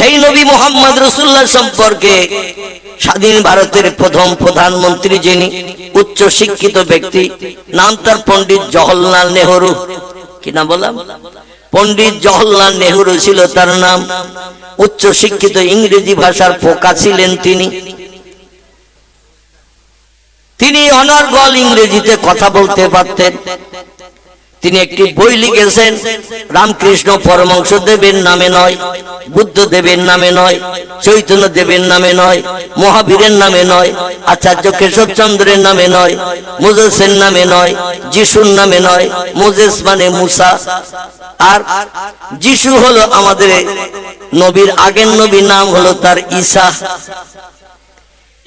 সেই নবী মুহাম্মদ রাসূলুল্লাহ সম্পর্কে স্বাধীন ভারতের প্রথম প্রধানমন্ত্রী যিনি উচ্চ শিক্ষিত ব্যক্তি, নাম তার পণ্ডিত জওহরলাল নেহরু। কি নাম বললাম? পণ্ডিত জওহরলাল নেহরু ছিল তার নাম। উচ্চ শিক্ষিত, ইংরেজি ভাষার পোকা ছিলেন তিনি অনর্গল ইংরেজিতে কথা বলতে পারতেন। তিনি একটি বই লিখেছেন, রামকৃষ্ণ পরমহংস দেবের নামে নয়, বুদ্ধ দেবের নামে নয়, চৈতন্য দেবের নামে নয়, মহাবীরের নামে নয়, আচার্য কেশবচন্দ্রের নামে নয়, মোজেসের নামে নয়, যিশুর নামে নয়। মোজেস মানে মুসা, আর যিশু হলো আমাদের নবীর আগের নবীর নাম হলো তার ঈসা।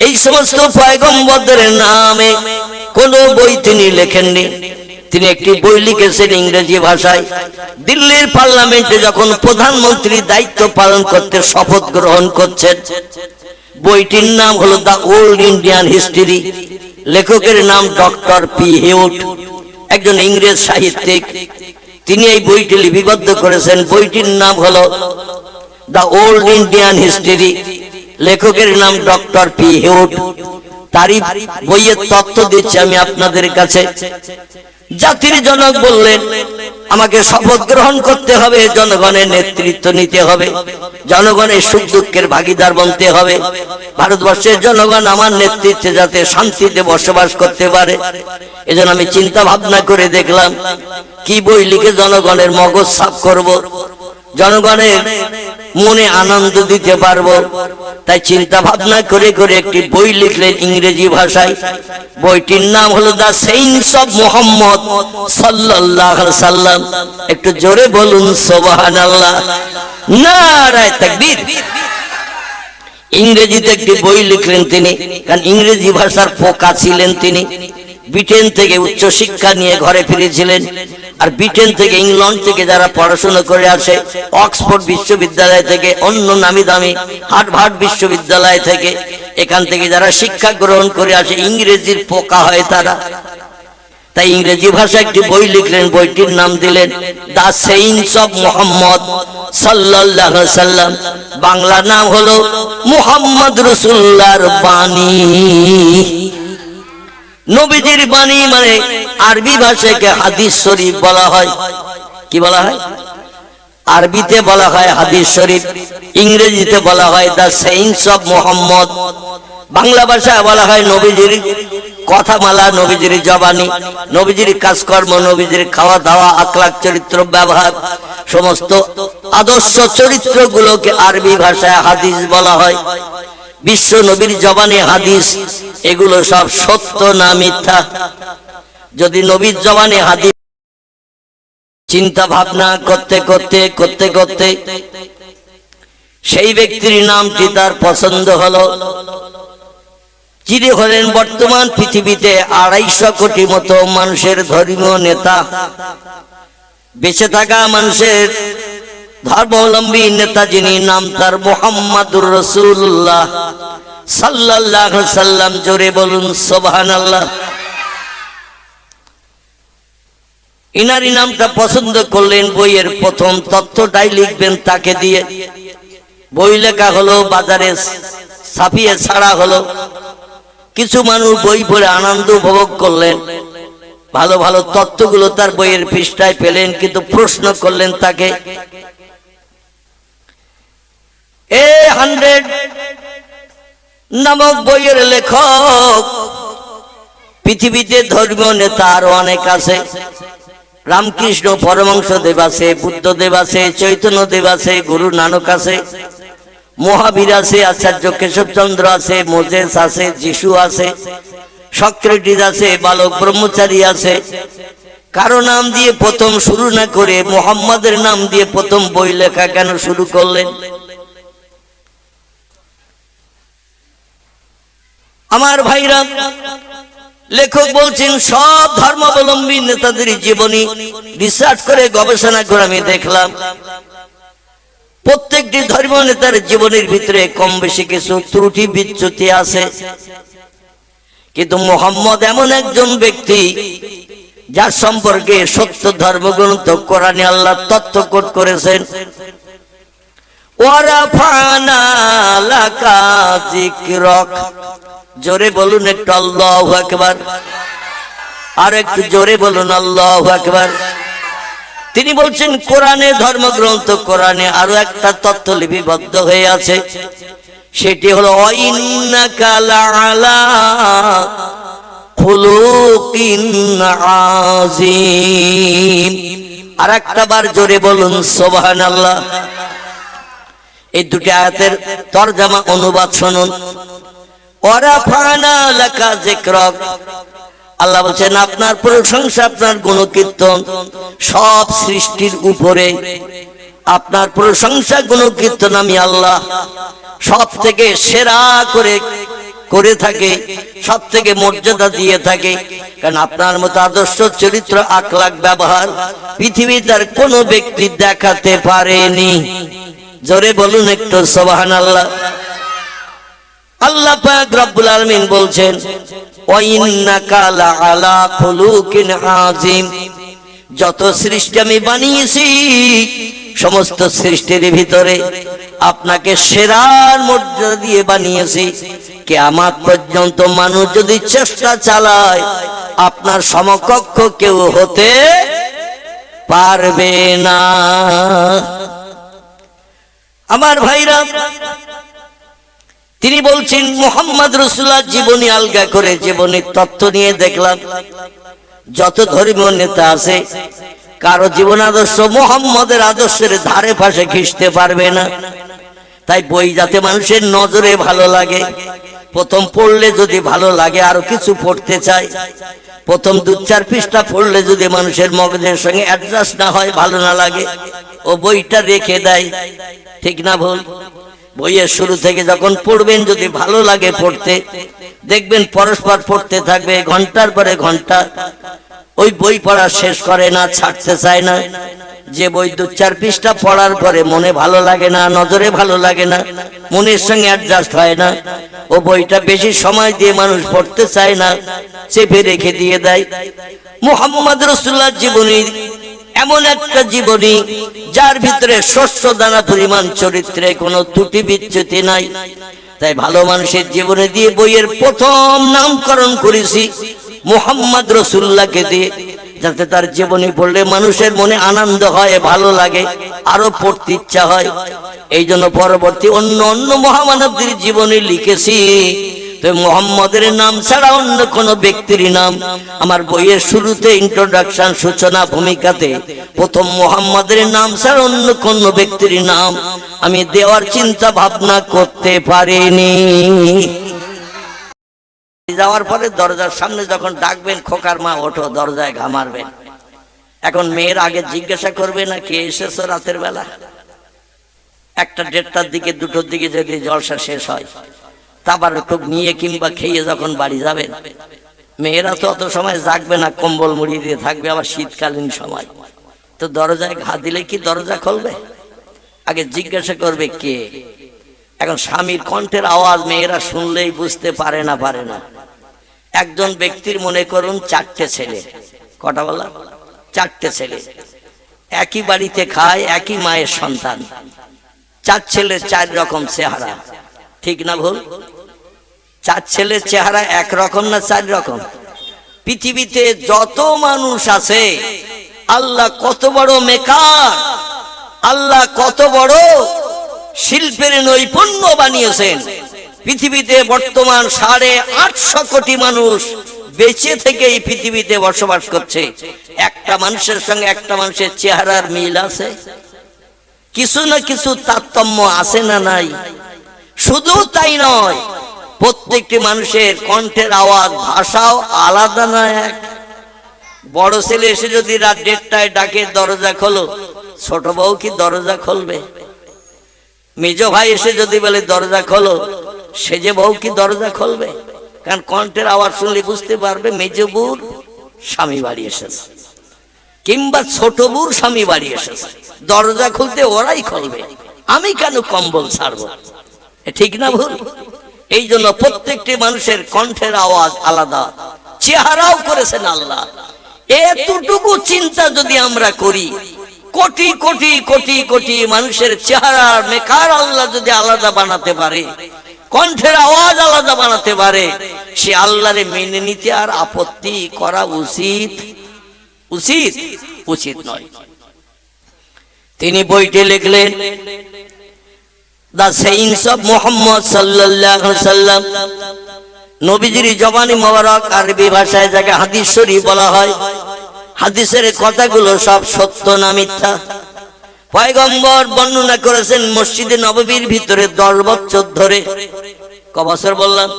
এই সমস্ত পয়গম্বরদের নামে কোনো বই তিনি লেখেননি। তিনি একটি বই লিখেছেন ইংরেজি ভাষায়। দিল্লির পার্লামেন্টে যখন প্রধানমন্ত্রী দায়িত্ব পালন করতে শপথ গ্রহণ করছেন, বইটির নাম হলো দ্য ওল্ড ইন্ডিয়ান হিস্ট্রি। লেখকের নাম ডক্টর পি হিউট, একজন ইংরেজ সাহিত্যিক। তিনি এই বইটি লিপিবদ্ধ করেছেন। বইটির নাম হলো দ্য ওল্ড ইন্ডিয়ান হিস্ট্রি। লেখকের নাম ডক্টর পি হিউট। তারই বইয়ের তথ্য দিচ্ছি আমি আপনাদের কাছে। জাতির জনক বললেন, আমাকে শপথ গ্রহণ করতে হবে, জনগণের নেতৃত্ব নিতে হবে, জনগণের সুখ দুঃখের ভাগিদার বনতে হবে। ভারতবর্ষের জনগণ আমার নেতৃত্বে যাতে শান্তিতে বসবাস করতে পারে, এজন্য আমি চিন্তা ভাবনা করে দেখলাম কি বই লিখে জনগণের মগজ সাফ করব, জনগণের মনে আনন্দ দিতে পারবো। তাই চিন্তা ভাবনা করে করে একটি বই লিখলেন ইংরেজি ভাষায়। বইটির নাম হলো দ্য সেইন্টস অফ মুহাম্মদ সাল্লাল্লাহু আলাইহি সাল্লাম। একটু জোরে বলুন সুবহানাল্লাহ, নারায়ে তাকবীর। ইংরেজিতে একটি বই লিখলেন তিনি, কারণ ইংরেজি ভাষার পোকা ছিলেন তিনি। ব্রিটেন থেকে উচ্চ শিক্ষা নিয়ে ঘরে ফিরেছিলেন। আর ব্রিটেন থেকে, ইংল্যান্ড থেকে যারা পড়াশোনা করে আসে, অক্সফোর্ড বিশ্ববিদ্যালয় থেকে, অন্য নামি দামি হার্ভার্ড বিশ্ববিদ্যালয় থেকে, এখান থেকে যারা শিক্ষা গ্রহণ করে আসে, ইংরেজির পোকা হয় তারা। তাই ইংরেজি ভাষায় একটি বই লিখলেন, বইটির নাম দিলেন দ্য সেইন্টস অফ মুহাম্মদ সাল্লাল্লাহু আলাইহি সাল্লাম। বাংলা নাম হলো মুহাম্মদ রাসূলুল্লাহর বাণী। নবীজির বাণী মানে আরবি ভাষাকে হাদিস শরীফ বলা হয়। কি বলা হয়? আরবিতে বলা হয় হাদিস শরীফ, ইংরেজিতে বলা হয় the saints of Muhammad, Bangla ভাষায় বলা হয় নবীজির কথামালা, নবীজির জবানি, নবীজির কাজকর্ম, নবীজির খাওয়া দাওয়া, আখলাক, চরিত্র, ব্যবহার, সমস্ত আদর্শ চরিত্রগুলোকে আরবি ভাষায় হাদিস বলা হয়। বিশ্ব নবীর জবানে হাদিস, এগুলো সব সত্য না মিথ্যা? যদি নবীর জবানে হাদিস চিন্তা ভাবনা করতে করতে করতে করতে সেই ব্যক্তির নামটি তার পছন্দ হলো। যিনি হলেন বর্তমান পৃথিবীতে 250 কোটি মতো মানুষের ধর্মীয় নেতা, বেঁচে থাকা মানুষের ধর্মাবলম্বী নেতা যিনি, নাম তার মুহাম্মাদুর রাসূলুল্লাহ সাল্লাল্লাহু আলাইহি সাল্লাম। জোরে বলুন সুবহানাল্লাহ। ইনারি নামটা পছন্দ করলেন। বইয়ের প্রথম তথ্যটাই লিখবেন তাকে দিয়ে। বই লেখা হলো, বাজারে ছাপিয়ে ছাড়া হলো। কিছু মানুষ বই পড়ে আনন্দ উপভোগ করলেন, ভালো ভালো তথ্যগুলো তার বইয়ের পৃষ্ঠায় পেলেন, কিন্তু প্রশ্ন করলেন তাকে, 100 নামক বইয়ের লেখক, পৃথিবীতে ধর্মীয় নেতা আরো অনেক আছে। রামকৃষ্ণ পরমহংস দেব আছে, বুদ্ধ দেব আছে, চৈতন্য দেব আছে, গুরু নানক আছে, মহাবীর আছে, আচার্য কেশবচন্দ্র আছে, মোজেস আছে, যিশু আছে, সক্রেটিস আছে, বালক ব্রহ্মচারী আছে। কারো নাম দিয়ে প্রথম শুরু না করে মুহাম্মাদের নাম দিয়ে প্রথম বই লেখা কেন শুরু করলেন? আমার ভাইরা, লেখক বলছেন সব ধর্মাবলম্বী নেতাদের জীবনী রিসার্চ করে গবেষণা করে আমি দেখলাম, প্রত্যেকটি ধর্মীয় নেতার জীবনের ভিতরে কম বেশি কিছু ত্রুটি বিচ্যুতি আছে। কিন্তু মুহাম্মদ এমন একজন ব্যক্তি যার সম্পর্কে সত্য ধর্মগ্রন্থ কোরআনে আল্লাহ তথ্য কোট করেছেন। ওয়ারাফানা লাকা যিকরাক। জোরে বলুন একটু আল্লাহু আকবার, আর একটু জোরে বলুন আল্লাহু আকবার। তিনি বলছেন কোরআনে, ধর্মগ্রন্থ কোরআনে আরো একটা তত্ত্ব লিপিবদ্ধ হয়ে আছে, সেটি হলো ওয়াইন্নাকা লাআলা খুলুকিন আযীম। আর একটা বার জোরে বলুন সুবহানাল্লাহ। এই দুটি আয়াতের তরজমা অনুবাদ শুনুন। ওয়ারাফানা লাকা যিকরাক, আল্লাহ বলছেন আপনার প্রশংসা, আপনার গুণকীর্তন সব সৃষ্টির উপরে, আপনার প্রশংসা গুণকীর্তন আমি আল্লাহ সব থেকে সেরা করে থাকে, সব থেকে মর্যাদা দিয়ে থাকে। কারণ আপনার মতো আদর্শ চরিত্র, আখলাক, ব্যবহার পৃথিবীতে আর কোনো ব্যক্তি দেখাতে পারেনি। জোরে বলুন একটু সুবহানাল্লাহ। আল্লাহ পাক রব্বুল আলামিন বলছেন ওয়াইন্নাকা লাআলা খুলুকিন আযীম। যত সৃষ্টি আমি বানিয়েছি, সমস্ত সৃষ্টির ভিতরে আপনাকে সেরার মর্যাদা দিয়ে বানিয়েছি। কিয়ামত পর্যন্ত মানুষ যদি চেষ্টা চালায়, আপনার সমকক্ষ কেউ হতে পারবে না। আমার ভাইরা, তিনি বলছেন মুহাম্মদ রাসূলুল্লাহ জীবনী আলগা করে জীবনের তত্ত্ব নিয়ে দেখলাম যত ধর্মীয় নেতা আছে, কারো জীবন আদর্শ মুহাম্মদের আদর্শের ধারে পাশে ঘিসতে পারবে না। তাই বই যাতে মানুষের নজরে ভালো লাগে, প্রথম পড়লে যদি ভালো লাগে আরো কিছু পড়তে চাই, প্রথম 2-4 পৃষ্ঠা পড়লে যদি মানুষের মগজের সঙ্গে অ্যাডজাস্ট না হয়, ভালো না লাগে, ও বইটা রেখে দেয়। ঠিক না ভুল? বইয়ের শুরু থেকে যখন পড়বেন, যদি ভালো লাগে পড়তে, দেখবেন পরস্পর পড়তে থাকবে ঘন্টার পরে ঘন্টা, ওই বই পড়া শেষ করে না, ছাড়তে চায় না। যে বই 2-4 পৃষ্ঠা পড়ার পরে মনে ভালো লাগে না, নজরে ভালো লাগে না, মনের সঙ্গে অ্যাডজাস্ট হয় না, ও বইটা বেশি সময় দিয়ে মানুষ পড়তে চায় না, চেপে রেখে দিয়ে দেয়। মুহাম্মদ রাসূলুল্লাহ জীবনী এমন একটা জীবনী যার ভিতরে শস্য দানা পরিমাণ চরিত্রে কোনো ত্রুটি বিচ্যুতি নাই। তাই ভালো মানুষের জীবনে দিয়ে বইয়ের প্রথম নামকরণ করেছি মুহাম্মদ রাসূলুল্লাহকে দিয়ে, যাতে তার জীবনী পড়লে মানুষের মনে আনন্দ হয়, ভালো লাগে, আরো পড়তে ইচ্ছা হয়। এই জন্য পরবর্তী অন্য অন্য মহামানবদের জীবনী লিখেছি, তো মুহাম্মদের নাম ছাড়া অন্য কোন ব্যক্তির নাম আমার বইয়ের শুরুতে, ইন্ট্রোডাকশন, সূচনা, ভূমিকাতে প্রথম মুহাম্মদের নাম ছাড়া অন্য কোন ব্যক্তির নাম আমি দেওয়ার চিন্তা ভাবনা করতে পারিনি। যাওয়ার পরে দরজার সামনে যখন ডাকবেন, খোকার মা ওঠো, দরজায় ঘা মারবেন। এখন মেয়ের আগে জিজ্ঞাসা করবে না কে এসেছো রাতের বেলা, 1টা-1:30টার দিকে, 2টোর দিকে যদি জলসা শেষ হয়, তারপর একটু নিয়ে কিংবা খেয়ে যখন বাড়ি যাবেন, মেয়েরা তো অত সময় জাগবে না, কম্বল মুড়ি দিয়ে থাকবে, আবার শীতকালীন সময়, তো দরজায় ঘা দিলে কি দরজা খুলবে? আগে জিজ্ঞাসা করবে কে। এখন স্বামীর কণ্ঠের আওয়াজ মেয়েরা শুনলেই বুঝতে পারে না। একজন ব্যক্তির মনে করুন 4টে ছেলে, কটা বলা? 4টে ছেলে, একই বাড়িতে খায়, একই মায়ের সন্তান, 4 ছেলের 4 রকম চেহারা। ঠিক না ভুল? 4 ছেলের চেহারা একরকম না 4 রকম? পৃথিবীতে যত মানুষ আছে, আল্লাহ কত বড় মেকার, আল্লাহ কত বড় শিল্পের নৈপুণ্য বানিয়েছেন। পৃথিবীতে বর্তমান 850 কোটি মানুষ বেঁচে থেকে এই পৃথিবীতে বসবাস করছে। একটা মানুষের সঙ্গে একটা মানুষের চেহারার মিল আছে, কিছু না কিছু তারতম্য আছে না নাই? শুধু তাই নয়, প্রত্যেকটি মানুষের কণ্ঠের আওয়াজ, ভাষাও আলাদা না এক। বড় ছেলে এসে যদি রাত 1:30টায় ডাকে দরজা খোলো, ছোট বউ কি দরজা খুলবে? মেজ ভাই এসে যদি বলে দরজা খোলো, সেজে বউ কি দরজা খুলবে? কারণ কণ্ঠের আওয়াজ শুনলে বুঝতে পারবে মেজ বউর স্বামী বাড়ি এসেছে, কিংবা ছোট বউর স্বামী বাড়ি এসেছে। দরজা খুলতে ওরাই খুলবে, আমি কেন কম্বল ছাড়বো? ঠিক না ভুল? এই জন্য প্রত্যেকটি মানুষের কণ্ঠের আওয়াজ আলাদা, চেহারাও করেছেন আল্লাহ। এতটুকু চিন্তা যদি আমরা করি, কোটি কোটি কোটি কোটি মানুষের চেহারা মেকার আল্লাহ যদি আলাদা বানাতে পারে, কণ্ঠের আওয়াজ আলাদা বানাতে পারে, সে আল্লাহরে মেনে নিতে আর আপত্তি করা উচিত উচিত উচিত নয়। তিনি বইটি লিখলেন দ্য সেইংস অফ মুহাম্মদ সাল্লাল্লাহু আলাইহি সাল্লাম। নবীজির জবানি মোবারক, আরবি ভাষায় যাকে হাদিস শরীফ বলা হয়। হাদিসের কথাগুলো সব সত্য না মিথ্যা। পয়গম্বর বর্ণনা করেছেন মসজিদে নববীর ভিতরে 10 বছর ধরে, ক বছর বললাম?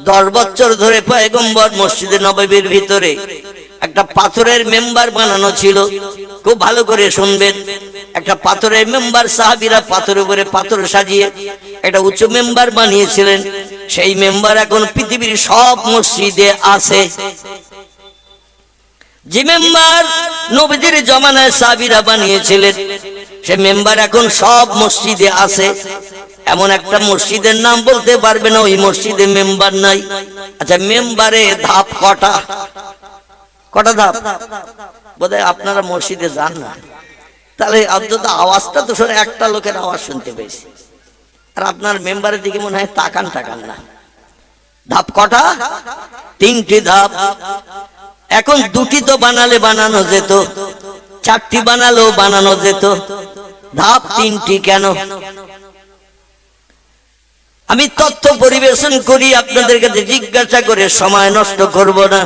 10 বছর ধরে পয়গম্বর মসজিদে নববীর ভিতরে একটা পাথরের মেম্বার বানানো ছিল। খুব ভালো করে শুনবেন, একটা পাথরের মেম্বার, সাহাবীরা পাথরের উপরে পাথর সাজিয়ে একটা উঁচু মেম্বার বানিয়েছিলেন। সেই মেম্বার এখন পৃথিবীর সব মসজিদে আছে। যে মেম্বার নবীজির জামানায় সাহাবীরা বানিয়েছিলেন, সে মেম্বার এখন সব মসজিদে আছে। এমন একটা মসজিদের নাম বলতে পারবে না ওই মসজিদে মেম্বার নাই? আচ্ছা, মেম্বারে ধাপ কটা? কটা ধাপ? বোধহয় আপনারা মসজিদে যান না, তাহলে অন্তত আওয়াজটা তো শুনে একটা লোকের আওয়াজ শুনতে পেয়েছি। আর আপনার মেম্বারের দিকে মনে হয় তাকান না। ধাপ কটা? 3টি ধাপ। এখন 2টি তো বানালে বানানো যেত, 4টি বানালেও বানানো যেত, ধাপ 3টি কেন? আমি তথ্য পরিবেশন করি, আপনাদের কাছে জিজ্ঞাসা করে সময় নষ্ট করব না।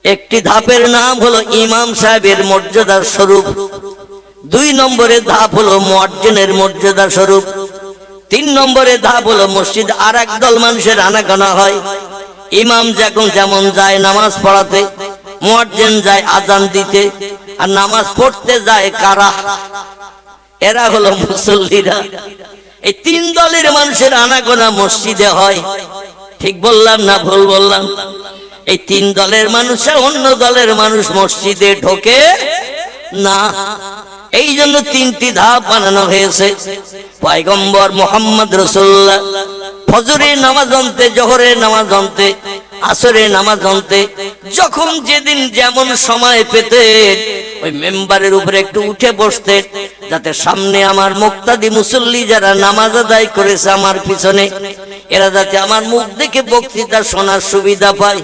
একটি ধাপের নাম হলো ইমাম সাহেবের মর্যাদার স্বরূপ, 2 নম্বরের ধাপ হলো মুয়াজ্জিনের মর্যাদা স্বরূপ, 3 নম্বরের ধাপ হলো মসজিদ আর একদল মানুষের আনাগোনা হয়। ইমাম যেমন যায় নামাজ পড়াতে, মুয়াজ্জিন যায় আজান দিতে, আর নামাজ পড়তে যায় কারা? এরা হলো মুসল্লিরা। এই 3 দলের মানুষের আনাগোনা মসজিদে হয়। ঠিক বললাম না ভুল বললাম? এই 3 দলের মানুষের অন্য দলের মানুষ মসজিদে ঢোকে না। এই জন্য 3টি ধাপ বানানো হয়েছে। পয়গম্বর মুহাম্মদ রাসূলুল্লাহ ফজরের নামাজ আনতে, জোহরের নামাজ আনতে, আসরের নামাজ আনতে যখন যেদিন যেমন সময় পেতেন, ওই মেম্বারের উপরে একটু উঠে বসতেন, যাতে সামনে আমার মুক্তাদি মুসল্লি যারা নামাজ আদায় করেছে আমার পিছনে, এরা যাতে আমার মুখ দেখে বক্তৃতা শোনার সুবিধা পায়।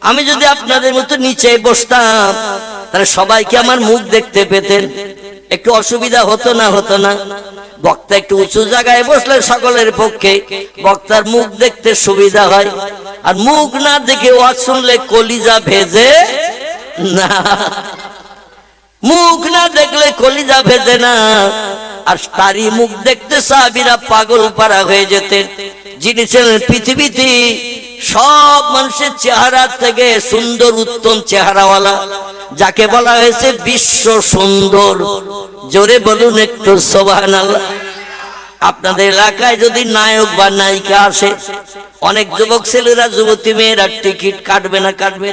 আমি যদি আপনাদের মতো নিচে বসতাম, তাহলে সবাইকে আমার মুখ দেখতে পেতেন, একটু অসুবিধা হতো না? বক্তা একটু উঁচু জায়গায় বসলে সকলের পক্ষে বক্তার মুখ দেখতে সুবিধা হয়। আর মুখ না দেখে ওয়াজ শুনলে কলিজা ভেজে না, মুখ না দেখলে কলিজা ভেজে না। আর তারই মুখ দেখতে সাহাবীরা পাগল পারা হয়ে যেতেন। যিনি ছিলেন পৃথিবীতে সব মানুষের চেহারা থেকে সুন্দর উত্তম চেহারাওয়ালা, যাকে বলা হয়েছে বিশ্ব সুন্দর। জোরে বলুন একটু সুবহানাল্লাহ। আপনাদের এলাকায় যদি নায়ক বা নায়িকা আসে, অনেক যুবক ছেলেরা যুবতী মেয়েরা টিকিট কাটবে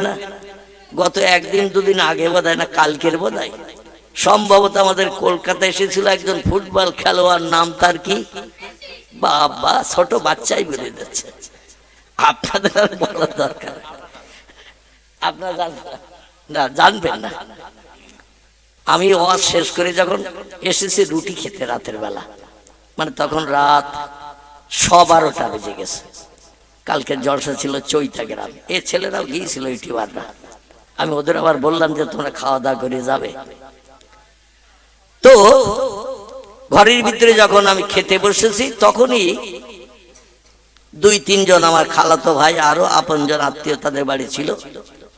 না? গত 1-2 দিন আগে বোধহয় না কালকের বোধহয় সম্ভবত আমাদের কলকাতা এসেছিল একজন ফুটবল খেলোয়াড়, নাম তার কি? বাবা, ছোট বাচ্চাই বলে যাচ্ছে। আপনাদের আর বলার দরকার, আপনারা জানবেন না। আমি ওয়াজ শেষ করে যখন এসেছি রুটি খেতে রাতের বেলা, মানে তখন রাত 12:30 বেজে গেছে। কালকে জলসা ছিল চৈতা গ্রাম, এ ছেলেরাও গিয়েছিল ইউটিউবাররা। আমি ওদের আবার বললাম যে তোমরা খাওয়া দাওয়া করে যাবে। তো ঘরের ভিতরে যখন আমি খেতে বসেছি, তখনই 2-3 জন আমার খালাতো ভাই, আরো আপনজন আত্মীয় তাদের বাড়ি ছিল,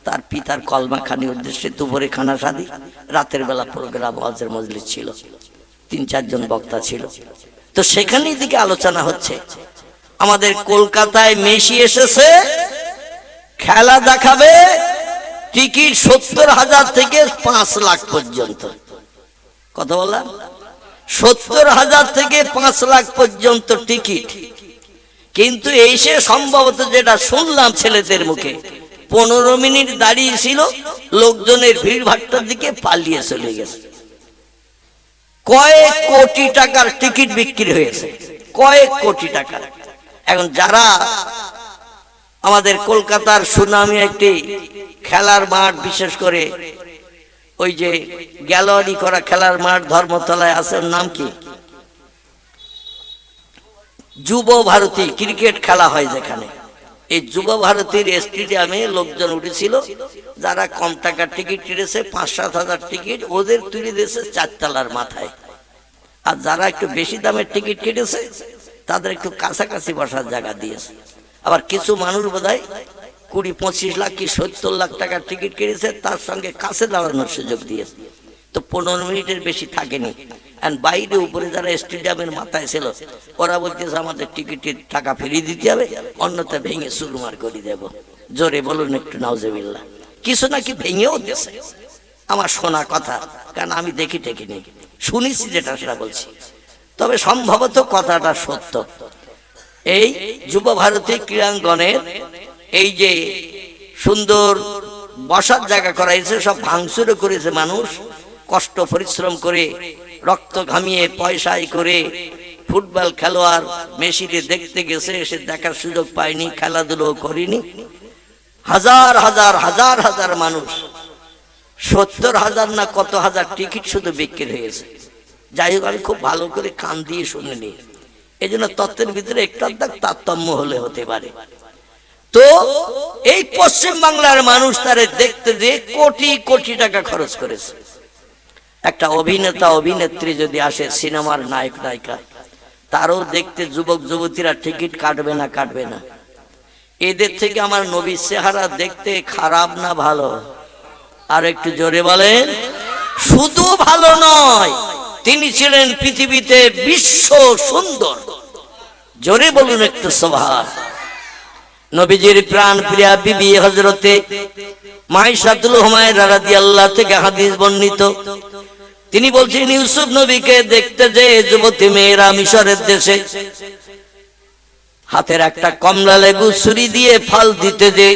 তার পিতার কলমা খানি উদ্দেশ্যে দুপুরে খানা সাদি, রাতের বেলা প্রোগ্রাম ওয়াজের মজলিস ছিল, 3-4 জন বক্তা ছিল। তো সেখানেই দিকে আলোচনা হচ্ছে, আমাদের কলকাতায় মেসি এসেছে, খেলা দেখাবে, টিকিট 70,000 থেকে 5 লাখ পর্যন্ত। কত বললাম? 70,000 থেকে 5 লাখ পর্যন্ত টিকিট। কিন্তু এই সে সম্ভবত যেটা শুনলাম ছেলেদের মুখে, 15 মিনিট দাঁড়িয়ে ছিল, লোকজনের ভিড় ভাট্টার দিকে পালিয়ে চলে গেছে। কয়েক কোটি টাকার টিকিট বিক্রি হয়েছে, কয়েক কোটি টাকা। এখন যারা আমাদের কলকাতার সুনামি একটি খেলার মাঠ, বিশেষ করে ওই যে গ্যালারি করা খেলার মাঠ ধর্মতলায় আছে, ওর নাম কি, যুব ভারতী ক্রিকেট খেলা হয় যেখানে, এই যুব ভারতীর স্টেডিয়ামে লোকজন উঠেছিল, যারা কম টাকার টিকিট কেটেছে 5-7 হাজার টিকিট, ওদের তুলে দিয়েছে 4 তলার মাথায়, আর যারা একটু বেশি দামের টিকিট কেটেছে তাদের একটু কাছাকাছি বসার জায়গা দিয়েছে। আবার কিছু মানুষ বোধহয় 20-25 লাখ কি 70 লাখ টাকার টিকিট কেটেছে, তার সঙ্গে কাছে দাঁড়ানোর সুযোগ দিয়েছে। তো 15 মিনিটের বেশি থাকেনি। আর বাইরে উপরে যারা স্টেডিয়ামের মাথায় ছিল, ওরা বলতেছে আমাদের টিকিটের টাকা ফিরিয়ে দিতে হবে, অন্যথা ভেঙে চুরমার করে দেব। জোরে বলুন একটু নাউজুবিল্লাহ। কিছু নাকি ভেঙেও দিয়েছে, আমার শোনা কথা, কারণ আমি দেখি টেকি নেই, শুনেছি যেটা সেটা বলছি, তবে সম্ভবত কথাটা সত্য। এই যুব ভারতী ক্রীড়াঙ্গনের এই যে সুন্দর বসার জায়গা করা হয়েছে, সব ভাঙচুরও করেছে মানুষ, কষ্ট পরিশ্রম করে রক্ত ঘামিয়ে পয়সায় করে। ফুটবল খেলোয়াড় মেসিকে দেখতে গেছে, এসে দেখার সুযোগ পায়নি, খেলাধুলো করিনি। হাজার হাজার হাজার হাজার মানুষ, 70,000 না কত হাজার টিকিট শুধু বিক্রি হয়েছে। যাই হোক, আমি খুব ভালো করে কান দিয়ে শুনিনি, এই জন্য তত্ত্বের ভিতরে একটু তারতম্য হলে হতে পারে। তো এই পশ্চিম বাংলার মানুষ তারে দেখতে যে কোটি কোটি টাকা খরচ করেছে। একটা অভিনেতা অভিনেত্রী যদি আসে, সিনেমার নায়ক নায়িকা, তারও দেখতে যুবক যুবতীরা টিকিট কাটবে না কাটবে না। এদের থেকে আমার নবীর চেহারা দেখতে খারাপ না ভালো? আর একটু জোরে বলেন। শুধু ভালো নয়, তিনি ছিলেন পৃথিবীতে বিশ্ব সুন্দর। জোরে বলুন একটু সুবহান। নবীজির প্রাণ প্রিয়া বিবি হযরতে মাইশাতুল হুমায়রা রাদিয়াল্লাহু থেকে হাদিস বর্ণিত, তিনি বলছেন ইউসুফ নবীকে দেখতে যে যুবতী মেয়েরা মিশরের দেশে হাতের একটা কমলা লেবু ছুরি দিয়ে ফাল দিতে যে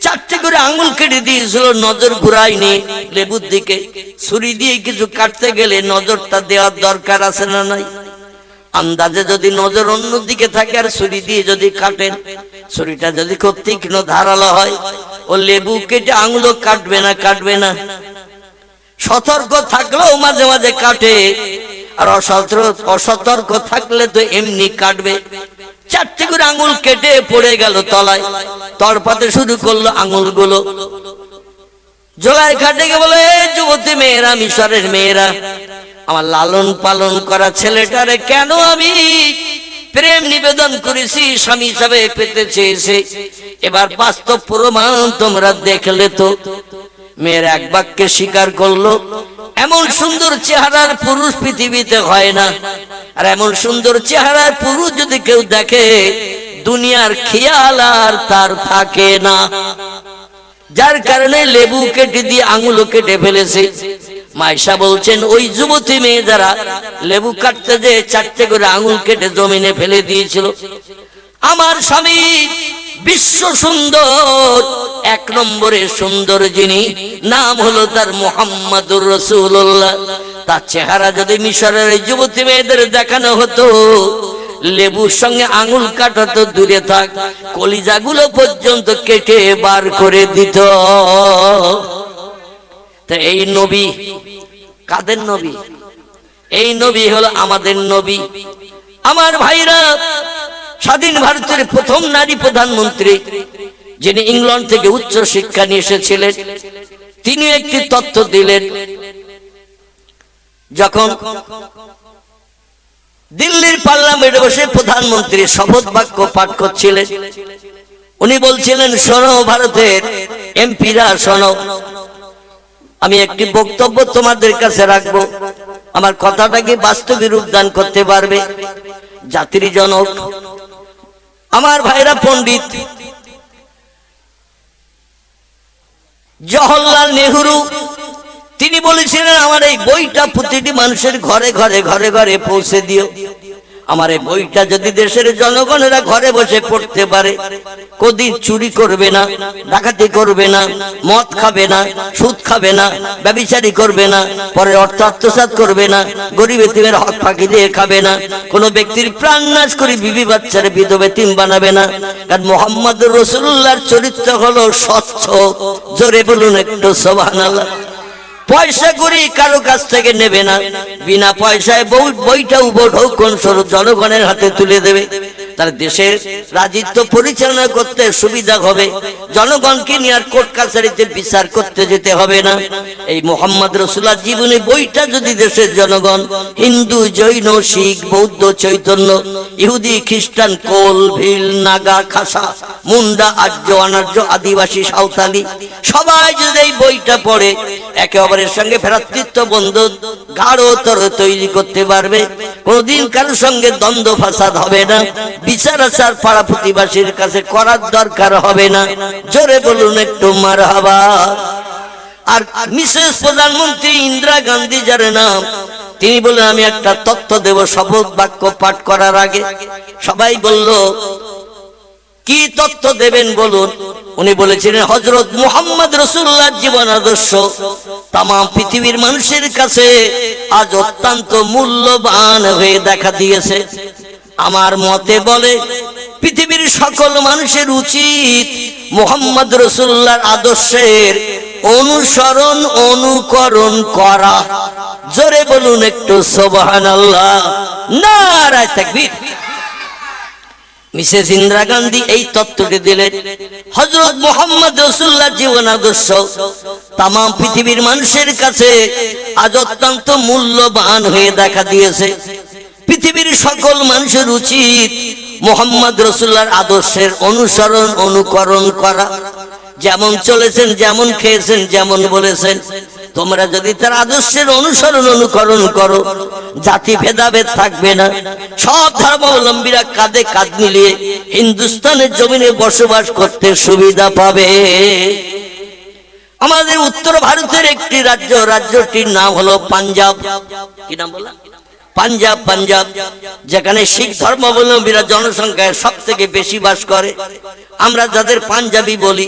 4টে করে আঙ্গুল কেটে দিয়েছিল, নজর ঘুরায়নি লেবুর দিকে। ছুরি দিয়ে কিছু কাটতে গেলে নজরটা দেওয়ার দরকার আছে না নাই? আন্দাজে যদি নজর অন্যদিকে থাকে আর ছুরি দিয়ে যদি কাটেন, ছুরিটা যদি খুব তীক্ষ্ণ ধারালো হয়, ও লেবু কেটে আঙুলও কাটবে না কাটবে না। সতর্ক থাকলেও মাঝে মাঝে কাটে, আর অসতর্ক থাকলে তো এমনি কাটবে। 4টে করে আঙুল কেটে পড়ে গেল তলায়, তড়পাতে শুরু করলো আঙুলগুলো। জোলাই খাটে বলে, যুবতী মেয়েরা, মিশরের মেয়েরা, আমার লালন পালন করা ছেলেটারে কেন আমি প্রেম নিবেদন করেছি, স্বামী হিসাবে পেতে চেয়েছে, এবার বাস্তব প্রমাণ তোমরা দেখলে তো। মেয়ের এক বাক্যে স্বীকার করলো, এমন সুন্দর চেহারার পুরুষ পৃথিবীতে হয় না, আর এমন সুন্দর চেহারার পুরুষ যদি কেউ দেখে, দুনিয়ার খেয়াল আর তার থাকে না। যার কারণে লেবু কেটে দিয়ে আঙুলও কেটে ফেলেছে। মাইশা বলছেন, ওই যুবতী মেয়ে যারা লেবু কাটতে যে 4টে করে আঙুল কেটে জমিনে ফেলে দিয়েছিল, আমার স্বামী বিশ্ব সুন্দর, 1 নম্বরে সুন্দর যিনি, নাম হলো তার মুহাম্মাদুর রাসূলুল্লাহ। তার চেহারা যদি মিশরের যুবতী মেয়েদের দেখানো হতো, লেবুর সঙ্গে আঙুল কাটা তো দূরে থাক, কলিজাগুলো পর্যন্ত কেটে বার করে দিত। তো এই নবী কাদের নবী? এই নবী হলো আমাদের নবী। আমার ভাইরা, স্বাধীন ভারতের প্রথম নারী প্রধানমন্ত্রী, যিনি ইংল্যান্ড থেকে উচ্চ শিক্ষা নিয়ে এসেছিলেন, তিনি একটি তথ্য দিলেন। যখন দিল্লির পার্লামেন্টে বসে প্রধানমন্ত্রী শপথ বাক্য পাঠ করছিলেন, উনি বলছিলেন, শোনো ভারতের এমপিরা শোনো, আমি একটি বক্তব্য তোমাদের কাছে রাখবো, আমার কথাটাকে বাস্তবে রূপদান করতে পারবে? জাতির জনক আমার ভাইরা, পণ্ডিত জওহরলাল নেহরু, তিনি বলেছিলেন, আমার এই বইটা প্রতিটি মানুষের ঘরে ঘরে ঘরে ঘরে পৌঁছে দিও। আমার এই বইটা যদি দেশের জনগণেরা ঘরে বসে পড়তে পারে, কোনদিন চুরি করবে না, ডাকাতি করবে না, মদ খাবে না, সুদ খাবে না, ব্যভিচারী করবে না, পরে অর্থ আত্মসাৎ করবে না, গরিব এতিমের হক ফাঁকি দিয়ে খাবে না, কোন ব্যক্তির প্রাণ নাশ করে বিবি বাচ্চার বিধবা এতিম বানাবে না। কারণ মুহাম্মদুর রাসূলুল্লাহর চরিত্র হলো স্বচ্ছ। জোরে বলুন একটু সুবহানাল্লাহ। পয়সা করি কারো কাছ থেকে নেবে না, বিনা পয়সায় বইটা উপঢৌকন স্বরূপ জনগণের হাতে তুলে দেবে। তার দেশের রাজত্ব পরিচালনা করতে সুবিধা হবে, জনগণকে নিয়ে আর কোর্ট কাছারিতে বিচার করতে যেতে হবে না। এই মোহাম্মদ রাসূলুল্লাহর জীবনী বইটা যদি দেশের জনগণ হিন্দু, জৈন, শিখ, বৌদ্ধ, চৈতন্য, ইহুদি, খ্রিস্টান, কোল, ভিল, নাগা, খাসা, মুন্ডা, আর্য, অনার্য, আদিবাসী, সাঁওতালি সবাই যদি এই বইটা পড়ে একে অপরের সঙ্গে ভ্রাতৃত্ব বন্ধন গাঢ়তর তৈরি করতে পারবে, কোনদিন কারোর সঙ্গে দ্বন্দ্ব ফাসাদ হবে না, বিচার আচার পাড়া প্রতিবাসীর কাছে করার দরকার হবে না। জোরে বলুন একটু মারহাবা। আর মিসেস প্রধানমন্ত্রী ইন্দিরা গান্ধী যার নাম, তিনি বললেন আমি একটা তথ্য দেব শপথ বাক্য পাঠ করার আগে। সবাই বলল কি তথ্য দেবেন বলুন। উনি বলেছিলেন হযরত মুহাম্মদ রাসূলুল্লাহর জীবন আদর্শ তাম পৃথিবীর মানুষের কাছে আজ অত্যন্ত মূল্যবান হয়ে দেখা দিয়েছে। আমার মতে বলে পৃথিবীর সকল মানুষের উচিত মুহাম্মদ রাসূলুল্লাহর আদর্শের অনুসরণ অনুকরণ করা। জোরে বলুন একটু সুবহানাল্লাহ, নারায়ে তাকবীর। মিসেস ইন্দিরা গান্ধী এই তত্ত্বটি দিলেন হযরত মুহাম্মদ রাসূলুল্লাহর জীবন আদর্শ তাম পৃথিবীর মানুষের কাছে আজ অত্যন্ত মূল্যবান হয়ে দেখা দিয়েছে। পৃথিবীর সকল মানুষের উচিত মুহাম্মদ রাসূলুল্লাহর আদর্শের অনুসরণ অনুকরণ করা। যেমন চলেছেন, যেমন খেয়েছেন, যেমন বলেছেন, তোমরা যদি তার আদর্শের অনুসরণ অনুকরণ করো জাতি ভেদাভেদ থাকবে না, সব ধর্মাবলম্বীরা কাঁধে কাঁধ মিলিয়ে হিন্দুস্তানের জমিনে বসবাস করতে সুবিধা পাবে। আমাদের উত্তর ভারতের একটি রাজ্য, রাজ্যটির নাম হলো পাঞ্জাব। কি নাম বললাম? পাঞ্জাব। পাঞ্জাব যেখানে শিখ ধর্মাবলম্বীরা জনসংখ্যায় সব থেকে বেশি বাস করে। আমরা যাদের পাঞ্জাবি বলি,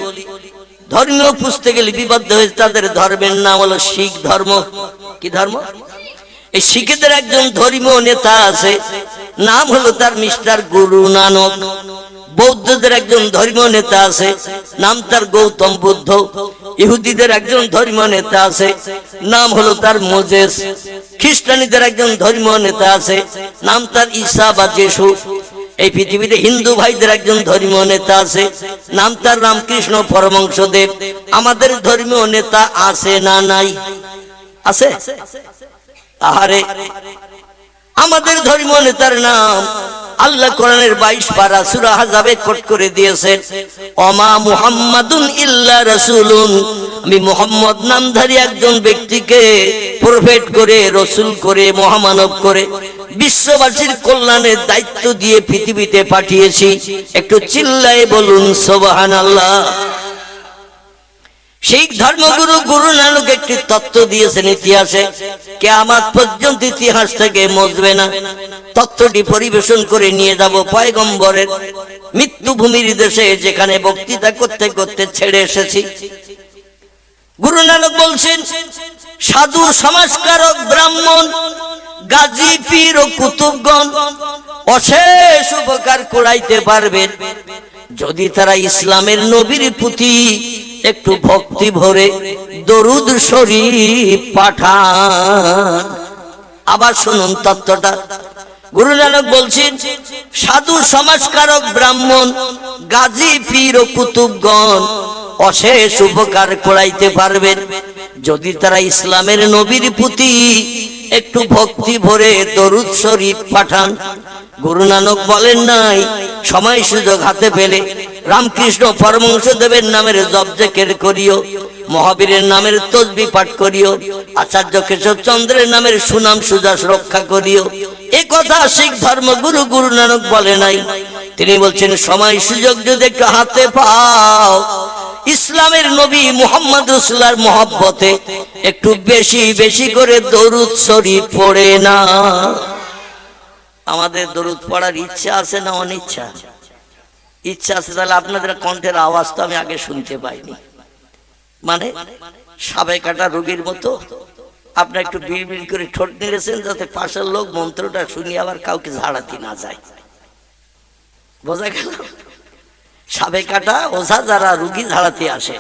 ধর্মীয় পুস্তকে লিপিবদ্ধ হয়েছে তাদের ধর্মের নাম হলো শিখ ধর্ম। কি ধর্ম? এই শিখদের একজন ধর্মীয় নেতা আছে, নাম হলো তার মিস্টার গুরু নানক। বৌদ্ধদের একজন ধর্মীয় নেতা আছে, নাম তার গৌতম বুদ্ধ। ইহুদিদের একজন ধর্মীয় নেতা আছে, নাম হলো তার মোজেস। খ্রিস্টানীদের একজন ধর্মীয় নেতা আছে, নাম তার ঈসা বা যিশু। এই পৃথিবীতে হিন্দু ভাইদের একজন ধর্মীয় নেতা আছে, নাম তার রামকৃষ্ণ পরমহংসদেব। আমাদের ধর্মীয় নেতা আছে না নাই? আছে। আহারে, আমাদের ধর্মীয় নেতার নাম আল্লাহ কোরআনের 22 পারা সূরা আহজাবে কোট করে দিয়েছেন, ওমা মুহাম্মাদুন ইল্লা রাসূলুন। আমি মুহাম্মদ নামধারী একজন ব্যক্তিকে প্রফেট করে, রাসূল করে, মহামানব করে বিশ্ববাসীর কল্যাণের দায়িত্ব দিয়ে পৃথিবীতে পাঠিয়েছি। একটু চিল্লায়ে বলুন সুবহানাল্লাহ। শিখ ধর্মগুরু গুরু নানক একটি তত্ত্ব দিয়েছেন ইতিহাসে, কিয়ামত পর্যন্ত ইতিহাস থেকে মুছবে না। তত্ত্বটি পরিবেশন করে নিয়ে যাব পয়গম্বরের মৃত্যুভূমির দেশে, যেখানে বক্তৃতা করতে করতে ছেড়ে এসেছি। গুরু নানক বলছেন, সাধু সমাজকারক ব্রাহ্মণ, গাজী, পীর ও কুতুবগণ অশেষ উপকার করাইতে পারবেন যদি তারা ইসলামের নবীর প্রতি একটু ভক্তি ভরে দরুদ শরীফ পাঠান। আবার শুনুন তত্ত্বটা। গুরু নানক বলছেন, সাধু সমাজকারক ব্রাহ্মণ, গাজী, পীর ও কুতুবগণ অশেষ উপকার করাইতে পারবেন যদি তারা ইসলামের নবীর প্রতি একটু ভক্তি ভরে দরুদ শরীফ পাঠান। গুরু নানক বলেন নাই সময় সুযোগ হাতে পেলে রামকৃষ্ণ পরমহংসদেবের নামের জপ জিকির করিও, মহাবীরের নামের তসবিহ পাঠ করিও, আচার্য কেশব চন্দ্রের নামের সুনাম সুযশ রক্ষা করিও। এ কথা শিখ ধর্মগুরু গুরু নানক বলে নাই। তিনি বলছেন সময় সুযোগ যদি একটু হাতে পাও, ইসলামের নবী মুহাম্মদ রাসূলুল্লাহর মহব্বতে একটু বেশি বেশি করে দরুদ শরীফ পড়ে না। আমাদের দরুদ পড়ার ইচ্ছা আছে না অনিচ্ছা? ইচ্ছা আছে। তাহলে আপনাদের কণ্ঠের আওয়াজ তো আমি আগে শুনতে পাইনি। মানে সাবে কাটা রোগীর মতো আপনি একটু বিড়বিড় করে ঠোঁট নেড়েছেন যাতে পাশের লোক মন্ত্রটা শুনি আবার কাউকে ঝাড়াতে না যায়। বোঝা গেল? সাবে কাটা ওঝা যারা রুগী ঝাড়াতে আসে,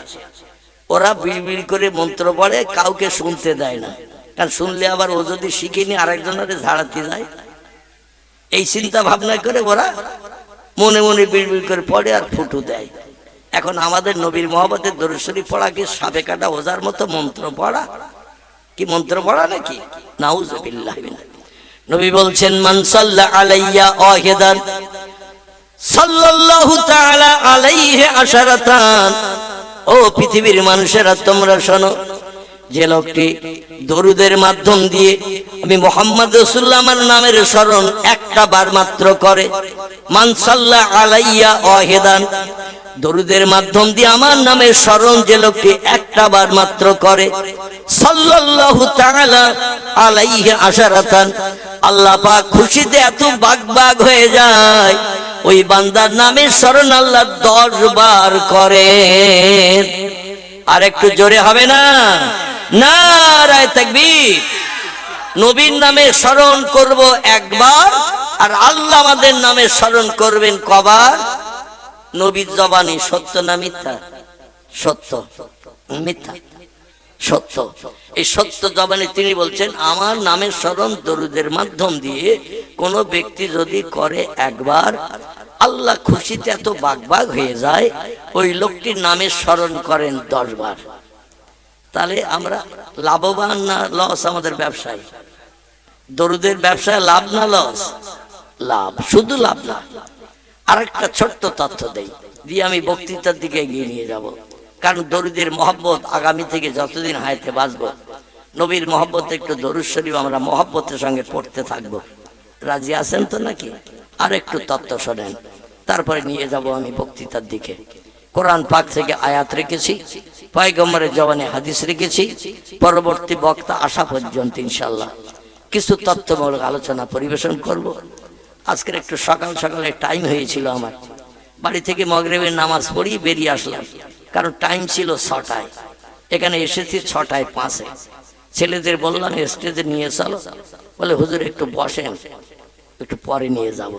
ওরা বিড়বিড় করে মন্ত্র পড়ে, কাউকে শুনতে দেয় না, কারণ শুনলে আবার ও যদি শিখিনি আরেকজনের ঝাড়াতে যায়। এই চিন্তা ভাবনা করে ওরা মনে মনে বিড়বিড় করে পড়ে আর ফুটু দেয়। এখন আমাদের নবীর মহব্বতের দরুদ শরীফ পড়া কি সাপে কাটা ওজার মতো মন্ত্র পড়া? কি মন্ত্র পড়া নাকি? নাউযুবিল্লাহ। নবী বলছেন, মান সাল্লা আলাইয়া ওয়াহিদান সাল্লাল্লাহু তাআলা আলাইহি আশারাতান। ও পৃথিবীর মানুষেরা তোমরা শোনো, যে লোকটি দরুদের মাধ্যম দিয়ে আমি মুহাম্মদ রাসূলুল্লাহ আমার নামের স্মরণ একটা বার মাত্র করে, মান সাল্লা আলাইয়া ওয়াহিদান, দরুদের মাধ্যম দিয়ে আমার নামের স্মরণ যে লোকটি একটা বার মাত্র করে, সাল্লাল্লাহু তাআলা আলাইহি আশারাতান, আল্লাহ পাক খুশিতে এত বাগবাগ হয়ে যায়, ওই বান্দার নামের স্মরণ আল্লাহ 10 বার করেন। আর একটু জোরে হবে না? নারায়ে তাকবীর। নবীর নামে স্মরণ করব একবার, আর আল্লাহ আমাদের নামে স্মরণ করবেন কবার? নবীর জবানে সত্য না মিথ্যা? সত্য। মিথ্যা? সত্য। এই সত্য জবানে তিনি বলছেন, আমার নামের স্মরণ দরুদের মাধ্যম দিয়ে কোন ব্যক্তি যদি করে একবার, আল্লাহ খুশিতে এত বাগবাগ হয়ে যায়, ওই লোকটির নামের স্মরণ করেন 10 বার। তাহলে আমরা লাভবান না লস? আমাদের ব্যবসায় দরুদের ব্যবসায় লাভ না লস? লাভ, শুধু লাভ না। আরেকটা ছোট্ট তথ্য দেই, দিয়ে আমি বক্তৃতার দিকে এগিয়ে নিয়ে যাব। কারণ দরুদের মহব্বত আগামী থেকে যতদিন হায়াতে বাঁচবো, নবীর মহব্বতে একটু দরুদ শরীফ আমরা মহব্বতের সঙ্গে পড়তে থাকবো। রাজি আছেন তো নাকি? আর একটু তথ্য শোনেন, তারপরে নিয়ে যাব আমি বক্তৃতার দিকে। কোরআন পাক থেকে আয়াত রেখেছি, পয়গম্বরের জবানে হাদিস রেখেছি, পরবর্তী বক্তা আসা পর্যন্ত ইনশাআল্লাহ কিছু তথ্যমূলক আলোচনা পরিবেশন করব। আজকের একটু সকাল সকালে টাইম হয়েছিল, আমার বাড়ি থেকে মাগরিবের নামাজ পড়ি বেরিয়ে আসলাম, কারণ টাইম ছিল 6টায়। এখানে এসেছি 6টায় 5-এ। ছেলেদের বললাম স্টেজে নিয়ে চলো, বলে হুজুর একটু বসেন, একটু পরে নিয়ে যাব।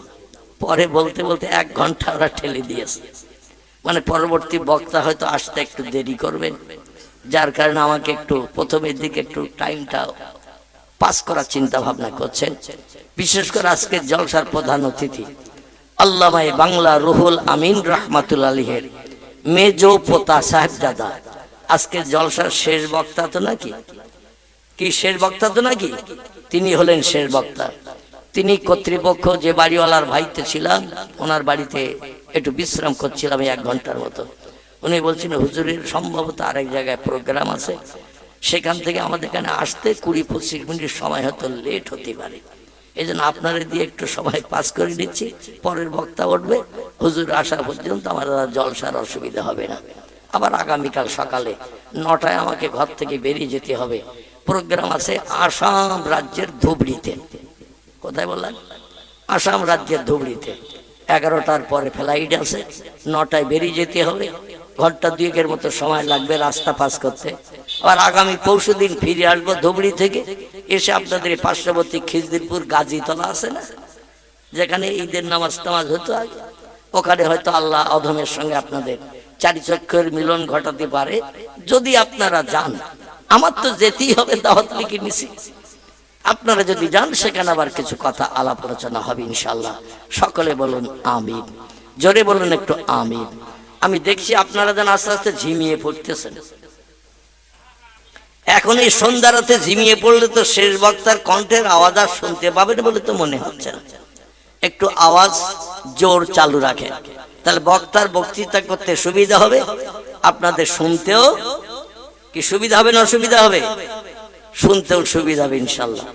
পরে বলতে বলতে 1 ঘন্টা ওরা ঠেলে দিয়েছে। মানে পরবর্তী বক্তা হয়তো আসতে একটু দেরি করবেন, যার কারণে আমাকে একটু প্রথমের দিকে একটু টাইমটা পাস করার চিন্তা ভাবনা করছেন। বিশেষ করে আজকে জলসার প্রধান অতিথি আল্লামা বাংলা রুহুল আমিন রাহমাতুল্লাহ আলাইহির মেজো পোতা সাহেবজাদা আজকে জলসার শেষ বক্তা তো নাকি? কি শেষ বক্তা তো নাকি? তিনি হলেন শেষ বক্তা। তিনি কর্তৃপক্ষ যে বাড়িওয়ালার ভাইতে ছিলাম, ওনার বাড়িতে একটু বিশ্রাম করছিলাম 1 ঘন্টার মতো। উনি বলছেন হুজুরের সম্ভবত আরেক জায়গায় প্রোগ্রাম আছে, সেখান থেকে আমাদের এখানে আসতে 20-25 মিনিট সময় হয়তো লেট হতে পারে, এই জন্য আপনারা দিয়ে একটু সময় পাস করে দিচ্ছি। পরের বক্তা উঠবে, হুজুর আসা পর্যন্ত আমার জলসার অসুবিধা হবে না। আবার আগামীকাল সকালে 9টায় আমাকে ঘর থেকে বেরিয়ে যেতে হবে। প্রোগ্রাম আছে আসাম রাজ্যের ধুবড়িতে। কোথায় বললেন? আসাম রাজ্যের ধুবড়িতে। 11টার পরে ফ্লাইট আছে, 9টায় বেরিয়ে যেতে হবে। ঘন্টা 2-এর মতো সময় লাগবে রাস্তা পাস করতে। আর আগামী পরশু দিন ফিরে আসবো ধুবড়ি থেকে, এসে আপনাদের পার্শ্ববর্তী খিজদিরপুর গাজীতলা আছে না, যেখানে ঈদের নামাজ টামাজ হতো আগে, ওখানে হয়তো আল্লাহ অধমের সঙ্গে আপনাদের 4 চক্ষুর মিলন ঘটাতে পারে যদি আপনারা যান। আমার তো যেতেই হবে, দাওয়াত লিখে নিছি। আপনারা যদি যান সেখানে আবার কিছু কথা আলাপ আলোচনা হবে ইনশাআল্লাহ। সকলে বলুন আমিন, জোরে বলুন একটু আমিন। আমি দেখছি আপনারা যেন আস্তে আস্তে ঝিমিয়ে পড়তেছেন। এখন এই সন্ধ্যা রাতে ঝিমিয়ে পড়লে তো শেষ বক্তার কণ্ঠের আওয়াজ আর শুনতে পাবেন বলে তো মনে হচ্ছে না। একটু আওয়াজ জোর চালু রাখেন, তাহলে বক্তার বক্তৃতা করতে সুবিধা হবে, আপনাদের শুনতেও কি সুবিধা হবে না অসুবিধা হবে? শুনতেও সুবিধা হবে ইনশাআল্লাহ।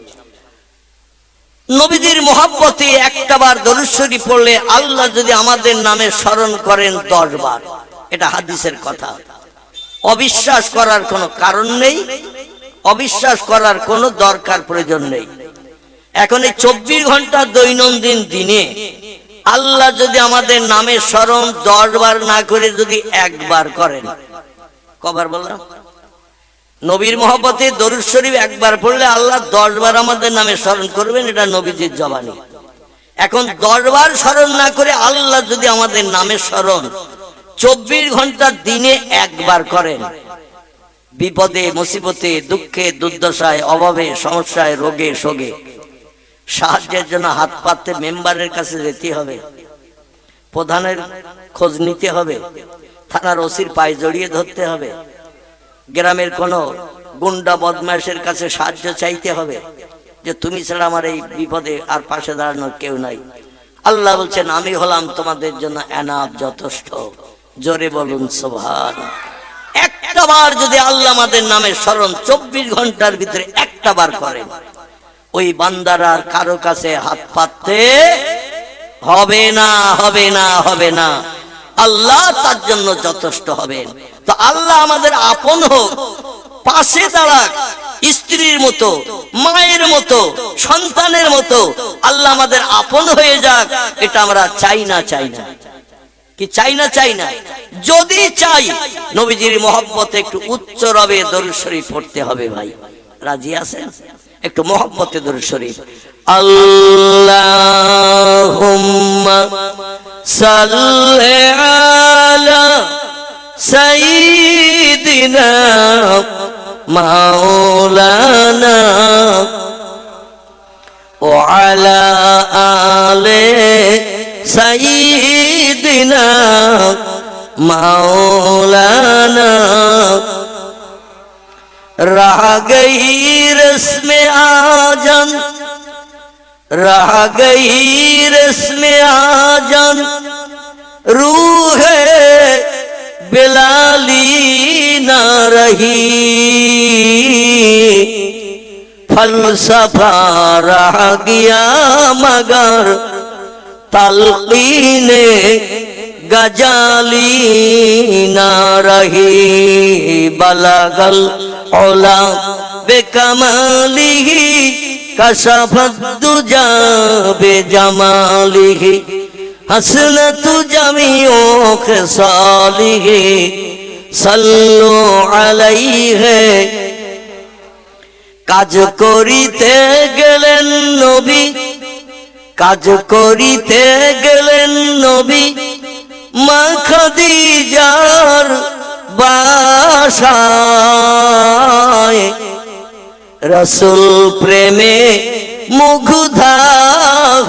নবীজির মহব্বতে একটাবার দরুদ শরীফ পড়লে আল্লাহ যদি আমাদের নামে স্মরণ করেন 10 বার, এটা হাদিসের কথা। অবিশ্বাস করার কোনো কারণ নেই, অবিশ্বাস করার কোনো দরকার প্রয়োজন নেই। এখন এই 24 ঘন্টা দৈনন্দিন দিনে আল্লাহ যদি আমাদের নামে স্মরণ 10 বার না করে যদি 1 বার করেন, কবার বললাম? নবীর মহব্বতে দরুদ শরীফ 1 বার পড়লে আল্লাহ 10 বার আমাদের নামে স্মরণ করবেন, এটা নবীজির জবানি। এখন 10 বার স্মরণ না করে আল্লাহ যদি আমাদের নামে স্মরণ 24 ঘন্টা দিনে 1 বার করেন, বিপদে মুসিবতে দুঃখে দুর্দশায় অভাবে সমস্যায় রোগে শোকে সাহায্যের জন্য হাত পাততে মেম্বারের কাছে যেতে হবে, প্রধানের খোঁজ নিতে হবে, থানার ওসির পায়ে জড়িয়ে ধরতে হবে, গ্রামের কোনো গুন্ডা বদমাশের কাছে সাহায্য চাইতে হবে যে তুমি ছাড়া আমার এই বিপদে আর পাশে দাঁড়ানোর কেউ নাই। আল্লাহ বলছেন আমি হলাম তোমাদের জন্য এনাফ, যথেষ্ট। জোরে বলুন সুবহান। একটা বার যদি আল্লাহ আমাদের নামে স্মরণ 24 ঘন্টার ভিতরে একটা বার করেন, ওই বান্দার আর কারো কাছে হাত পাততে হবে না, হবে না, হবে না। আল্লাহ তার জন্য যথেষ্ট হবেন। তো আল্লাহ আমাদের আপন হোক, পাশে দাঁড়াক, স্ত্রীর মতো, মায়ের মতো, সন্তানের মতো আল্লাহ আমাদের আপন হয়ে যাক, এটা আমরা চাই না? চাই না কি চাই না? চাই না। যদি চাই নবীজির মহব্বতে একটু উচ্চ রবে দরুদ শরীফ পড়তে হবে। ভাই রাজি আছেন? একটু মহব্বতে দরুদ শরীফ। আল্লাহুম্মা সাল্লি আলা সাইয়্যিদিনা মাওলানা ওয়া আলা আলি সাইয়্যিদিনা মাওলানা। रह गई रस्म आजम, रह गई रस्म आजम, रूह बिलाली न रही, फलसफा रह गया मगर तलकीने गजाली न रही, बलगल औला बेकमालिही कशफत दुजा बेजमालिही, हसनतु जमीओ खिसालिही, सल्लु अलैहि। কাজ করিতে গেলেন নবী, কাজ করিতে গেলেন নবী, মা খাদিজার বাসায়, রাসূল প্রেমে মুগ্ধা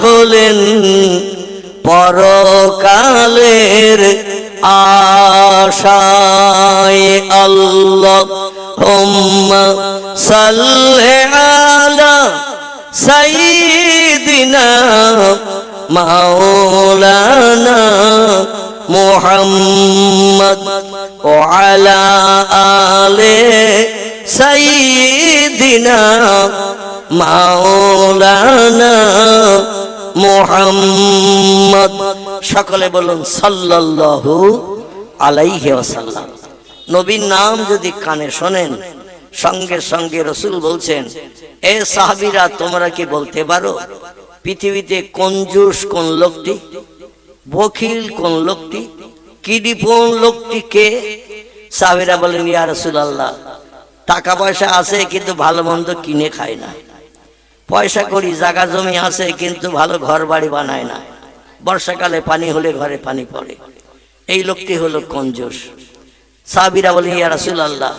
হলেন, পরকালের আশায়। আল্লাহুম্মা সাল্লি আলা সাইয়্যিদিনা মাওলানা মুহাম্মদ ওয়া আলা আলি সাইয়্যিদিনা মাওলানা মুহাম্মদ। সকলে বলুন সাল্লাল্লাহু আলাইহি ওয়াসাল্লাম। নবীর নাম যদি কানে শোনেন, সঙ্গে সঙ্গে রাসূল বলছেন, এ সাহাবীরা তোমরা কি বলতে পারো পৃথিবীতে কঞ্জুস কোন লোকটি, বখিল কোন লোকটি, কিডিপন লোকটি কে? সাহাবীরা বলেন, ইয়া রাসূলুল্লাহ, টাকা পয়সা আছে কিন্তু ভালো মন্দ কিনে খায় না, পয়সা করি জায়গা জমি আছে কিন্তু ভালো ঘর বাড়ি বানায় না, বর্ষাকালে পানি হলে ঘরে পানি পড়ে, এই লোকটি হলো কঞ্জুস। সাহাবীরা বলেন, ইয়া রাসূলুল্লাহ,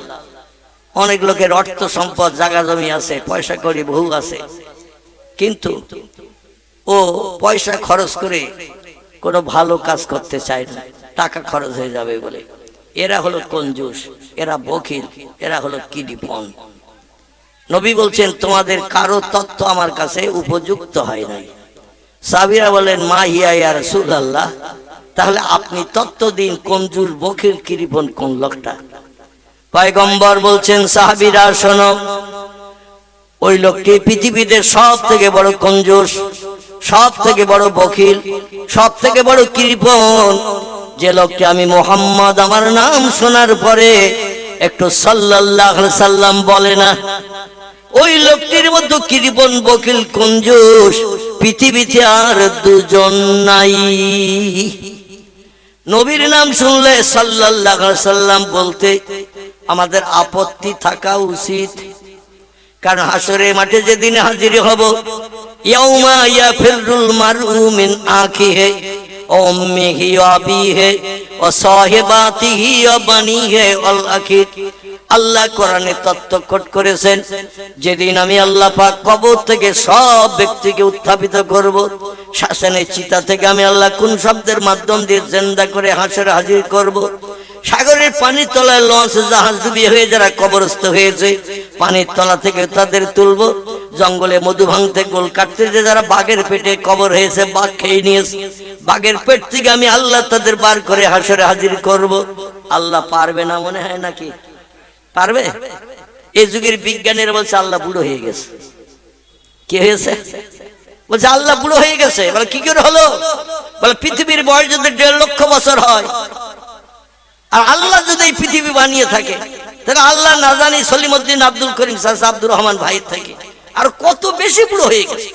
অনেক লোকের অর্থ সম্পদ জায়গা জমি আছে, পয়সা করি বহু আছে, কিন্তু ও পয়সা খরচ করে কোনো ভালো কাজ করতে চায় না, টাকা খরচ হয়ে যাবে বলে। এরা হলো কঞ্জুস, এরা বখিল, এরা হলো কিডিপন। নবী বলছেন, তোমাদের কারো তত্ত্ব আমার কাছে উপযুক্ত হয় নাই। সাহাবীরা বলেন, মা হিয়া ইয়া রাসূলুল্লাহ, তাহলে আপনি তত্ত্ব দিন, কঞ্জুস বখিল কিডিপন কোন লোকটা? পয়গম্বর বলছেন, সাহাবীরা শোনো, ওই লোকটি পৃথিবীতে সব থেকে বড় কঞ্জুস, সব থেকে বড় বখিল, সব থেকে বড় কৃপণ, যে লোকটি আমি মুহাম্মদ আমার নাম শোনার পরে একটু সাল্লাল্লাহু আলাইহি সাল্লাম বলে না, ওই লোকটির মধ্যে কৃপণ বখিল কঞ্জুস পৃথিবীতে আর দুজন নাই। নবীর নাম শুনলে সাল্লাল্লাহু আলাইহি সাল্লাম বলতে আমাদের আপত্তি থাকা উচিত, কারণ হাসরের মাঠে যেদিন হাজির হব, ইয়াউমা ইয়াফিরুল মারউ মিন আখিহি ওয়া উম্মিহি ওয়া আবিহি ওয়া সাহিবাতিহি ওয়া বানিহি ওয়াল আখির আল্লাহ কোরআনে তত্ত্ব কোট করেছেন, যেদিন আমি আল্লাহ পাক কবর থেকে সব ব্যক্তিকে উত্থাপিত করব, শ্মশানের চিতা থেকে আমি আল্লাহ কোন শব্দের মাধ্যম দিয়ে জিন্দা করে হাসরে হাজির করব, সাগরের পানির তলায় লঞ্চ জাহাজ ডুবিয়ে হয়ে যারা কবরস্থ হয়েছে পানির তলা থেকে তাদের তুলব, জঙ্গলে মধু ভাঙতে গোল কাটতে যে যারা বাঘের পেটে কবর হয়েছে, বাঘ খেয়ে নিয়েছে, বাঘের পেট থেকে আমি আল্লাহ তাদের বার করে হাসরে হাজির করব। আল্লাহ পারবে না মনে হয় নাকি? পারবে? এই যুগের বিজ্ঞানীরা বলছে আল্লাহ বুড়ো হয়ে গেছে। কি হয়েছে? বলছে আল্লাহ বুড়ো হয়ে গেছে। বলে কি করে হলো? বলে পৃথিবীর বয়স যদি 1.5 লক্ষ বছর হয়, আর আল্লাহ যদি এই পৃথিবী বানিয়ে থাকে, তাহলে আল্লাহ না জানি সলিমউদ্দিন আব্দুল করিম চাচা আব্দুর রহমান ভাইয়ের থেকে আর কত বেশি বুড়ো হয়ে গেছে,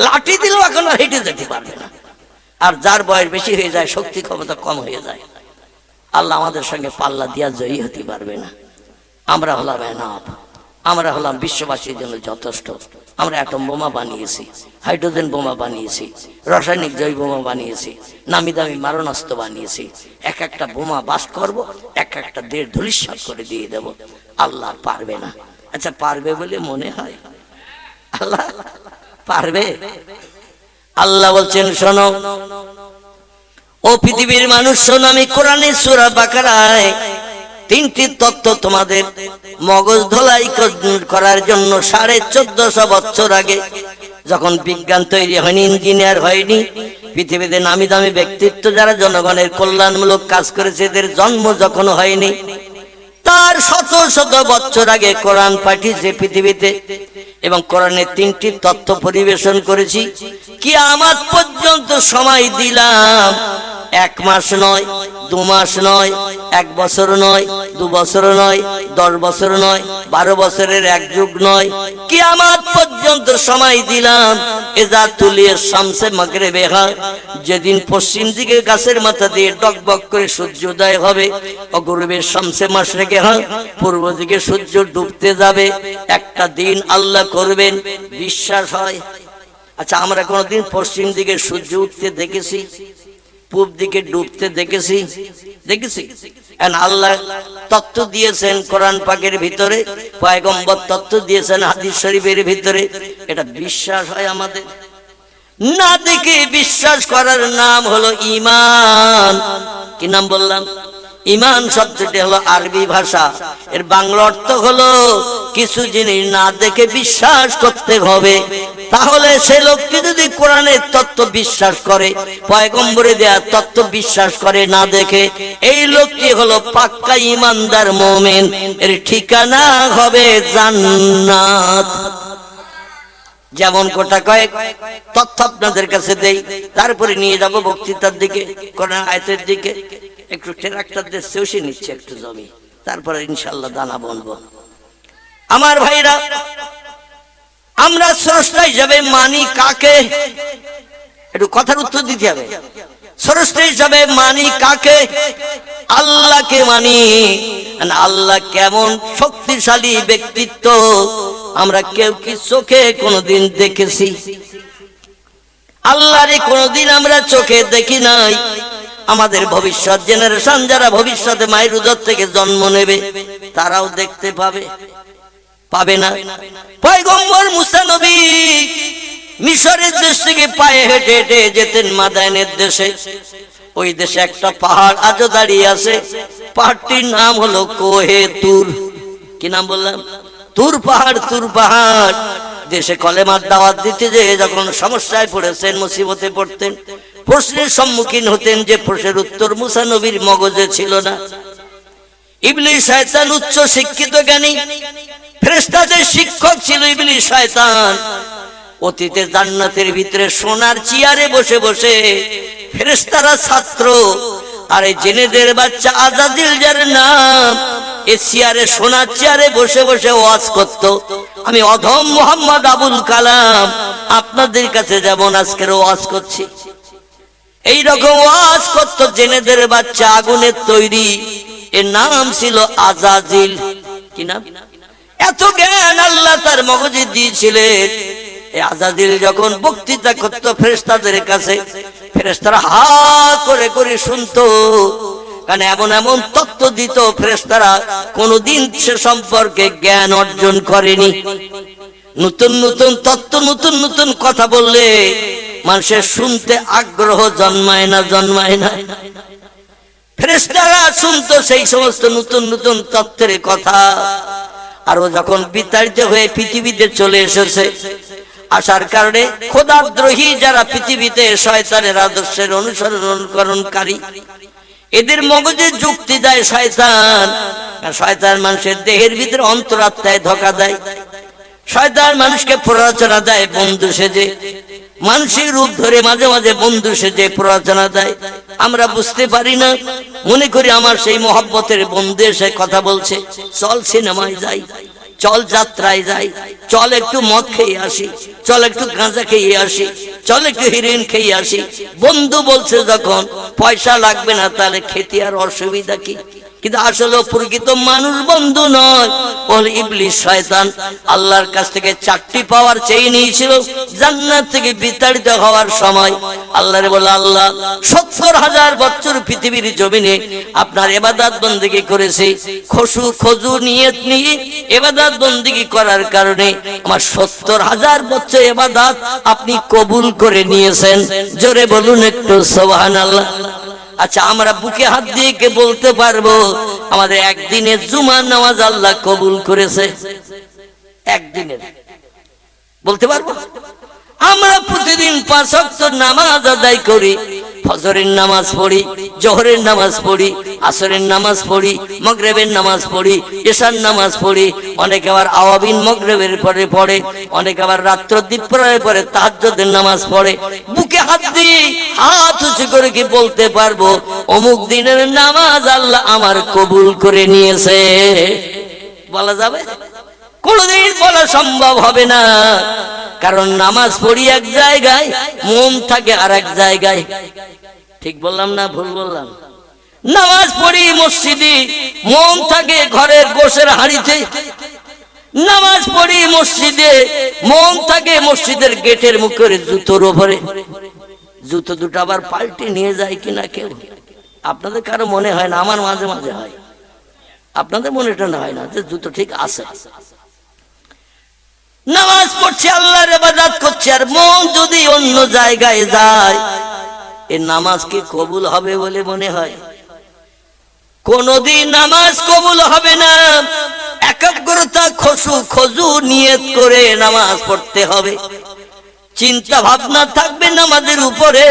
লাঠি দিলেও এখন আর হেঁটে যেতে পারবে না। আর যার বয়স বেশি হয়ে যায়, শক্তি ক্ষমতা কম হয়ে যায়, আল্লাহ আমাদের সঙ্গে পাল্লা দিয়া জয়ী হতে পারবে না। আমরা হলাম এনাফ, আমরা হলাম বিশ্ববাসীর জন্য যথেষ্ট। আমরা অ্যাটম বোমা বানিয়েছি, হাইড্রোজেন বোমা বানিয়েছি, রাসায়নিক জৈব বোমা বানিয়েছি, নামি দামি মারণাস্ত্র বানিয়েছি। এক একটা বোমা বাস্ট করব, এক একটা দেড় ধূলিসাৎ করে দিয়ে দেব। আল্লাহ পারবে না? আচ্ছা পারবে বলে মনে হয়? আল্লাহ পারবে? আল্লাহ বলছেন শোনো ও পৃথিবীর মানুষ, শোনো, আমি কোরআনের সূরা বাকারায় 3টি তত্ত্ব তোমাদের মগজ ধোলাই করার জন্য 1450 বছর আগে, যখন বিজ্ঞান তৈরি হয়নি, ইঞ্জিনিয়ার হয়নি, পৃথিবীতে নামি দামি ব্যক্তিত্ব যারা জনগণের কল্যাণমূলক কাজ করেছে, এদের জন্ম যখন হয়নি, তার শত শত বছর আগে কোরআন পাঠিয়েছে পৃথিবীতে, এবং কোরআনের 3টি তত্ত্ব পরিবেশন করেছি। কিয়ামত পর্যন্ত সময় দিলাম, 1 মাস নয়, 2 মাস নয়, 1 বছর নয়, 2 বছর নয়, 10 বছর নয়, 12 বছরের 1 যুগ নয়, কিয়ামত পর্যন্ত সময় দিলাম। এজা তুলিয়ে শামসে মাগরিবেহা, যেদিন পশ্চিম দিকে গাছের মাথা দিয়ে ডকবক করে সূর্য উদয় হবে, অগরুবের শামসে মাশরিকেহা, পূর্ব দিকে সূর্য ডুবতে যাবে। একটা দিন আল্লাহ করবেন, বিশ্বাস হয়? আচ্ছা আমরা কোনদিন পশ্চিম দিকে সূর্য উঠতে দেখেছি? পূব দিকে ডুবতে দেখেছি? দেখেছি? আল্লাহ তত্ত্ব দিয়েছেন কোরআন পাকের ভিতরে, পয়গম্বর তত্ত্ব দিয়েছেন হাদিস শরীফের ভিতরে। এটা বিশ্বাস হয় আমাদের? না দেখে বিশ্বাস করার নাম হলো ঈমান। কি নাম বললাম? ঈমান শব্দটি হলো আরবি ভাষা, এর বাংলা অর্থ হলো কিছু জিনিস না দেখে বিশ্বাস করতে হবে। তাহলে সে লোকটি যদি কোরআনের তত্ত্ব বিশ্বাস করে, পয়গম্বরে দেয়া তত্ত্ব বিশ্বাস করে না দেখে, এই লোকটি হলো পাক্কা ঈমানদার মুমিন, এর ঠিকানা হবে জান্নাত। যেমন গোটা কয়েক তথ্য আপনাদের কাছে দেই, তারপরে নিয়ে যাব বক্তৃতার দিকে, কোরআন আয়াতের দিকে। একটু ট্রাক্টরদের চষে নিচ্ছে একটু জমি, তারপরে ইনশাআল্লাহ দানা বলবো। আমার ভাইরা, আমরা স্রষ্টা হিসাবে মানি কাকে? একটু কথার উত্তর দিতে হবে। স্রষ্টা হিসাবে মানি কাকে? আল্লাহকে মানি। আল্লাহ কেমন শক্তিশালী ব্যক্তিত্ব, আমরা কেউ কি চোখে কোনোদিন দেখেছি? আল্লাহরে কোনোদিন আমরা চোখে দেখি নাই। আমাদের ভবিষ্যৎ জেনারেশন যারা ভবিষ্যতে মায়ের উদর থেকে জন্ম নেবে, তারাও দেখতে পাবে? পাবে না? পয়গম্বর মুসা নবী মিশরের দেশ থেকে পায়ে হেঁটে হেঁটে যেতেন মাদায়েনের দেশে। ওই দেশে একটা পাহাড় আজও দাঁড়িয়ে আছে, পাহাড়টির নাম হলো কোহে তুর। কি নাম বললাম? তুর পাহাড়। তুর পাহাড় দেশে কলেমার দাওয়াত দিতে যেয়ে যখন সমস্যায় পড়েছেন, মুসিবতে পড়তেন, প্রশ্নের সম্মুখীন হতেন, যে প্রশ্নের উত্তর মুসা নবীর মগজে ছিল না। ইবলিস শয়তান উচ্চ শিক্ষিত জ্ঞানী, ফেরেশতাদের শিক্ষক ছিল ইবলিস শয়তান। অতীতে জান্নাতের ভিতরে সোনার চেয়ারে বসে বসে ফেরেশতারা ছাত্র, আর এই জিনেদের বাচ্চা আজাজিল যার নাম, এই চেয়ারে সোনার চেয়ারে বসে বসে ওয়াজ করত। আমি অধম মোহাম্মদ আবুল কালাম আপনাদের কাছে যেমন আজকের ওয়াজ করছি, এইরকম ওয়াজ করত জেনেদের বাচ্চা, আগুনের তৈরি। এর নাম ছিল আজাজিল। কি নাম? এত জ্ঞান আল্লাহ তার মগজে দিয়েছিলেন। এই আজাজিল যখন বক্তৃতা করত ফেরেশতাদের কাছে, ফেরেশতারা হা করে করে শুনতো। কারণ এমন এমন তত্ত্ব দিত ফেরেশতারা কোনোদিন সে সম্পর্কে জ্ঞান অর্জন করেনি। নতুন নতুন তত্ত্ব, নতুন নতুন কথা বললে মানুষের শুনতে আগ্রহ জন্মায় না, জন্মায় না? ফেরেশতারা শুনতো সেই সমস্ত নতুন নতুন তত্ত্বের কথা। আর ও যখন বিতাড়িত হয়ে পৃথিবীতে চলে এসেছে, আসার কারণে খোদাদ্রোহী যারা পৃথিবীতে শয়তানের আদর্শের অনুকরণকারী, এদের মগজে যুক্তি দেয় শয়তান। শয়তান মানুষের দেহের ভিতরে অন্তরাত্মায় ধোঁকা দেয়। শয়তান মানুষকে প্ররোচনা দেয় বন্ধু সেজে, মানসিক রূপ ধরে মাঝে মাঝে বন্ধু সেজে প্ররোচনা দেয়। আমরা বুঝতে পারি না, মনে করি আমার সেই মহব্বতের বন্ধু এসে কথা বলছে, চল সিনেমায় যাই, চল যাত্রায় যাই, চল একটু মদ খেয়ে আসি, চল একটু গাঁজা খেয়ে আসি, চল একটু হিরোইন খেয়ে আসি। বন্ধু বলছে যখন পয়সা লাগবে না, তাহলে খেতে আর অসুবিধা কি? কিন্তু আসলে প্রকৃত মানুষ বন্ধু নয়, বল ইবলিস শয়তান। আল্লাহর কাছ থেকে 4টি পাওয়ার চেয়ে নিয়েছিল জান্নাত থেকে বিতাড়িত হওয়ার সময়। আল্লাহরে বলে, আল্লাহ 70,000 বছর পৃথিবীর জমিনে আপনার ইবাদত বন্দেগী করেছি, খজু নিয়ত নিয়ে ইবাদত বন্দেগী করার কারণে আমার 70,000 বছর ইবাদত আপনি কবুল করে নিয়েছেন। জোরে বলুন একটু সুবহানাল্লাহ। আচ্ছা, আমরা বুকে হাত দিয়ে কে বলতে পারবো আমাদের একদিনের জুমার নামাজ আল্লাহ কবুল করেছে? একদিনের বলতে পারবো? আমরা প্রতিদিন 5 ওয়াক্ত নামাজ আদায় করি, ফজরের নামাজ পড়ি, জোহরের নামাজ পড়ি, আসরের নামাজ পড়ি, মাগরিবের নামাজ পড়ি, ইশার নামাজ পড়ি, অনেকে আবার আওয়াবিন মাগরিবের পরে পড়ে, অনেকে আবার রাত্র দ্বীপ্রহরের পরে তাহাজ্জুদের নামাজ পড়ে। বুকে হাত দিয়ে হাত উঁচু করে কি বলতে পারবো অমুক দিনের নামাজ আল্লাহ আমার কবুল করে নিয়েছে? বলা যাবে? কোনদিন বলা সম্ভব হবে না, কারণ নামাজ পড়ি এক জায়গায়, মন থাকে আর এক জায়গায়। ঠিক বললাম না ভুল বললাম? নামাজ পড়ি মসজিদে, মন থাকে ঘরের গোশের হাঁড়িতে। নামাজ পড়ি মসজিদে, মন থাকে মসজিদের গেটের মুখের জুতোর উপরে। জুতো দুটো আবার পাল্টে নিয়ে যায় কিনা কেউ? আপনাদের কারো মনে হয় না? আমার মাঝে মাঝে হয়। আপনাদের মনে টানা হয় না যে জুতো ঠিক আছে? নামাজ পড়ছি, আল্লাহর ইবাদত করছি, আর মন যদি অন্য জায়গায় যায়, এই নামাজ কি কবুল হবে বলে মনে হয়? কোনদিন নামাজ কবুল হবে না। একাগ্রতা, খজু নিয়ত করে নামাজ পড়তে হবে। চিন্তা ভাবনা থাকবে নামাজের উপরে।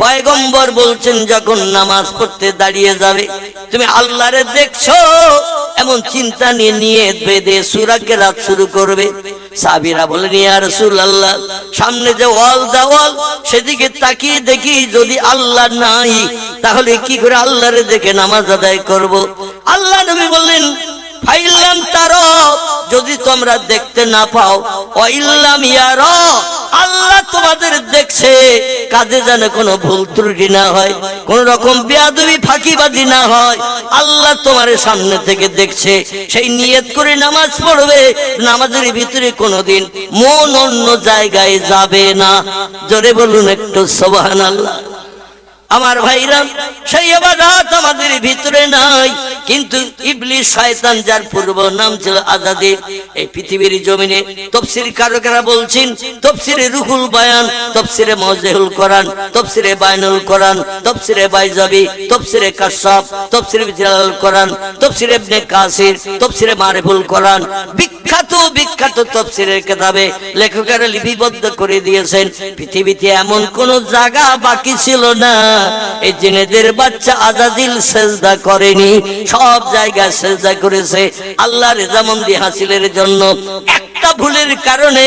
পয়গম্বর বলছেন, যখন নামাজ পড়তে দাঁড়িয়ে যাবে, তুমি আল্লাহরে দেখছো এমন চিন্তা নিয়ে নিয়ত বেঁধে সূরা কেরাত শুরু করবে। সাহাবীরা বলেন, ইয়া রাসূলুল্লাহ, সামনে যে ওয়াল দেওয়াল, সেদিকে তাকিয়ে দেখি যদি আল্লাহ নাই, তাহলে কি করে আল্লাহরে দেখে নামাজ আদায় করব? আল্লাহ নবী বললেন, ফাইল্লাম তারা, যদি তোমরা দেখতে না পাও, ওয়াইল্লাম ইয়ারা, আল্লাহ তোমাদের দেখছে, কাজে যেন কোনো ভুল ত্রুটি না হয়, কোন রকম বেয়াদবি ফাঁকিবাজি না হয়। আল্লাহ তোমার সামনে থেকে দেখছে, সেই নিয়ত করে নামাজ পড়বে। নামাজের ভিতরে কোনোদিন মন অন্য জায়গায় যাবে না। জোরে বলুন একটু সুবহানাল্লাহ। আমার ভাইরা, সেই ইবাদত আমাদের ভিতরে নাই। কিন্তু ইবলিস শয়তান, যার পূর্ব নাম ছিল আজাদিল, এই পৃথিবীর জমিনে তাফসীর কারকেরা বলছেন, তাফসীরে রুহুল বায়ান, তাফসীরে মাওজিহুল কোরআন, তাফসীরে বায়ানুল কোরআন, তাফসীরে বাইজাবি, তাফসীরে কাশফ, তাফসীরে জালাল কোরআন, তাফসীরে ইবনে কাসির, তাফসীরে মারিফুল কোরআন, বিখ্যাত বিখ্যাত তাফসীরের কিতাবে লেখকেরা লিপিবদ্ধ করে দিয়েছেন। পৃথিবীতে এমন কোন জায়গা বাকি ছিল না এই জিনেদের বাচ্চা আজাদিল সেজদা করেনি। সব জায়গায় সেজদা করেছে আল্লাহর রেজামন্দি হাসিলের জন্য। একটা ভুলের কারণে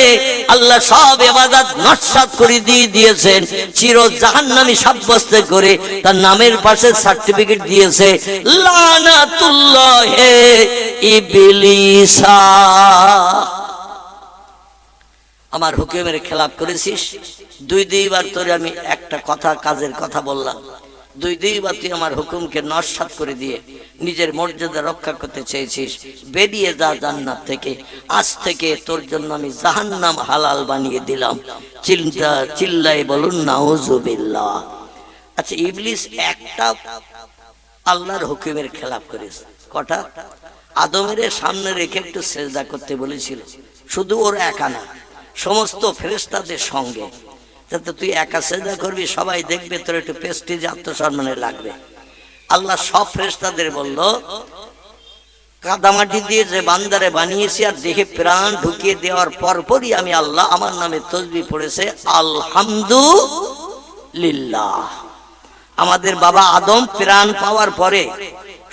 আল্লাহ সব ইবাদত নস্যাৎ করে দিয়েছেন, চির জাহান্নামী সাব্যস্ত করে তার নামের পাশে সার্টিফিকেট দিয়েছে, লানাতুল্লাহি ইবলিসা। আমার হুকুমের খেলাপ করেছিস, দুইবার তোরে আমি একটা কথা, কাজের কথা বললাম, দুইবার তুই আমার হুকুমকে নস্যাৎ করে দিয়ে নিজের মর্যাদা রক্ষা করতে চেয়েছিস, বেরিয়ে যা জান্নাত থেকে। আজ থেকে তোর জন্য আমি জাহান্নাম হালাল বানিয়ে দিলাম। চিল্লাই বলুন নাউজুবিল্লাহ। আচ্ছা, ইবলিস একটা আল্লাহর হুকুমের খেলাপ করেছে। কটা? আদমের সামনে রেখে একটু সেজদা করতে বলেছিল, শুধু ওর একা না, সমস্ত ফেরেশতাদের সঙ্গে। যাতে তুই একা সেজদা করবি, সবাই দেখবে, তোর একটু প্রেস্টিজ, আত্মসম্মানে লাগবে। আল্লাহ সব ফেরেশতাদের বলল, কাদামাটি দিয়ে যে বান্দারে বানিয়েছি আর দেহে প্রাণ ঢুকিয়ে দেওয়ার পরপরই আমি আল্লাহ আমার নামে তাসবিহ পড়েছে আলহামদুলিল্লাহ। আমাদের বাবা আদম প্রাণ পাওয়ার পরে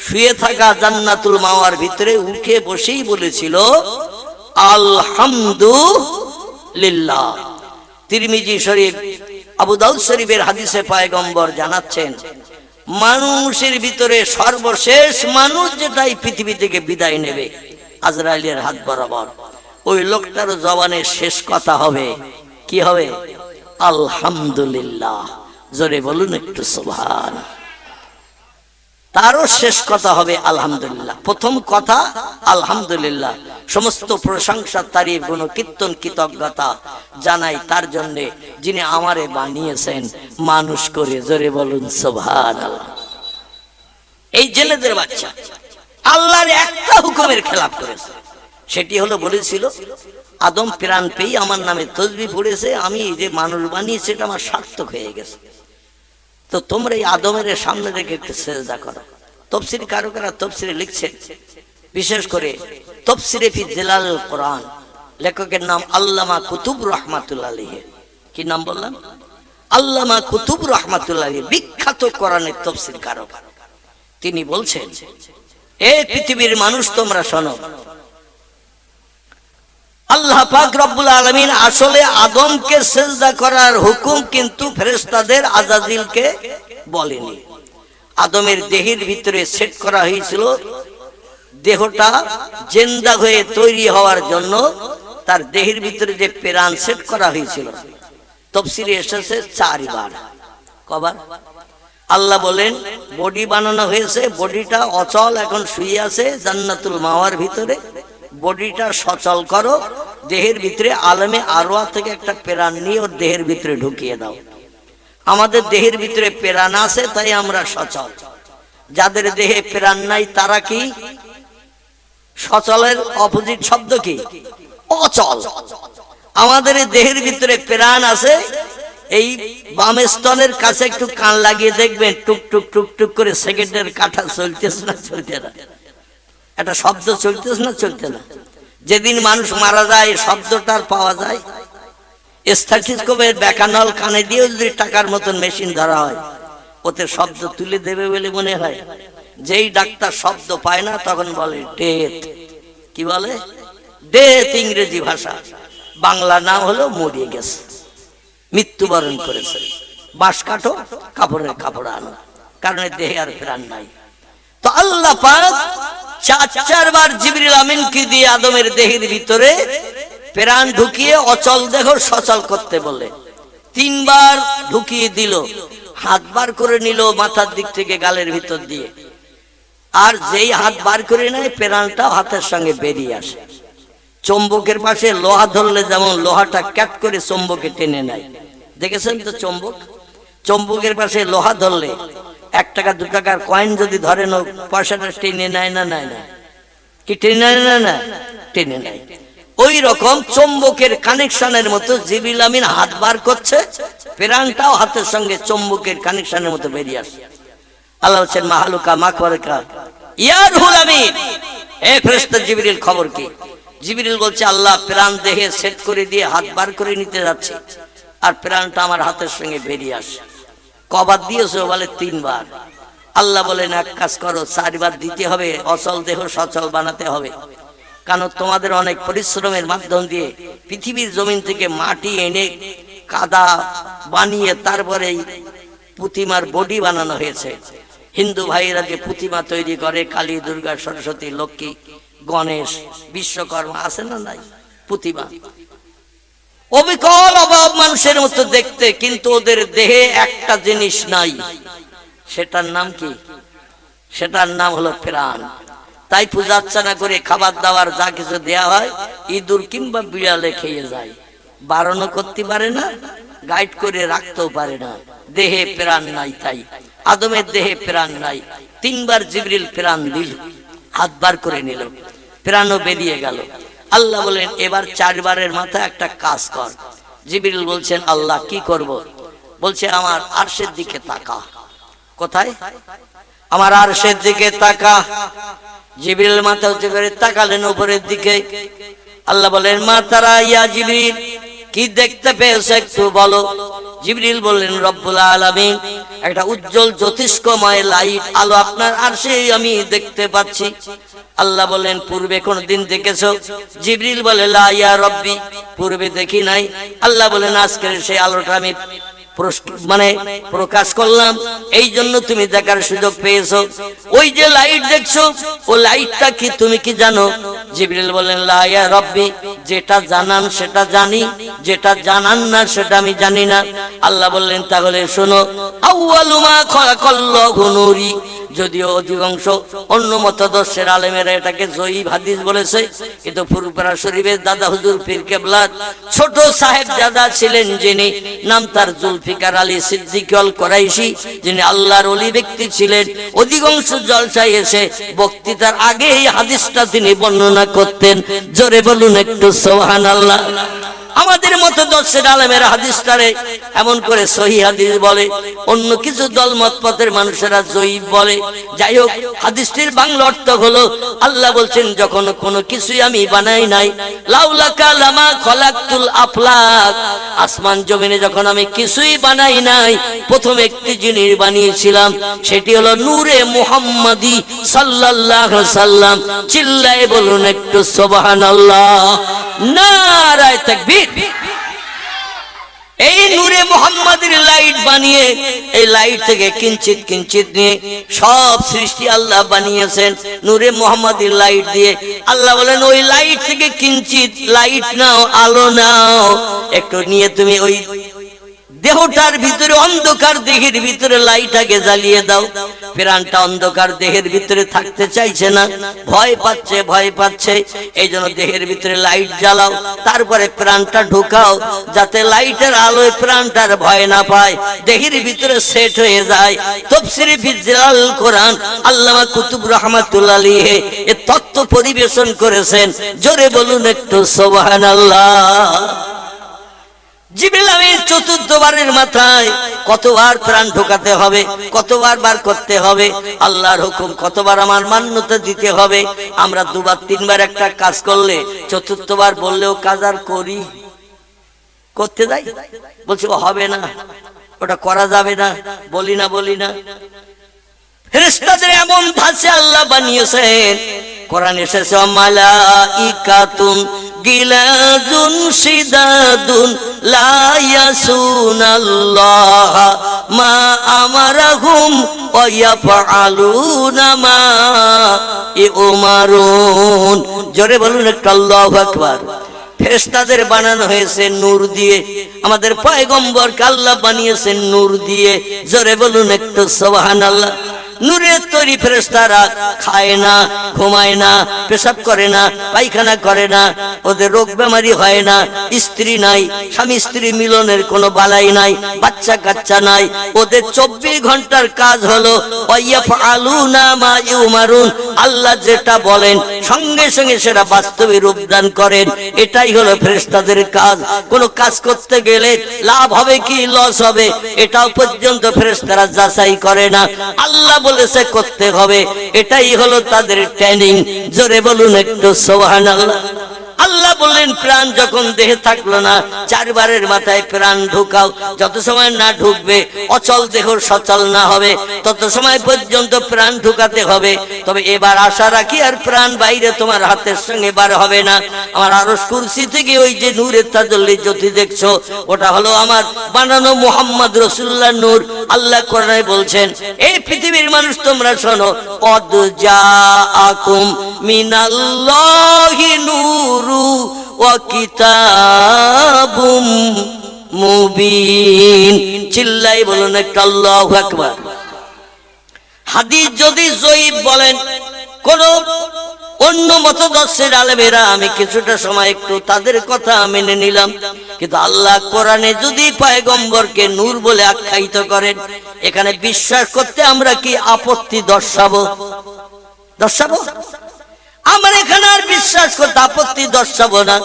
শুয়ে থাকা জান্নাতুল মাওয়ার ভিতরে উঠে বসেই বলেছিল আলহামদুলিল্লাহ। তিরমিজি শরীফ, আবু দাউদ শরীফের হাদিসে পয়গম্বর জানাচ্ছেন, মানুষের ভিতরে সর্বশেষ মানুষ যেটাই পৃথিবী থেকে বিদায় নেবে আজরাইলের হাত বরাবর, ওই লোকটার জবানে শেষ কথা হবে কি হবে? আলহামদুলিল্লাহ। জোরে বলুন একটু সুবহান। তারও শেষ কথা হবে আলহামদুলিল্লাহ। প্রথম কথা আলহামদুলিল্লাহ। সমস্ত প্রশংসা, তারিফ, গুণ, কীর্তন, কৃতজ্ঞতা জানাই তার জন্য যিনি আমারে বানিয়েছেন মানুষ করে। জোরে বলুন সুবহানাল্লাহ। এই জেলেদের বাচ্চা আল্লাহর একটা হুকুমের খেলাপ করেছে, সেটি হলো বলেছিল আদম প্রাণ পেয়ে আমার নামে তাসবিহ পড়েছে, আমি যে মানুষ বানিয়েছি এটা আমার সার্থক হয়ে গেছে। তো তোমরা এই আদমের সামনে রেখে একটু সেজদা করো। তাফসীর কারকেরা তাফসীরে লিখছেন, বিশেষ করে তাফসীরে ফি জিলাল কোরআন, লেখকের নাম আল্লামা কুতুব রহমাতুল্লাহ আলাইহি। কি নাম বললাম? আল্লামা কুতুব রহমাতুল্লাহ আলাইহি, বিখ্যাত কোরআনের তাফসীর কারক। তিনি বলছেন, এই পৃথিবীর মানুষ তোমরা শোনো, আল্লাহ পাক রব্বুল আলামিন আসলে আদমকে সিজদা করার হুকুম কিন্তু ফেরেশতাদের আজাজিলকে বলেনি। আদমের দেহের ভিতরে সেট করা হয়েছিল, দেহটা জিন্দা হয়ে তৈরি হওয়ার জন্য তার দেহের ভিতরে যে প্রাণ সেট করা হয়েছিল। তাফসীরে এসেছে 4 বার। কবার? আল্লাহ বলেন বডি বানানো হয়েছে, বডিটা অচল, এখন শুয়ে আছে জান্নাতুল মাওয়ার ভিতরে, বডিটা সচল করো, দেহের ভিতরে আলমে আরওয়াহ থেকে একটা প্রাণ নিয়ে ওর দেহের ভিতরে ঢুকিয়ে দাও। আমাদের দেহের ভিতরে প্রাণ আছে তাই আমরা সচল, যাদের দেহে প্রাণ নাই তারা কি? সচলের অপোজিট শব্দ কি? অচল। আমাদের দেহের ভিতরে প্রাণ আছে, এই বাম স্তনের কাছে একটু কান লাগিয়ে দেখবেন টুক টুক টুক টুক করে সেকেন্ডের কাঁটা চলতেছে না চলতে না? একটা শব্দ চলতেছে না চলতে না? যেদিন মানুষ মারা যায় শব্দটার পাওয়া যায়। স্ট্যাথোস্কোপের ব্যাকানল কানে দিয়ে যদি টাকার মতন মেশিন ধরা হয়, ওতে শব্দ তুলে দেবে বলে মনে হয়। যেই ডাক্তার শব্দ পায় না তখন বলে ডেথ। কি বলে? ডেথ ইংরেজি ভাষা, বাংলা নাম হলো মরিয়ে গেছে, মৃত্যুবরণ করেছে। বাঁশ কাটো, কাপড়ের কাপড় আনো, কারণ দেহে আর প্রাণ নাই। তো আল্লাহ পাক 4 বার জিবরিল আমিনকে দিয়ে আদমের দেহের ভিতরে প্রাণ ঢুকিয়ে অচল দেহ সচল করতে বলে 3 বার ঢুকিয়ে দিল। হাত বার করে নিল মাথার দিক থেকে গালের ভিতর দিয়ে, আর যেই হাত বার করে নেয় প্রাণটা হাতের সঙ্গে বেরিয়ে আসে। চুম্বকের পাশে লোহা ধরলে যেমন লোহাটা ক্যাট করে চুম্বকে টেনে নেয়, দেখেছেন তো? চুম্বকের পাশে লোহা ধরলে 1 টাকা 2 টাকার কয়েন যদি ধরেন, পয়সাটা টেনে নেয় না? নেয় না? কি টেনে নেয় না? টেনে নেয়। ওই রকম চুম্বকের কানেকশনের মতো জিবরিল আমিন হাত বার করছে, প্রাণটাও হাতের সঙ্গে চুম্বকের কানেকশনের মতো বেরিয়ে আসে। আল্লাহ বলেন মাহলুকা মাকওয়ারকা ইয়া রুহুল আমিন, হে ফেরেশতা জিবরিল খবর কি? জিবরিল বলছে আল্লাহ প্রাণ দেহে সেট করে দিয়ে হাত বার করে নিতে যাচ্ছে, আর প্রাণটা আমার হাতের সঙ্গে বেরিয়ে আসে। কবার দিয়েছো? বলে 3 বার। আল্লাহ বলেন এক কাজ করো, 4 বার দিতে হবে, অচল দেহ সচল বানাতে হবে। কারণ তোমাদের অনেক পরিশ্রমের মাধ্যম দিয়ে পৃথিবীর জমিন থেকে মাটি এনে কাদা বানিয়ে তারপরে প্রতিমার বডি বানানো হয়েছে। হিন্দু ভাইয়েরা যে প্রতিমা তৈরি করে, কালী, দুর্গা, সরস্বতী, লক্ষ্মী, গণেশ, বিশ্বকর্মা, আছে না নাই প্রতিমা? অবিকল অভাব মানুষের মতো দেখতে, কিন্তু ওদের দেহে একটা জিনিস নাই। সেটার নাম কি? সেটার নাম হলো প্রাণ। তাই পূজা অর্চনা করে খাবার দাবার যা কিছু দেয়া হয়, ইঁদুর কিংবা বিড়ালে খেয়ে যায়, বারণও করতে পারে না, গাইড করে রাখতেও পারে না। দেহে প্রাণ নাই, তাই আদমের দেহে প্রাণ নাই। তিনবার জিবরিল প্রাণ দিল, হাত বার করে নিল, প্রাণও বেরিয়ে গেল। আল্লাহ বলেন এবার 4 বারের মাথায় একটা কাজ কর। জিবরিল বলছেন আল্লাহ কি করব? বলছে আমার আরশের দিকে তাকা। কোথায়? আমার আরশের দিকে তাকা। জিবরিল মাথা উঁচু করে তাকালেন উপরের দিকে। আল্লাহ বলেন মা তারা ইয়া জিবরিল, কি দেখতে পেয়েছো একটু বলো। জিবরিল বললেন রব্বুল আলামিন, একটা উজ্জ্বল জ্যোতিষ্কময় লাইট আলো আপনার আরশে আমি দেখতে পাচ্ছি। আল্লাহ বলেন পূর্বে কোনদিন দেখেছো? জিবরিল বলে লা ইয়া রব্বি, পূর্বে দেখি নাই। আল্লাহ বলেন আজকের সেই আলোটা আমি প্রকাশ করলাম, এই জন্য তুমি দেখার সুযোগ পেয়েছো। ওই যে লাইট দেখছো, ও লাইটটা কি তুমি কি জানো? জিবরিল বলেন লা ইয়া রব্বি, যেটা জানান সেটা জানি, যেটা জানান না সেটা আমি জানি না। আল্লাহ বললেন তাহলে শোনো, আউয়ালু মা খালাকাল্লাহু নূরি। যদিও অধিকাংশ অন্য মতদর্শের আলেমেরা এটাকে জয়ীব হাদিস বলেছে, কিন্তু ফুরফুরা শরীফের দাদা হুজুর পীর কেবলার ছোট সাহেবজাদা ছিলেন যিনি, নাম তার জুলফিকার আলী সিদ্দিক আল কুরাইশি, যিনি আল্লাহর ওলি ব্যক্তি ছিলেন। অধিকাংশ জলসায় এসে বক্তৃতার আগে এই হাদিসটা তিনি বর্ণনা করতেন। জোরে বলুন একটু সুবহানাল্লাহ। আমাদের মতদর্শের আলেমেরা হাদিসটারে এমন করে সহিহ হাদিস বলে, অন্য কিছু দলমত পথের মানুষেরা জয়ীব বলে। যাই হোক, হাদিসটির বাংলা অর্থ হলো আল্লাহ বলছেন যখন কোনো কিছুই আমি বানাই নাই, লাউলাকা লামা খলাকতুল আফলাক, আসমান জমিনে যখন আমি কিছুই বানাই নাই, প্রথম একটি জিনিস বানিয়েছিলাম, সেটি হলো নূরে মুহাম্মাদি সাল্লাল্লাহু আলাইহি সাল্লাম। চিল্লায়ে বলুন একটু সুবহানাল্লাহ, নারায়ে তাকবীর। এই নূরে মুহাম্মাদের লাইট বানিয়ে, এই লাইট থেকে কিঞ্চিত কিঞ্চিত নিয়ে সব সৃষ্টি আল্লাহ বানিয়েছেন নূরে মুহাম্মাদের লাইট দিয়ে। আল্লাহ বলেন ওই লাইট থেকে কিঞ্চিত লাইট নাও, আলো নাও, একটু নিয়ে তুমি ওই দেহটার ভিতরে অন্ধকার দেহের ভিতরে লাইট আগে জ্বালিয়ে দাও। প্রাণটা অন্ধকার দেহের ভিতরে থাকতে চাইছে না, ভয় পাচ্ছে, ভয় পাচ্ছে, এই জন্য দেহের ভিতরে লাইট জ্বালাও, তারপরে প্রাণটা ঢুকাও, যাতে লাইটের আলোয় প্রাণটার ভয় না পায়, দেহের ভিতরে সেট হয়ে যায়। তাফসীরে ফিজিলাল কোরআন আল্লামা কুতুব রাহমাতুল্লাহ আলাইহি এ তত্ত্ব পরিবেশন করেছেন। জোরে বলুন একটু সুবহানাল্লাহ। জিবরিল আমিন চতুর্থবারের মাথায় কতবার প্রাণ ঢোকাতে হবে, কতবার বার করতে হবে, আল্লাহর হুকুম কতবার আমার মান্যতা দিতে হবে। আমরা 2 বার 3 বার একটা কাজ করলে চতুর্থবার বললেও কাজ আর করি, করতে যাই, বলছি ও হবে না, ওটা করা যাবে না, বলি না। ফেরেশতাদের এমন ধাঁচে আল্লাহ বানিয়েছেন, কোরআন এসেছে মালাইকাতুন গিলাজুন শিদাদুন লা ইয়াসুনাল্লাহ মা আমারাহুম ওয়া ইয়াফআলুনা মা ইউমারুন। জোরে বলুন একটু আল্লাহু আকবার। ফেরেশতাদের বানানো হয়েছে নূর দিয়ে, আমাদের পয়গম্বরকে আল্লাহ বানিয়েছেন নূর দিয়ে। জোরে বলুন একটু সুবহানাল্লাহ। নূরের তৈরি ফেরেশতারা খায় না, ঘুমায় না, পেশাব করে না, পায়খানা করে না, ওদের রোগ বেমারি হয় না, স্ত্রী নাই, স্বামী স্ত্রী মিলনের কোনো বালাই নাই, বাচ্চা কাচ্চা নাই। ওদের 24 ঘন্টার কাজ হলো ওয়াইয়াফআলুনা মা ইউমারুন, আল্লাহ যেটা বলেন সঙ্গে সঙ্গে সেটা বাস্তবে রূপদান করেন। এটাই হলো ফেরেশতাদের কাজ। কোনো কাজ করতে গেলে লাভ হবে কি লস হবে এটাও পর্যন্ত ফেরেশতারা যাচাই করে না, আল্লাহ বলেছে করতে হবে, এটাই হলো তাদের ট্রেনিং। জোরে বলুন একটু সুবহানাল্লাহ। আল্লাহ বললেন প্রাণ যখন দেহে থাকলো না, 4 বারের মাথায় প্রাণ ঢুকাও। যত সময় না ঢুকবে, অচল দেহ সচল না হবে, তত সময় পর্যন্ত প্রাণ ঢুকাতে হবে। তবে এবার আশা রাখি আর প্রাণ বাইরে তোমার হাতের সঙ্গে বার হবে না। আমার আরশ কুরসি থেকে ওই যে নূরের তাজাল্লি জ্যোতি দেখছো, ওটা হলো আমার বানানো মুহাম্মদ রাসূলুল্লাহ নূর। আল্লাহ কোরআনে বলছেন, এই পৃথিবীর মানুষ তোমরা শোনো, কদ জাআকুম মিনাল্লাহি নূর ওয়া কিতাবুম মুবিন। চিল্লাই বলুন একটা আল্লাহু আকবার। হাদিস যদি জয়ীফ বলেন, কোন অন্য মতদর্শের আলেমেরা আমি কিছুটা সময় একটু তাদের কথা মেনে নিলাম, কিন্তু আল্লাহ কোরআনে যদি পয়গম্বরকে নূর বলে আখ্যায়িত করেন, এখানে বিশ্বাস করতে আমরা কি আপত্তি দর্শাবো? আমার এখানে আর বিশ্বাস করতে আপত্তি দর্শাবো না,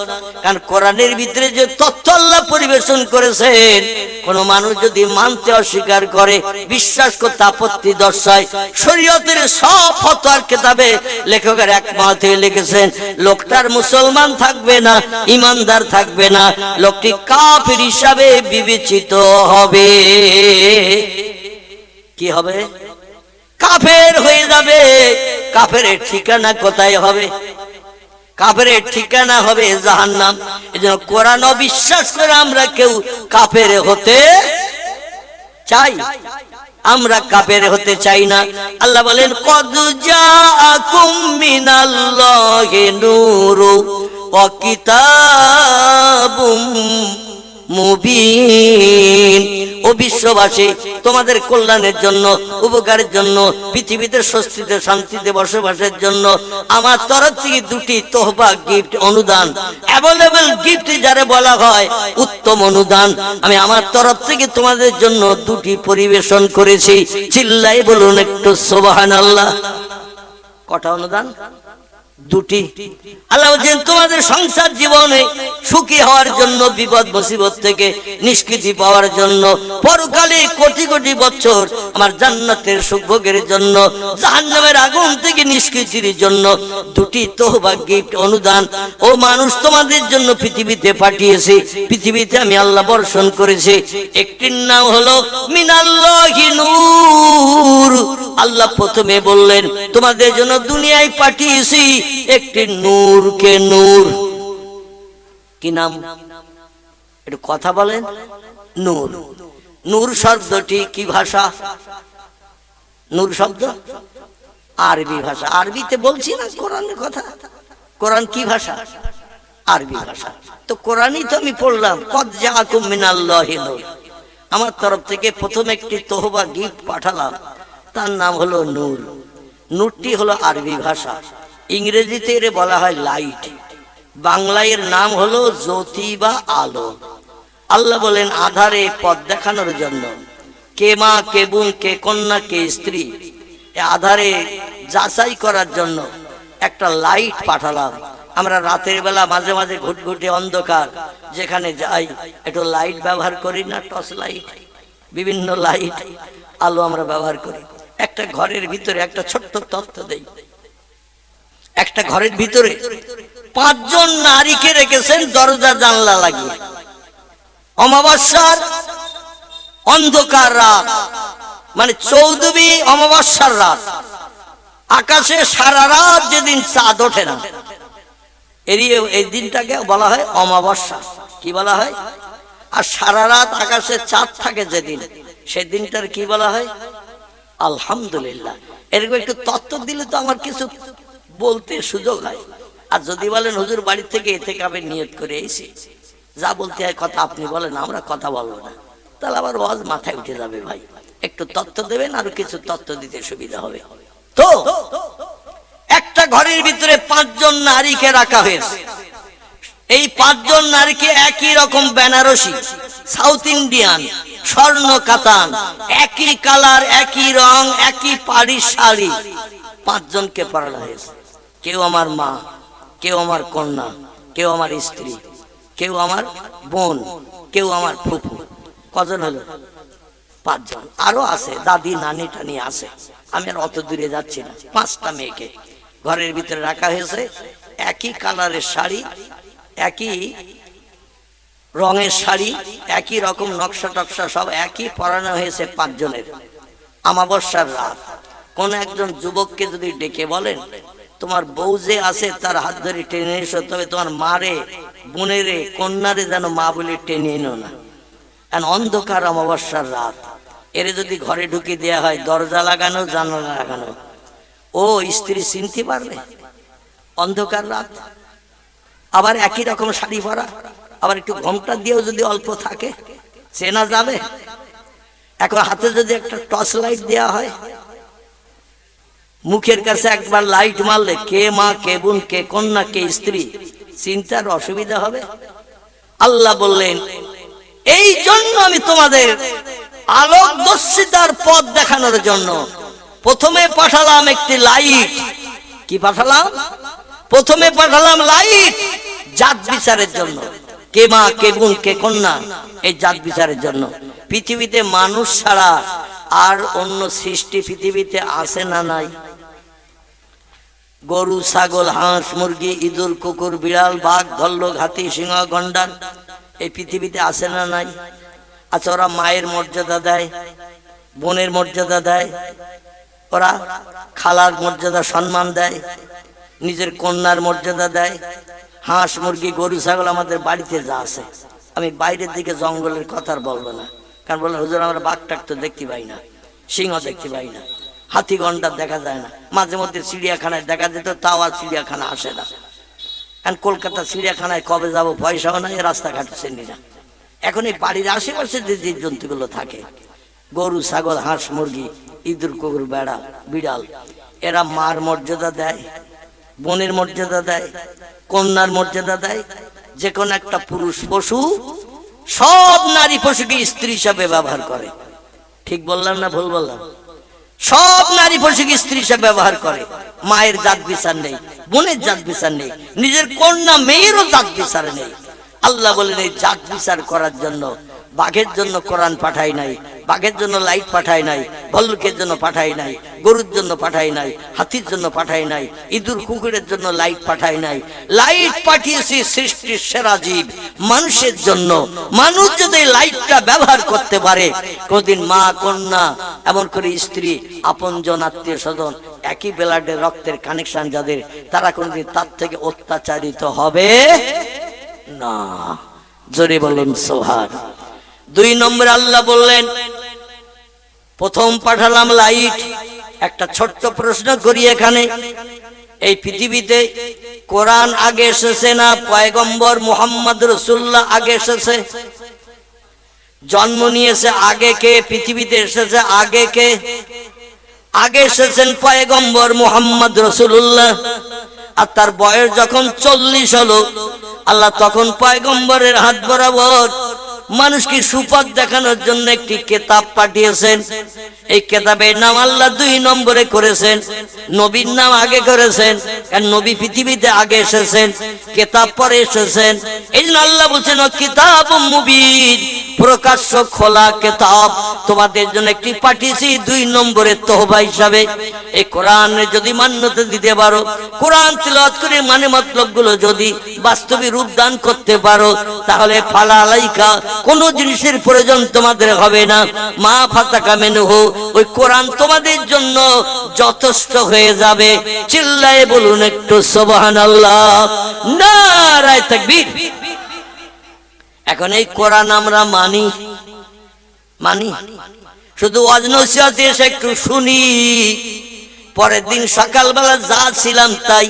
কারণ কোরআনের ভিতরে যে তথ্য আল্লাহ পরিবেশন করেছেন, কোন মানুষ যদি মানতে অস্বীকার করে, বিশ্বাস করতে আপত্তি দর্শায়। শরীয়তের সব ফতোয়ার কিতাবে লেখকের একমত হয়ে লিখেছেন, লোকটার মুসলমান থাকবে না, ইমানদার থাকবে না, লোকটি কাফির হিসাবে বিবেচিত হবে। কি হবে? কাফের হয়ে যাবে। কাফেরের ঠিকানা কোথায় হবে? কাফেরের ঠিকানা হবে জাহান্নাম। এজন্য কোরআন অবিশ্বাস করে আমরা কেউ কাফের হতে চাই? আমরা কাফের হতে চাই না। আল্লাহ বলেন, কদ জাআকুম মিনাল্লাহি নূরু ওয়া কিতাবুম মুবিন। ও বিশ্ববাসী, তোমাদের কল্যাণের জন্য, উপকারের জন্য, পৃথিবীতে স্বস্তিতে শান্তিতে বসবাসের জন্য আমার তরফ থেকে দুটি তোহফা গিফট, অনুদান, অ্যাভেলেবল গিফট যারে বলা হয়, উত্তম অনুদান, আমি আমার তরফ থেকে তোমাদের জন্য দুটি পরিবেশন করেছি। চিল্লাই বলুন একটু সুবহানাল্লাহ। কটা অনুদান? দুটি। আল্লাহ বলেন, তোমাদের সংসার জীবনে সুখী হওয়ার জন্য, বিপদ মুসিবত থেকে নিষ্কৃতি পাওয়ার জন্য, পরকালে কোটি কোটি বছর আমার জান্নাতের সুখ ভোগের জন্য, জাহান্নামের আগুন থেকে নিষ্কৃতির জন্য দুটি তোহফা গিফট, অনুদান ও মানুষ তোমাদের জন্য পৃথিবীতে পাঠিয়েছি। পৃথিবীতে আমি আল্লাহ বর্ষণ করেছি। একটির নাম হলো মিনাল্লাহি নূর। আল্লাহ প্রথমে বললেন, তোমাদের জন্য দুনিয়ায় পাঠিয়েছি একটি নূরকে নূর। কি নাম? একটু কথা বলেন। নূর। নূর শব্দটি কি ভাষা? নূর শব্দ আরবি ভাষা। আরবিতে বলছি না কোরআনের কথা। কোরআন কি ভাষা? আরবি ভাষা। তো কোরআনই তো আমি পড়লাম, কদ জাআকুম মিনাল্লাহি নূর। আমার তরফ থেকে প্রথম একটি তোহফা গিফট পাঠালাম, তার নাম হলো নূর। নূরটি হলো আরবি ভাষা। ইংরেজিতে এর বলা হয় লাইট। বাংলায় এর নাম হলো জ্যোতি বা আলো। আল্লাহ বলেন, আধারে পথ দেখানোর জন্য, কে মা, কে বোন, কে কন্যা, কে স্ত্রী, আধারে যাচাই করার জন্য একটা লাইট পাঠালাম। আমরা রাতের বেলা মাঝে মাঝে ঘুটঘুটে অন্ধকার যেখানে যাই, একটু লাইট ব্যবহার করি না? টর্চ লাইট, বিভিন্ন লাইট, আলো আমরা ব্যবহার করি। একটা ঘরের ভিতরে একটা ছোট্ট তথ্য দেই। একটা ঘরের ভিতরে 5 জন নারীকে রেখেছেন দরজা জানলা লাগিয়ে। অমাবস্যার অন্ধকার রাত, মানে 14 অমাবস্যার রাত, আকাশে সারা রাত যেদিন চাঁদ ওঠে না, এই দিনটাকে বলা হয় অমাবস্যা। কি বলা হয়? আর সারা রাত আকাশে চাঁদ থাকে যেদিন, সেই দিনটার কি বলা হয়? আলহামদুলিল্লাহ। এরকম একটু তত্ত্ব দিলে তো আমার কিছু বলতে সুযোগ হয়। আর যদি বলেন হুজুর বাড়ি থেকে এ থেকে আমি নিয়ত করে এসেছি, যা বলতে হয় কথা আপনি বলেন, আমরা কথা বলবো না, তাহলে আবার ওয়াজ মাথায় উঠে যাবে। ভাই একটু তত্ত্ব দেবেন, আর কিছু তত্ত্ব দিতে সুবিধা হবে। তো একটা ঘরের ভিতরে 5 জন নারীকে রাখা হয়েছে। এই 5 জন নারীকে একই রকম বেনারসি, সাউথ ইন্ডিয়ান, স্বর্ণ কাতান, একই কালার, একই রং, একই পাড়ি শাড়ি 5 জনকে পরানো হয়েছে। কেউ আমার মা, কেউ আমার কন্যা, কেউ আমার স্ত্রী, কেউ আমার বোন, কেউ আমার ফুফু। কজন হলো? 5 জন। আরো আছে দাদি, নানি টানি আছে। আমি আর অত দূরে যাচ্ছি না। 5টা মেয়েকে ঘরের ভিতরে রাখা হয়েছে। একই কালারের শাড়ি, একই রঙের শাড়ি, একই রকম নকশা টকশা সব একই পরানো হয়েছে 5 জনের। অমাবস্যার রাত। কোন একজন যুবককে যদি ডেকে বলেন, তোমার বউ যে আছে তার হাত ধরে টেনে এসো, তবে তোমার মারে, বোনেরে, কন্যারে যেন মা বলে টেনে এনো না। অন্ধকার অমাবস্যার রাত, এর যদি ঘরে ঢুকে দেয়া হয়, দরজা লাগানো, জানালা লাগানো, ও স্ত্রী চিনতে পারবে? অন্ধকার রাত, আবার একই রকম শাড়ি পরা, আবার একটু ঘোমটা দিয়েও যদি অল্প থাকে, চেনা যাবে? এখন হাতে যদি একটা টর্চ লাইট দেওয়া হয়, মুখের কাছে একবার লাইট মারলে কে মা, কে বোন, কে কন্যা, কে স্ত্রী, চিন্তার অসুবিধা হবে। আল্লাহ বললেন, এই জন্য আমি তোমাদের আলোকদর্শিতার পথ দেখানোর জন্য প্রথমে পাঠালাম একটি লাইট। কি পাঠালাম? প্রথমে পাঠালাম লাইট, জাত বিচারের জন্য। কে মা, কে বোন, কে কন্যা, এই জাত বিচারের জন্য। পৃথিবীতে মানুষ ছাড়া আর অন্য সৃষ্টি পৃথিবীতে আছে না নাই? গরু, ছাগল, হাঁস, মুরগি, ইঁদুর, কুকুর, বিড়াল, বাঘ, ভল্লুক, হাতি, সিংহ, গন্ডার এই পৃথিবীতে আছে না নাই? আচ্ছা, ওরা মায়ের মর্যাদা দেয়, বোনের মর্যাদা দেয়, ওরা খালার মর্যাদা সম্মান দেয়, নিজের কন্যার মর্যাদা দেয়। হাঁস, মুরগি, গরু, ছাগল আমাদের বাড়িতে যা আছে, আমি বাইরের দিকে জঙ্গলের কথা বলবো না, কারণ বললেন হুজুর আমরা বাঘ টাক তো দেখতে পাই না, সিংহ দেখতে পাই না, হাতি গন্ডার দেখা যায় না। মাঝে মধ্যে চিড়িয়াখানায় দেখা যেত, তাও আর চিড়িয়াখানা আসে না। কারণ কলকাতা চিড়িয়াখানায় কবে যাব, পয়সাও নাই, রাস্তাঘাট চিনি না। এখন এই বাড়ির আশেপাশে যে জীব জন্তুগুলো থাকে, গরু, ছাগল, হাঁস, মুরগি, ইঁদুর, কুকুর, বেড়া, বিড়াল, এরা মার মর্যাদা দেয়, বোনের মর্যাদা দেয়, কন্যার মর্যাদা দেয়। যে কোনো একটা পুরুষ পশু সব নারী পশুকে স্ত্রী হিসাবে ব্যবহার করে। ঠিক বললাম না ভুল বললাম? সব নারী পশুকে স্ত্রী হিসাবে ব্যবহার করে। মায়ের জাত বিচার নেই, বোনের জাত বিচার নেই, নিজের কন্যা মেয়েরও জাত বিচার নেই। আল্লাহ বলেন, এই জাত বিচার করার জন্য বাঘের জন্য কোরআন পাঠাই নাই, বাঘের জন্য লাইট পাঠাই নাই, ভল্লুকের জন্য পাঠাই নাই, গরুর জন্য পাঠাই নাই, হাতির জন্য পাঠাই নাই, ইঁদুর কুকুরের জন্য লাইট পাঠাই নাই। লাইট পাঠিয়েছি সৃষ্টির সেরা জীব মানুষের জন্য। মানুষ যদি লাইটটা ব্যবহার করতে পারে, কোনদিন মা, কন্যা, এমন করে স্ত্রী, আপনজন, আত্মীয় স্বজন, একই ব্লাডের রক্তের কানেকশন যাদের, তারা কোনদিন তার থেকে অত্যাচারিত হবে না। জোরে বলুন সুবহান। 2 নম্বরে আল্লাহ বললেন, প্রথম পাঠালাম লাইট। একটা ছোট্ট প্রশ্ন করি এখানে, এই পৃথিবীতে কোরআন আগে এসেছে না পয়গম্বর মুহাম্মদ রাসূলুল্লাহ আগে এসেছে? জন্ম নিয়েছে আগে কে? পৃথিবীতে এসেছে আগে কে? আগে এসেছেন পয়গম্বর মুহাম্মদ রাসূলুল্লাহ। আর তার বয়স যখন 40 হলো, আল্লাহ তখন পয়গম্বরের হাত বরাবর মানুষকে সুপথ দেখানোর জন্য একটি কিতাব পাঠিয়েছেন। এই কিতাবের নাম আল্লাহ 2 নম্বরে করেছেন, নবীর নাম আগে করেছেন, কারণ নবী পৃথিবীতে আগে এসেছেন, কিতাব পরে এসেছেন। এই জন্য আল্লাহ বলছেন, কিতাবুম মুবিন, প্রকাশ্য খোলা কিতাব তোমাদের জন্য একটি পাঠিয়েছি 2 নম্বরে তওবা হিসাবে। এই কোরআনে যদি মান্যতা দিতে পারো, কোরআন তিলাওয়াত করে মানে মতলব গুলো যদি বাস্তবে রূপ দান করতে পারো, তাহলে ফালা আলাইকা, কোন জিনিসের প্রয়োজন তোমাদের হবে না। মা ফাতাকা মিনহু, ওই কোরআন তোমাদের জন্য যথেষ্ট হয়ে যাবে। চিল্লায়ে বলুন একটু সুবহানাল্লাহ, নারায়ে তাকবীর। এখন এই কোরআন আমরা মানি শুধু ওয়াজ নসিহতে এসে একটু শুনি, পরের দিন সকালবেলা যা ছিলাম তাই।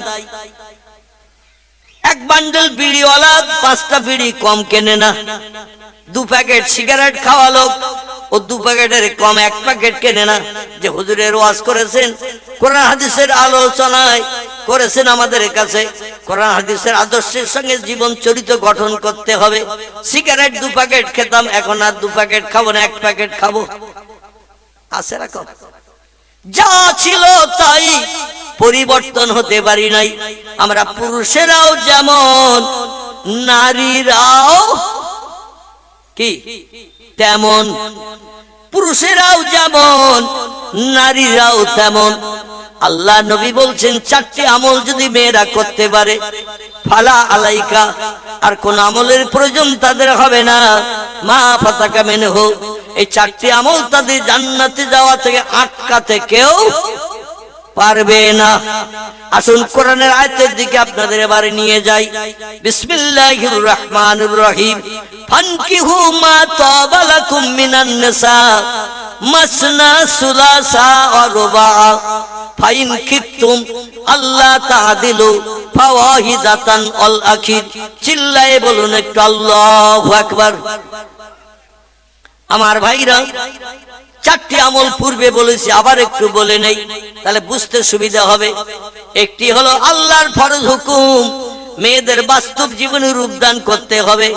এক বান্ডেল বিড়িওয়ালা 5টা বিড়ি কম কেনে না, 2 প্যাকেট সিগারেট খাওয়া লোক ও 2 প্যাকেটের কম 1 প্যাকেট কেনে না। যে হুজুরের ওয়াজ করেছেন, কোরআন হাদিসের আলোচনায় করেছেন আমাদের কাছে, কোরআন হাদিসের আদর্শের সঙ্গে জীবন চরিত্র গঠন করতে হবে। সিগারেট 2 প্যাকেট খেতাম, এখন আর 2 প্যাকেট খাবো না, 1 প্যাকেট খাবো। আছে রাখো, যা ছিল তাই, পরিবর্তন হতে পারি নাই। আমরা পুরুষেরাও যেমন, নারীরাও কি তেমন। পুরুষেরাও যেমন, নারীরাও তেমন। আল্লাহ নবী বলছেন, 4টি আমল যদি মেয়েরা করতে পারে, ফালা আলাইকা, আর কোন আমলের প্রয়োজন তাদের হবে না। মা ফাতাকা মিনহু, এই 4টি আমল তাদের জান্নাতে যাওয়া থেকে আটকাতে কেউ পারবে না। আসুন কোরআনের আয়াতের দিকে আপনাদের এবারে নিয়ে যাই। বিসমিল্লাহির রহমানির রহিম। ফানকিহু মা তাবা লাকুম মিনান নিসা মাসনা সুলাসা ওয়া রুবা ফাইন খিফতুম আল্লাহ তাআদিলু ফাওয়াহিদাতান আল আখির। চিল্লায়ে বলুন একটু আল্লাহু আকবার। আমার ভাইরা, 4টি আমল পূর্বে বলেছি, আবার একটু বলে নেই। তাহলে বুঝতে সুবিধা হবে। একটি হলো আল্লাহর ফরজ হুকুম, মেয়েদের বাস্তব জীবনে রূপদান করতে হবে।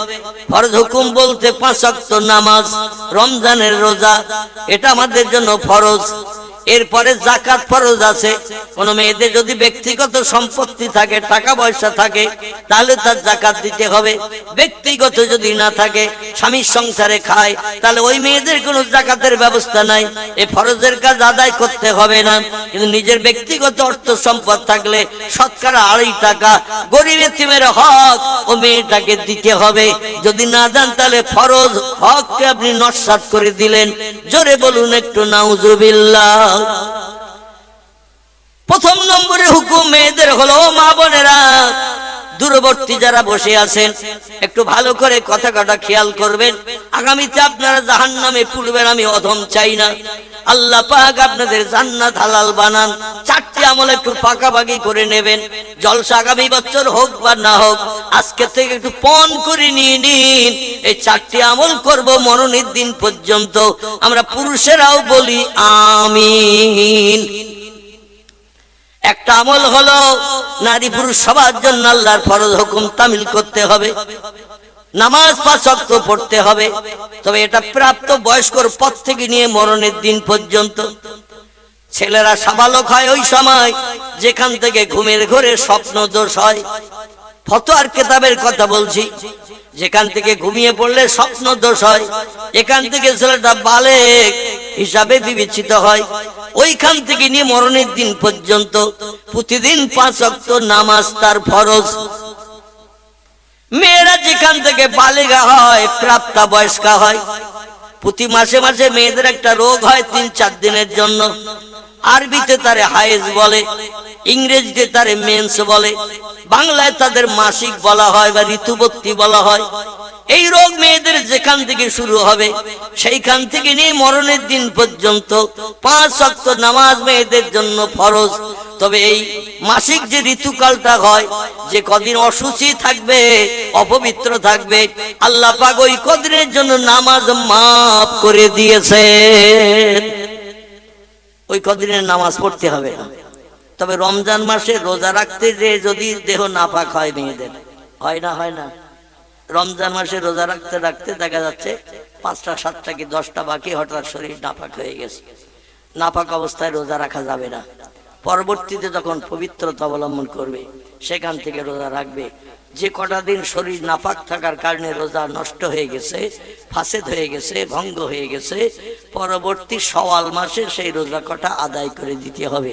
ফরজ হুকুম বলতে 5 ওয়াক্ত নামাজ, রমজানের রোজা, এটা আমাদের জন্য ফরজ। এরপরে জাকাত ফরজ আছে। কোন মেয়েদের যদি ব্যক্তিগত সম্পত্তি থাকে, টাকা পয়সা থাকে, তাহলে তার জাকাত দিতে হবে। ব্যক্তিগত যদি না থাকে, স্বামীর সংসারে খায়, তাহলে ওই মেয়েদের কোনো জাকাতের ব্যবস্থা নাই, এই ফরজের কাজ আদায় করতে হবে না। কিন্তু নিজের ব্যক্তিগত অর্থ সম্পদ থাকলে শতকরা 2.5 টাকা গরিব এতিমের হক ও মেয়েটাকে দিতে হবে। যদি না দেন তাহলে ফরজ হককে আপনি নস্যাৎ করে দিলেন। জোরে বলুন একটু নাউজুবিল্লাহ। প্রথম নম্বরে হুকুম মেয়েদের হলো, মা বোনেরা দূরবর্তী যারা বসে আছেন একটু ভালো করে কথা খেয়াল করবেন। আগামীতে আপনারা জাহান্নামে পুড়বেন, আমি অধম চাই না। আল্লাহ পাক আপনাদের জান্নাত হালাল বানান। 4টি আমল একটু পাকাপাকি করে নেবেন। জলসা আগামী বছর হোক বা না হোক, আজকে থেকে একটু পণ করে নিয়ে নিন। এই 4টি আমল করব মরণের দিন পর্যন্ত। আমরা পুরুষেরাও বলি আমিন। একটা আমল হলো, নারী পুরুষ সবার জন্য আল্লাহর ফরজ হুকুম তামিল করতে হবে। নামাজ 5 ওয়াক্ত পড়তে হবে, তবে এটা প্রাপ্ত বয়স্কর পর থেকে নিয়ে মরণের দিন পর্যন্ত। ছেলেরা সাবালক হয় ওই সময় যেখান থেকে ঘুমের ঘরে স্বপ্ন দোষ হয়। ফতোয়ার কিতাবের কথা বলছি, যেখান থেকে ঘুমিয়ে পড়লে স্বপ্ন দোষ হয়, এখান থেকে ছেলেটা বালেগ হিসাবে বিবেচিত হয়। ওইখান থেকে নিয়ে মরণের দিন পর্যন্ত প্রতিদিন 5 ওয়াক্ত নামাজ তার ফরজ। মেয়েরা যেখান থেকে বালিগা হয়, প্রাপ্তা বয়স্কা হয়, প্রতি মাসে মাসে মেয়েদের একটা রোগ হয় 3-4 দিনের জন্য। আরবিতে তারে হায়েজ বলে, ইংরেজিতে তারে মেন্স বলে, বাংলায় তাদের মাসিক বলা হয় বা ঋতুবতী বলা হয়। এই রোগ মেয়েদের যেখান থেকে শুরু হবে সেইখান থেকে নিয়ে মরণের দিন পর্যন্ত 5 ওয়াক্ত নামাজ মেয়েদের জন্য ফরজ। তবে এই মাসিক যে ঋতুকালটা হয়, যে কদিন অসুচি থাকবে, অপবিত্র থাকবে, আল্লাহ পাক ওই কদিনের জন্য নামাজ মাফ করে দিয়েছেন। ওই কদিনের নামাজ পড়তে হবে না। তবে রমজান মাসে রোজা রাখতে যে যদি দেহ নাপাক হয়, মেয়েদের হয় না, রমজান মাসে রোজা রাখতে রাখতে দেখা যাচ্ছে 5টা 7টা কি 10টা বাকি, হঠাৎ শরীর নাপাক হয়ে গেছে। নাপাক অবস্থায় রোজা রাখা যাবে না। পরবর্তীতে যখন পবিত্রতা অবলম্বন করবে সেখান থেকে রোজা রাখবে। যে কটা দিন শরীর নাপাক থাকার কারণে রোজা নষ্ট হয়ে গেছে, ফাসেদ হয়ে গেছে, ভঙ্গ হয়ে গেছে, পরবর্তী শাওয়াল মাসে সেই রোজা কটা আদায় করে দিতে হবে।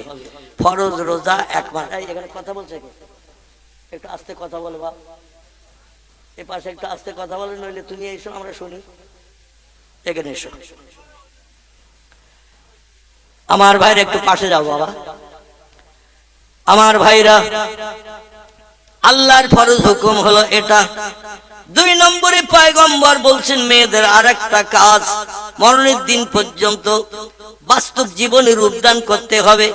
ফরজ রোজা 1 মাস। এখানে কথা বলছে, একটু আস্তে কথা বলবা, এ পাশে একটু আস্তে কথা বলে, নইলে তুমি এসো আমরা শুনি। এখানে এসো, আমার ভাইরা একটু পাশে যাও বাবা। আমার ভাইরা, আল্লাহর ফরজ হুকুম হলো এটা। 2 নম্বরে পয়গম্বর বলছেন মেয়েদের আরেকটা কাজ মরণের দিন পর্যন্ত বাস্তব জীবনে রূপদান করতে হবে।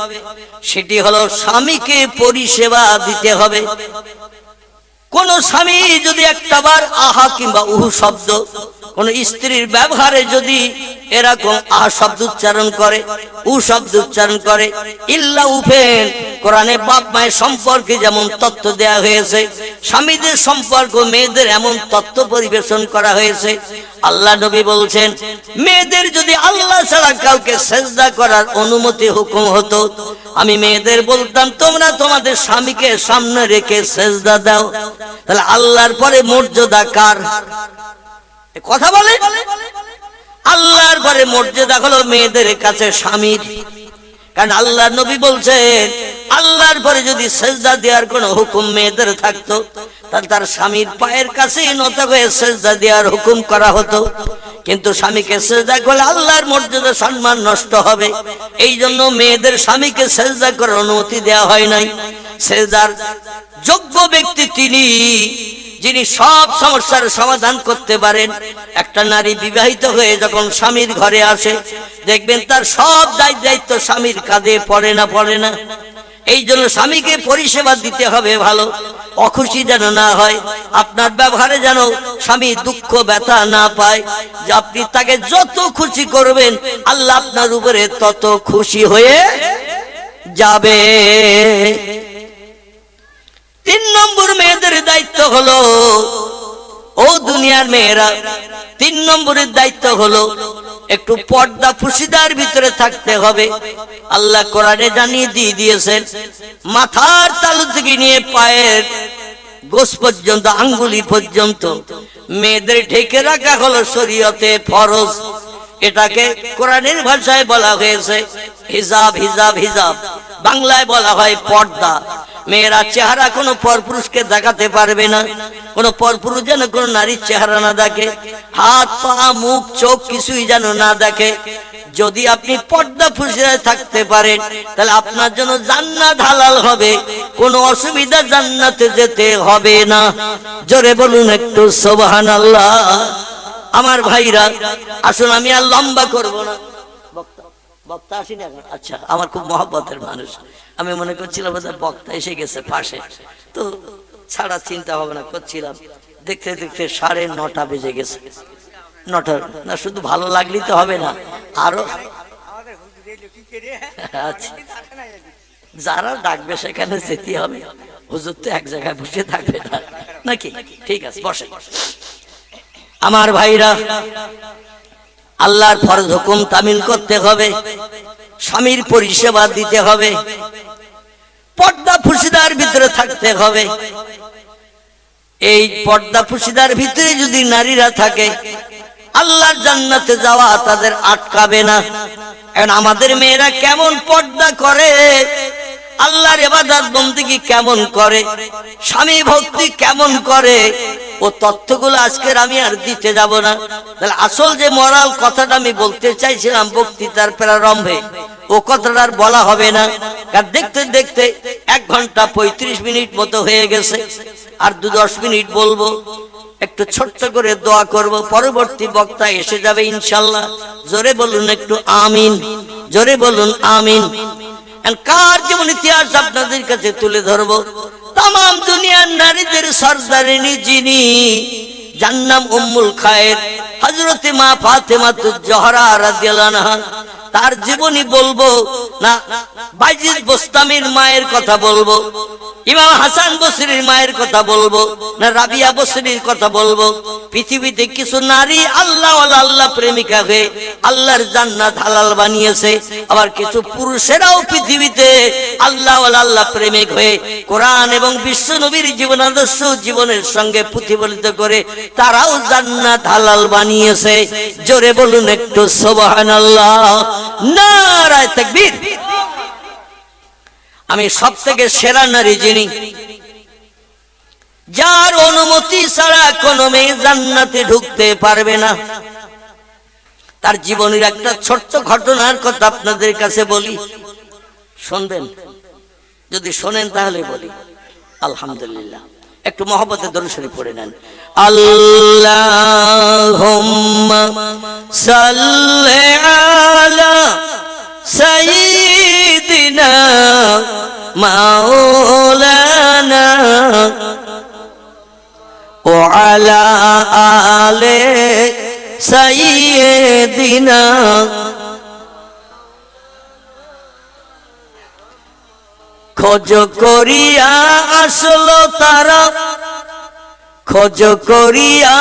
সেটি হলো স্বামীকে পরিষেবা দিতে হবে। কোন স্বামী যদি একটাবার আহা কিংবা উহু শব্দ কোন স্ত্রীর ব্যবহারে যদি এরকম আহা শব্দ উচ্চারণ করে, উ শব্দ উচ্চারণ করে, ইল্লা উফেন, কোরআনে বাপ মায়ের সম্পর্কে যেমন তথ্য দেয়া হয়েছে, স্বামীদের সম্পর্ক মেয়েদের এমন তথ্য পরিবেশন করা হয়েছে। আল্লাহ নবী বলছেন, মেয়েদের যদি আল্লাহ ছাড়া কাউকে সেজদা করার অনুমতি হুকুম হতো, আমি মেয়েদের বলতাম তোমরা তোমাদের স্বামীকে সামনে রেখে সেজদা দাও। তাহলে আল্লাহর পরে মর্যাদা কার? কথা বলে, আল্লাহর পরে মর্যাদা হলো মেয়েদের কাছে স্বামীর। কারণ আল্লাহ নবী বলছেন, আল্লাহর পরে যদি সেজদা দেওয়ার কোন হুকুম মেয়েদের থাকতো, তাহলে তার স্বামীর পায়ের কাছে নত হয়ে সেজদা দেওয়ার হুকুম করা হতো। কিন্তু স্বামীকে সেজদা করলে আল্লাহর মর্যাদা সম্মান নষ্ট হবে। এই জন্য মেয়েদের স্বামীকে সেজদা করার অনুমতি দেওয়া হয় নাই। সেজদার যোগ্য ব্যক্তি তিনি, যিনি সব সমস্যার সমাধান করতে পারেন। একটা নারী বিবাহিত হয়ে যখন স্বামীর ঘরে আসে, দেখবেন তার সব দায়িত্ব স্বামীর কাঁধে পড়ে না। এই জন্য স্বামীকে পরিষেবা দিতে হবে ভালো, অখুশি যেন না হয়, আপনার ব্যবহারে যেন স্বামী দুঃখ ব্যথা না পায়। যে আপনি তাকে যত খুশি করবেন আল্লাহ আপনার উপরে তত খুশি হয়ে যাবে। 3 নম্বর মেয়েদের দায়িত্ব হলো, ও দুনিয়ার মেয়েরা, 3 নম্বরের দায়িত্ব হলো একটু পর্দা ফুশিদার ভিতরে থাকতে হবে। আল্লাহ কোরআনে জানিয়ে দিয়েছেন, মাথার তালু থেকে নিয়ে পায়ের গোস পর্যন্ত, আঙ্গুলি পর্যন্ত মেয়েদের ঢেকে রাখা হলো শরীয়তে ফরজ। এটাকে কোরআনের ভাষায় বলা হয়েছে হিজাব। হিজাব হিজাব বাংলায় বলা হয় পর্দা। মেয়েরা চেহারা কোনো পরপুরুষকে দেখাতে পারবে না, কোনো পরপুরুষ যেন কোনো নারীর চেহারা না দেখে, হাত পা মুখ চোখ কিছুই যেন না দেখে। যদি আপনি পর্দা ফুশিয়ে থাকতে পারেন তাহলে আপনার জন্য জান্নাত হালাল হবে, কোনো অসুবিধা জান্নাতে যেতে হবে না। জোরে বলুন একটু সুবহানাল্লাহ। আমার ভাইরা আসুন, আমি আর লম্বা করব না। বক্তা আসি না? আচ্ছা, আমার খুব মহব্বতের মানুষ, আমি মনে করছিলাম বক্তা এসে গেছে পাশে, তো ছাড়া চিন্তা ভাবনা করছিলাম। দেখতে দেখতে 9:30 বেজে গেছে। 9টা না, শুধু ভালো লাগলেই তো হবে না, আরো আচ্ছা, যারা ডাকবে সেখানে যেতে হবে। হুজুর তো এক জায়গায় বসে থাকবে না নাকি? ঠিক আছে, বসে। আমার ভাইরা, আল্লাহর ফরজ হুকুম তামিল করতে হবে, স্বামীর পরিষেবা দিতে হবে, পর্দা ফুশিদার ভিতরে থাকতে হবে। এই পর্দা ফুশিদার ভিতরে যদি নারীরা থাকে, আল্লাহর জান্নাতে যাওয়া তাদের আটকাবে না। এখন আমাদের মেয়েরা কেমন পর্দা করে, আল্লাহর ইবাদত বন্দেগী কেমন করে, স্বামী ভক্তি কেমন করে, ও তথ্যগুলো আজকের আমি আর দিতে যাব না। তাহলে আসল যে মরাল কথাটা আমি বলতে চাইছিলাম বক্তৃতার প্রারম্ভে, ও কথাটা আর বলা হবে না। কারণ দেখতে দেখতে 1 ঘন্টা 35 মিনিট মতো হয়ে গেছে। আর 2-10 মিনিট বলবো, একটু ছোট্ট করে দোয়া করব, পরবর্তী বক্তা এসে যাবে ইনশাআল্লাহ। জোরে বলুন একটু আমিন, জোরে বলুন আমিন। কার জীবন ইতিহাস আপনাদের কাছে তুলে ধরবো। তাম দুনিয়ার নারীদের সরদারিনী যিনি, যার নাম উম্মুল খায়ের, হযরতে মা ফাতেমাতুজ জোহরা রাদিয়াল্লাহু আনহা, তার জীবনী বলবো না, বাইজিদ বোস্তামির মায়ের কথা বলবো, ইমাম হাসান বসরির মায়ের কথা বলবো না, রাবিয়া বসরির কথা বলবো। পৃথিবীতে কিছু নারী আল্লাহ আল্লাহ প্রেমিকা হয়ে আল্লাহর জান্নাত হালাল বানিয়েছে, আবার কিছু পুরুষেরাও পৃথিবীতে আল্লাহ আল্লাহ প্রেমিক হয়ে কোরআন এবং বিশ্ব নবীর জীবন আদর্শ জীবনের সঙ্গে প্রতিফলিত করে তারাও জান্নাত হালাল বানিয়েছে। জোরে বলুন একটু সুবহানাল্লাহ, নারায়ে তাকবীর। আমি সব থেকে সেরা নারী যিনি, যার অনুমতি ছাড়া কোনো মেয়ে জান্নাতে ঢুকতে পারবে না, তার জীবনের একটা ছোট্ট ঘটনার কথা আপনাদের কাছে বলি, শুনবেন? যদি শোনেন তাহলে বলি। আলহামদুলিল্লাহ, একটু মহব্বতে দরুদ শরীফ পড়ে নেন। আল্লাহুম্মা সাল্লি আলা সাইয়্যিদিনা মাওলানা ওয়া আলা আলি সাইয়্যিদিনা। খোঁজ করিয়া আসলো তারা, খোঁজ করিয়া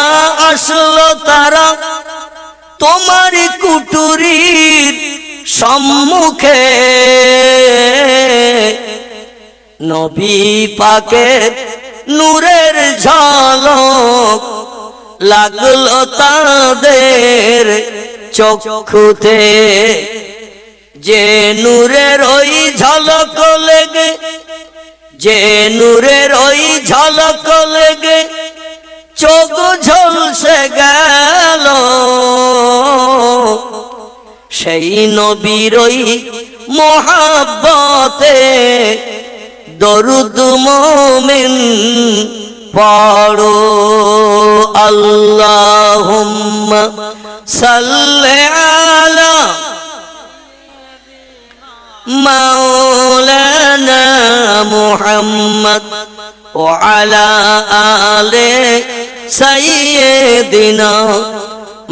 আসলো তারা তোমার কুটুরির সম্মুখে, নবী পাকের নূরের ঝলক লাগলো তাদের চক্ষুতে। যে নূরের ওই ঝলক লেগে, যে নূরের ওই ঝলক লেগে চোখ ঝলসে গেল, সেই নবীর ওই মোহাব্বতে দরুদ মুমিন পড়ো। আল্লাহুম্মা সাল্লি আলা মাওলানা মুহাম্মদ ওয়া আলা আলি সাইয়্যিদিনা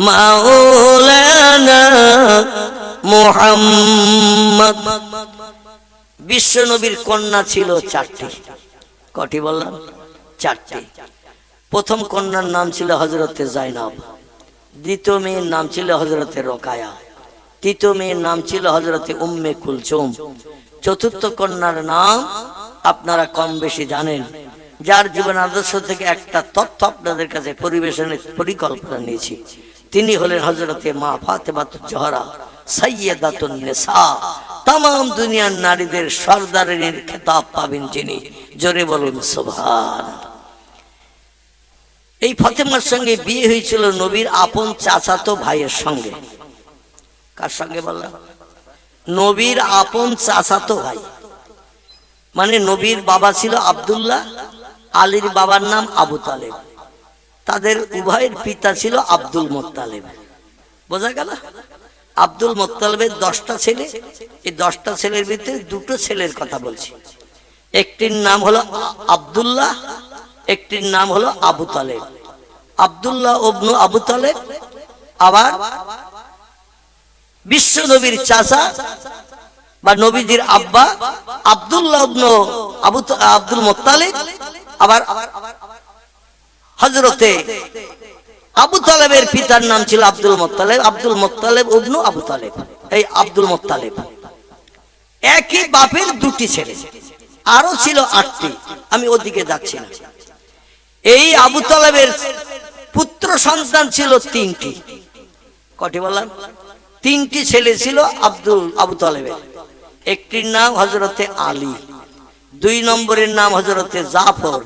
মাওলানা মুহাম্মদ। বিশ্ব নবীর কন্যা ছিল চারটি। কটি বললাম? চারটি। প্রথম কন্যার নাম ছিল হযরতে জাইনব, দ্বিতীয় মেয়ের নাম ছিল হযরতে রোকায়া, তৃতীয় মেয়ের নাম ছিল হযরতে উম্মে কুলসুম, চতুর্থ কন্যার নাম আপনারা কম বেশি জানেন, যার জীবন আদর্শ থেকে একটা তথ্য আপনাদের কাছে পরিবেশনের পরিকল্পনা নিয়েছি। তিনি হলেন হযরতে মা ফাতেমাতুজ জোহরা সাইয়্যিদাতুন নিসা। তাম দুনিয়ার নারীদের সর্দারিনীর খেতাব পাবেন যিনি। জোরে বলুন সুবহান। এই ফাতেমার সঙ্গে বিয়ে হয়েছিল নবীর আপন চাচাতো ভাইয়ের সঙ্গে। কার সঙ্গে বললাম? নবীর আপন চাচাতো ভাই, মানে নবীর বাবা ছিল আব্দুল্লাহ, আলীর বাবার নাম আবু তালেব, তাদের উভয়ের পিতা ছিল আব্দুল মুত্তালিব। বোঝা গেল? আব্দুল মুত্তালিবের 10টা ছেলে, এই 10টা ছেলের ভিতরে দুটো ছেলের কথা বলছি। একটির নাম হলো আব্দুল্লাহ, একটির নাম হলো আবু তালেব। আব্দুল্লাহ ইবনে আবু তালেব আবার বিশ্ব নবীর চাচা বা নবীজির আব্বা আব্দুল্লাহ ইবনে আব্দুল মুত্তালিব, আবার হযরতে আবু তালেবের পিতার নাম ছিল আব্দুল মুত্তালিব, আব্দুল মুত্তালিব ইবনে আবু তালেব। এই আব্দুল মুত্তালিব একই বাপের দুটি ছেলে, আরো ছিল 8টি, আমি ওদিকে যাচ্ছি না। এই আবু তালেবের পুত্র সন্তান ছিল 3টি। কটি বললাম? 3টি ছেলে ছিল আবু তালেবের। একটির নাম হযরতে আলী, 2 নম্বরের নাম হযরতে জাফর,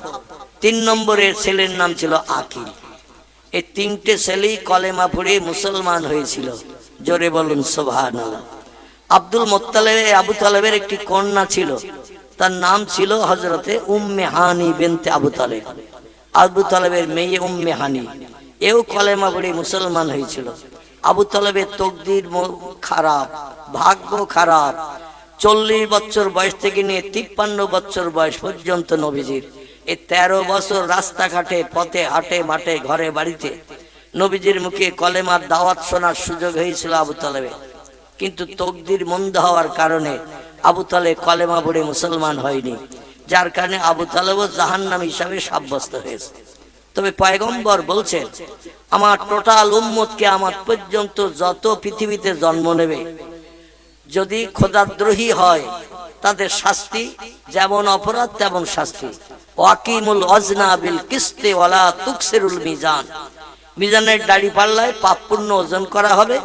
3 নম্বরের ছেলের নাম ছিল আকিল। এই 3টে ছেলেই কলেমা পড়ে মুসলমান হয়েছিল। জোরে বলুন সুবহানাল্লাহ। আব্দুল মুত্তালিব আবু তালেবের একটি কন্যা ছিল, তার নাম ছিল হযরতে উম্মে হানি বিনতে আবু তালেব। আবু তালেবের মেয়ে উম্মে হানি, এও কলেমা পড়ে মুসলমান হয়েছিল। আবু তালেবের তকদির খারাপ, ভাগ্য খারাপ। 40 বছর বয়স থেকে নিয়ে 53 বছর বয়স পর্যন্ত নবীজির এই 13 বছর রাস্তাঘাটে, পথে, হাটে, মাঠে, ঘরে, বাড়িতে নবীজির মুখে কলেমার দাওয়াত শোনার সুযোগ হয়েছিল আবু তালেবের। কিন্তু তকদির মন্দ হওয়ার কারণে আবু তালেব কলেমা পড়ে মুসলমান হয়নি, যার কারণে আবু তালেবও জাহান্নামী হিসাবে সাব্যস্ত হয়েছে। তবে পয়গম্বর বলছেন, আমার টোটাল উম্মত কিয়ামত পর্যন্ত যত পৃথিবীতে জন্ম নেবে, যদি খোদাদ্রোহী হয় তাদের শাস্তি যেমন অপরাধ তেমন শাস্তি। ওয়াকিমুল ওয়াজনা বিল কিসতি ওয়ালা তুকসিরুল মিজান। মিজানের দাড়ি পাল্লায় পাপ পূর্ণ ওজন করা হবে।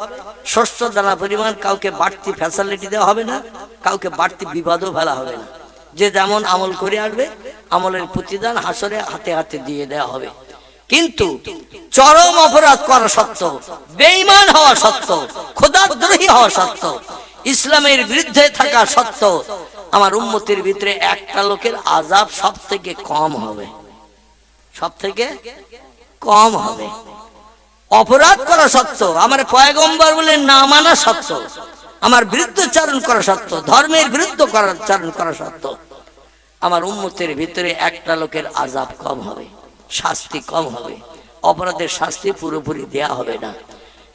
শস্য দানা পরিমাণ কাউকে বাড়তি ফ্যাসিলিটি দেওয়া হবে না, কাউকে বাড়তি বিবাদও ফেলা হবে না। যে যেমন আমল করে আসবে আমলের প্রতিদান হাসরে হাতে হাতে দিয়ে দেওয়া হবে। কিন্তু চরম অপরাধ করা সত্ত্বেও, বেঈমান হওয়া সত্ত্বেও, খোদাদ্রোহী হওয়া সত্ত্বেও, ইসলামের বিরুদ্ধে থাকা সত্ত্বেও আমার উম্মতের ভিতরে একটা লোকের আযাব সব থেকে কম হবে, সব থেকে কম হবে। অপরাধ করা সত্ত্বেও, আমার পয়গম্বর বলে না মানা সত্ত্বেও, আমার বিরুদ্ধচারণ করা সত্ত্বেও, ধর্মের বিরুদ্ধ চারণ করা সত্ত্বেও আমার উম্মতের ভিতরে একটা লোকের আযাব কম হবে, শাস্তি কম হবে, অপরাধের শাস্তি পুরোপুরি দেয়া হবে না।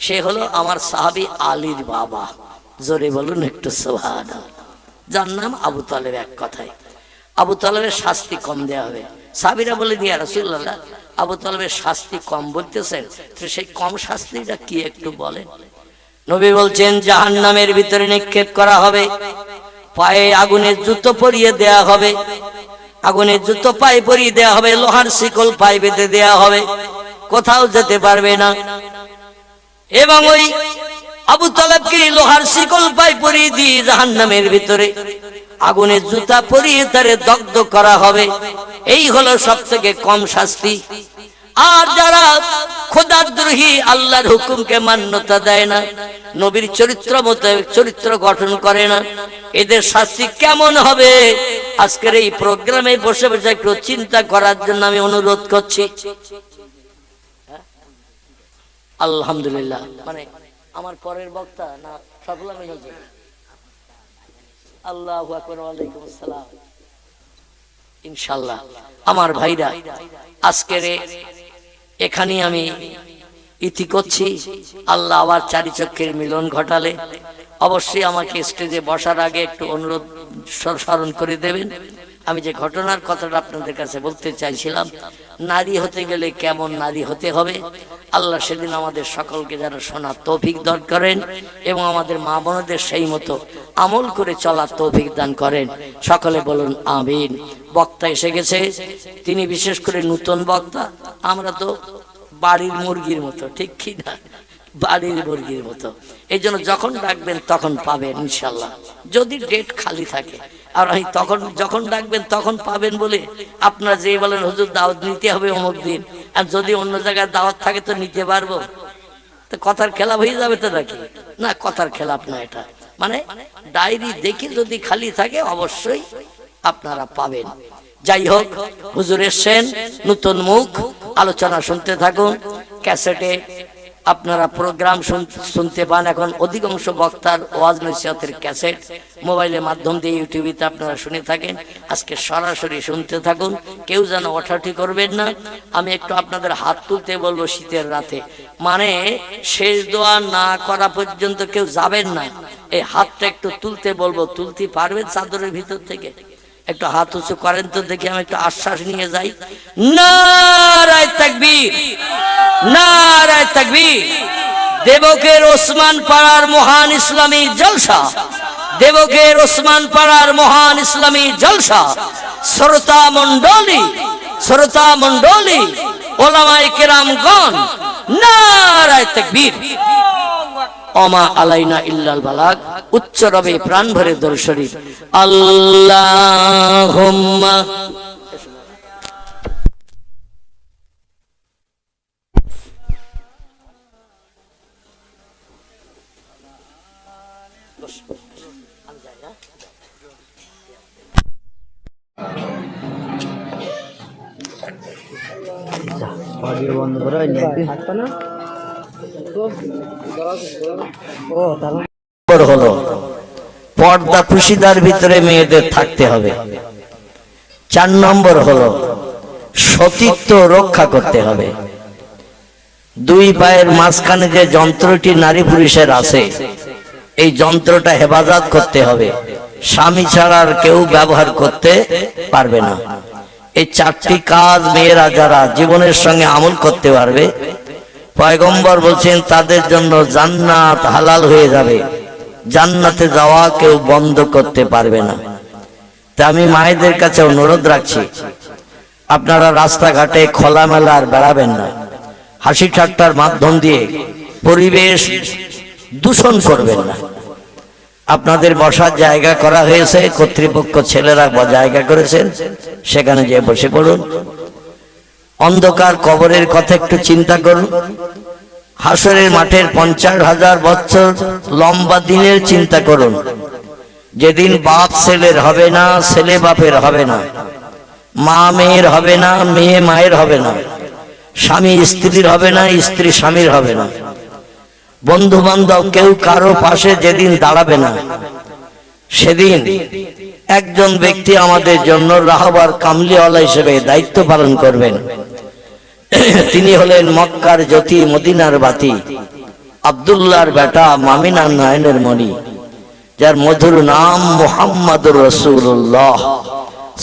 সে হলো আমার সাহাবী আলীর বাবা। জোরে বলুন একটু সুবহানাল্লাহ। যার নাম আবু তালেব। এক কথায় আবু তালেবের শাস্তি কম দেয়া হবে। সাহাবীরা বলেন, ইয়া রাসূলুল্লাহ, আবু তালেবের শাস্তি কম বলতেছেন, তো সেই কম শাস্তিটা কি একটু বলেন। নবী বলছেন, জাহান্নামের ভিতরে নিক্ষেপ করা হবে, পায়ে আগুনের জুতো পরিয়ে দেয়া হবে, আগুনের জুতো পায়ে পরিয়ে দেয়া হবে, লোহার শিকল পায়ে বেঁধে দেয়া হবে, কোথাও যেতে পারবে না। এবং ওই আবু তালেবকে লোহার শিকল পায়ে পরিয়ে দিয়ে জাহান্নামের ভিতরে আগুনের জুতা পরিয়ে তারে দগ্ধ করা হবে। এই হলো সব থেকে কম শাস্তি। আর যারা খোদাদ্রোহী, আল্লাহর হুকুমকে মান্যতা দেয় না, নবীর চরিত্র মতো চরিত্র গঠন করে না, এদের শাস্তি কেমন হবে আজকের এই প্রোগ্রামে বসে বসে একটু চিন্তা করার জন্য আমি অনুরোধ করছি। আলহামদুলিল্লাহ। মানে আমার পরের বক্তা না সফল আমি নজর। আল্লাহু আকবার, ওয়ালাইকুম আসসালাম। ইনশাআল্লাহ আমার ভাইরা, আজকের এখানে আমি ইতি করছি। আল্লাহ আবার চারি চক্ষের মিলন ঘটালে অবশ্যই আমাকে স্টেজে বসার আগে একটু অনুরোধ স্মরণ করে দেবেন। আমি যে ঘটনার কথাটা আপনাদের কাছে বলতে চাইছিলাম, নারী হতে গেলে কেমন নারী হতে হবে, আল্লাহ সেদিন আমাদের সকলকে যেন শোনার তৌফিক দান করেন এবং আমাদের মা বোনদের সেই মতো আমল করে চলার তৌফিক দান করেন। সকলে বলুন আমিন। বক্তা এসে গেছে, তিনি বিশেষ করে নতুন বক্তা। আমরা তো বাড়ির মুরগির মতো, ঠিক কি না? বাড়ির মুরগির মতো। এই জন্য যখন ডাকবেন তখন পাবেন ইনশাল্লাহ, যদি ডেট খালি থাকে। আর আমি তখন যখন ডাকবেন তখন পাবেন বলে আপনারা যে বলেন হুজুর দাওয়াত নিতে হবে অমুক দিন, আর যদি অন্য জায়গায় দাওয়াত থাকে তো নিতে পারবো, তো কথার খেলাপ হয়ে যাবে তো নাকি? না, কথার খেলাপ না এটা। মানে ডায়েরি দেখে যদি খালি থাকে অবশ্যই আপনারা পাবেন। যাই হোক, হুজুর এসেছেন, নতুন মুখ, আলোচনা শুনতে থাকুন। ক্যাসেটে আপনারা প্রোগ্রাম শুনতে পান। এখন অধিকাংশ বক্তার ওয়াজ নসিহতের ক্যাসেট মোবাইলের মাধ্যম দিয়ে ইউটিউবেতে আপনারা শুনে থাকেন। আজকে সরাসরি শুনতে থাকুন, কেউ যেন ওঠাউঠি করবেন না। আমি একটু আপনাদের হাত তুলতে বলবো শীতের রাতে, মানে শেষ দোয়া না করা পর্যন্ত কেউ যাবেন না। এই হাতটা একটু তুলতে বলবো, তুলতে পারবেন চাদরের ভিতর থেকে? একটু হাত উঁচু করেন তো দেখি, আমি একটু আশ্বাস নিয়ে যাই। নারায়ে তাকবীর, নারায়ে তাকবীর। দেবকের ওসমান পাড়ার মহান ইসলামী জলসা, দেবকের ওসমান পাড়ার মহান ইসলামী জলসা। শ্রোতা মণ্ডলী, শ্রোতা মণ্ডলী, ওলামায়ে কেরামগণ, নারায়ে তাকবীর। ওমা আলাইনা ইল্লাল বালাগ। উচ্চ রবে প্রাণ ভরে দরুদ শরীফ। আল্লাহুম্মা বন্ধ করে হলো পর্দা পুশিদার ভিতরে মেয়েদের থাকতে হবে। 4 নম্বর হলো সতীত্ব রক্ষা করতে হবে। 2 পায়ের মাঝখানে যে যন্ত্রটি নারী পুরুষের আছে, এই যন্ত্রটা হেফাজত করতে হবে। স্বামী ছাড়া আর কেউ ব্যবহার করতে পারবে না। এই 4টি কাজ মেয়েরা যারা জীবনের সঙ্গে আমল করতে পারবে, পয়গম্বর বলছেন তাদের জন্য জান্নাত হালাল হয়ে যাবে। জান্নাতে যাওয়া কেউ বন্ধ করতে পারবে না। তা আমি মায়েদের কাছে অনুরোধ রাখছি, আপনারা রাস্তাঘাটে খোলামেলা আর বেড়াবেন না। হাসি ঠাট্টার মাধ্যম দিয়ে পরিবেশ দূষণ করবেন না। আপনাদের বসার জায়গা করা হয়েছে, কর্তৃপক্ষ ছেলেরা জায়গা করেছেন, সেখানে যেয়ে বসে পড়ুন। অন্ধকার কবরের কথা একটু চিন্তা করুন। হাসরের মাঠের 50,000 বছর লম্বা দিনের চিন্তা করুন, যেদিন বাপ ছেলের হবে না, ছেলে বাপের হবে না, মা মেয়ের হবে না, মেয়ে মায়ের হবে না, স্বামী স্ত্রীর হবে না, স্ত্রী স্বামীর হবে না, বন্ধু বান্ধব কেউ কারো পাশে যেদিন দাঁড়াবে না। সেদিন একজন ব্যক্তি আমাদের জন্য রাহবার কামলিওয়ালা হিসেবে দায়িত্ব পালন করবেন। তিনি হলেন মক্কার জ্যোতি, মদিনার বাতি, আব্দুল্লাহর বেটা, মামিনার নয়নের মণি, যার মধুর নাম মুহাম্মাদুর রাসূলুল্লাহ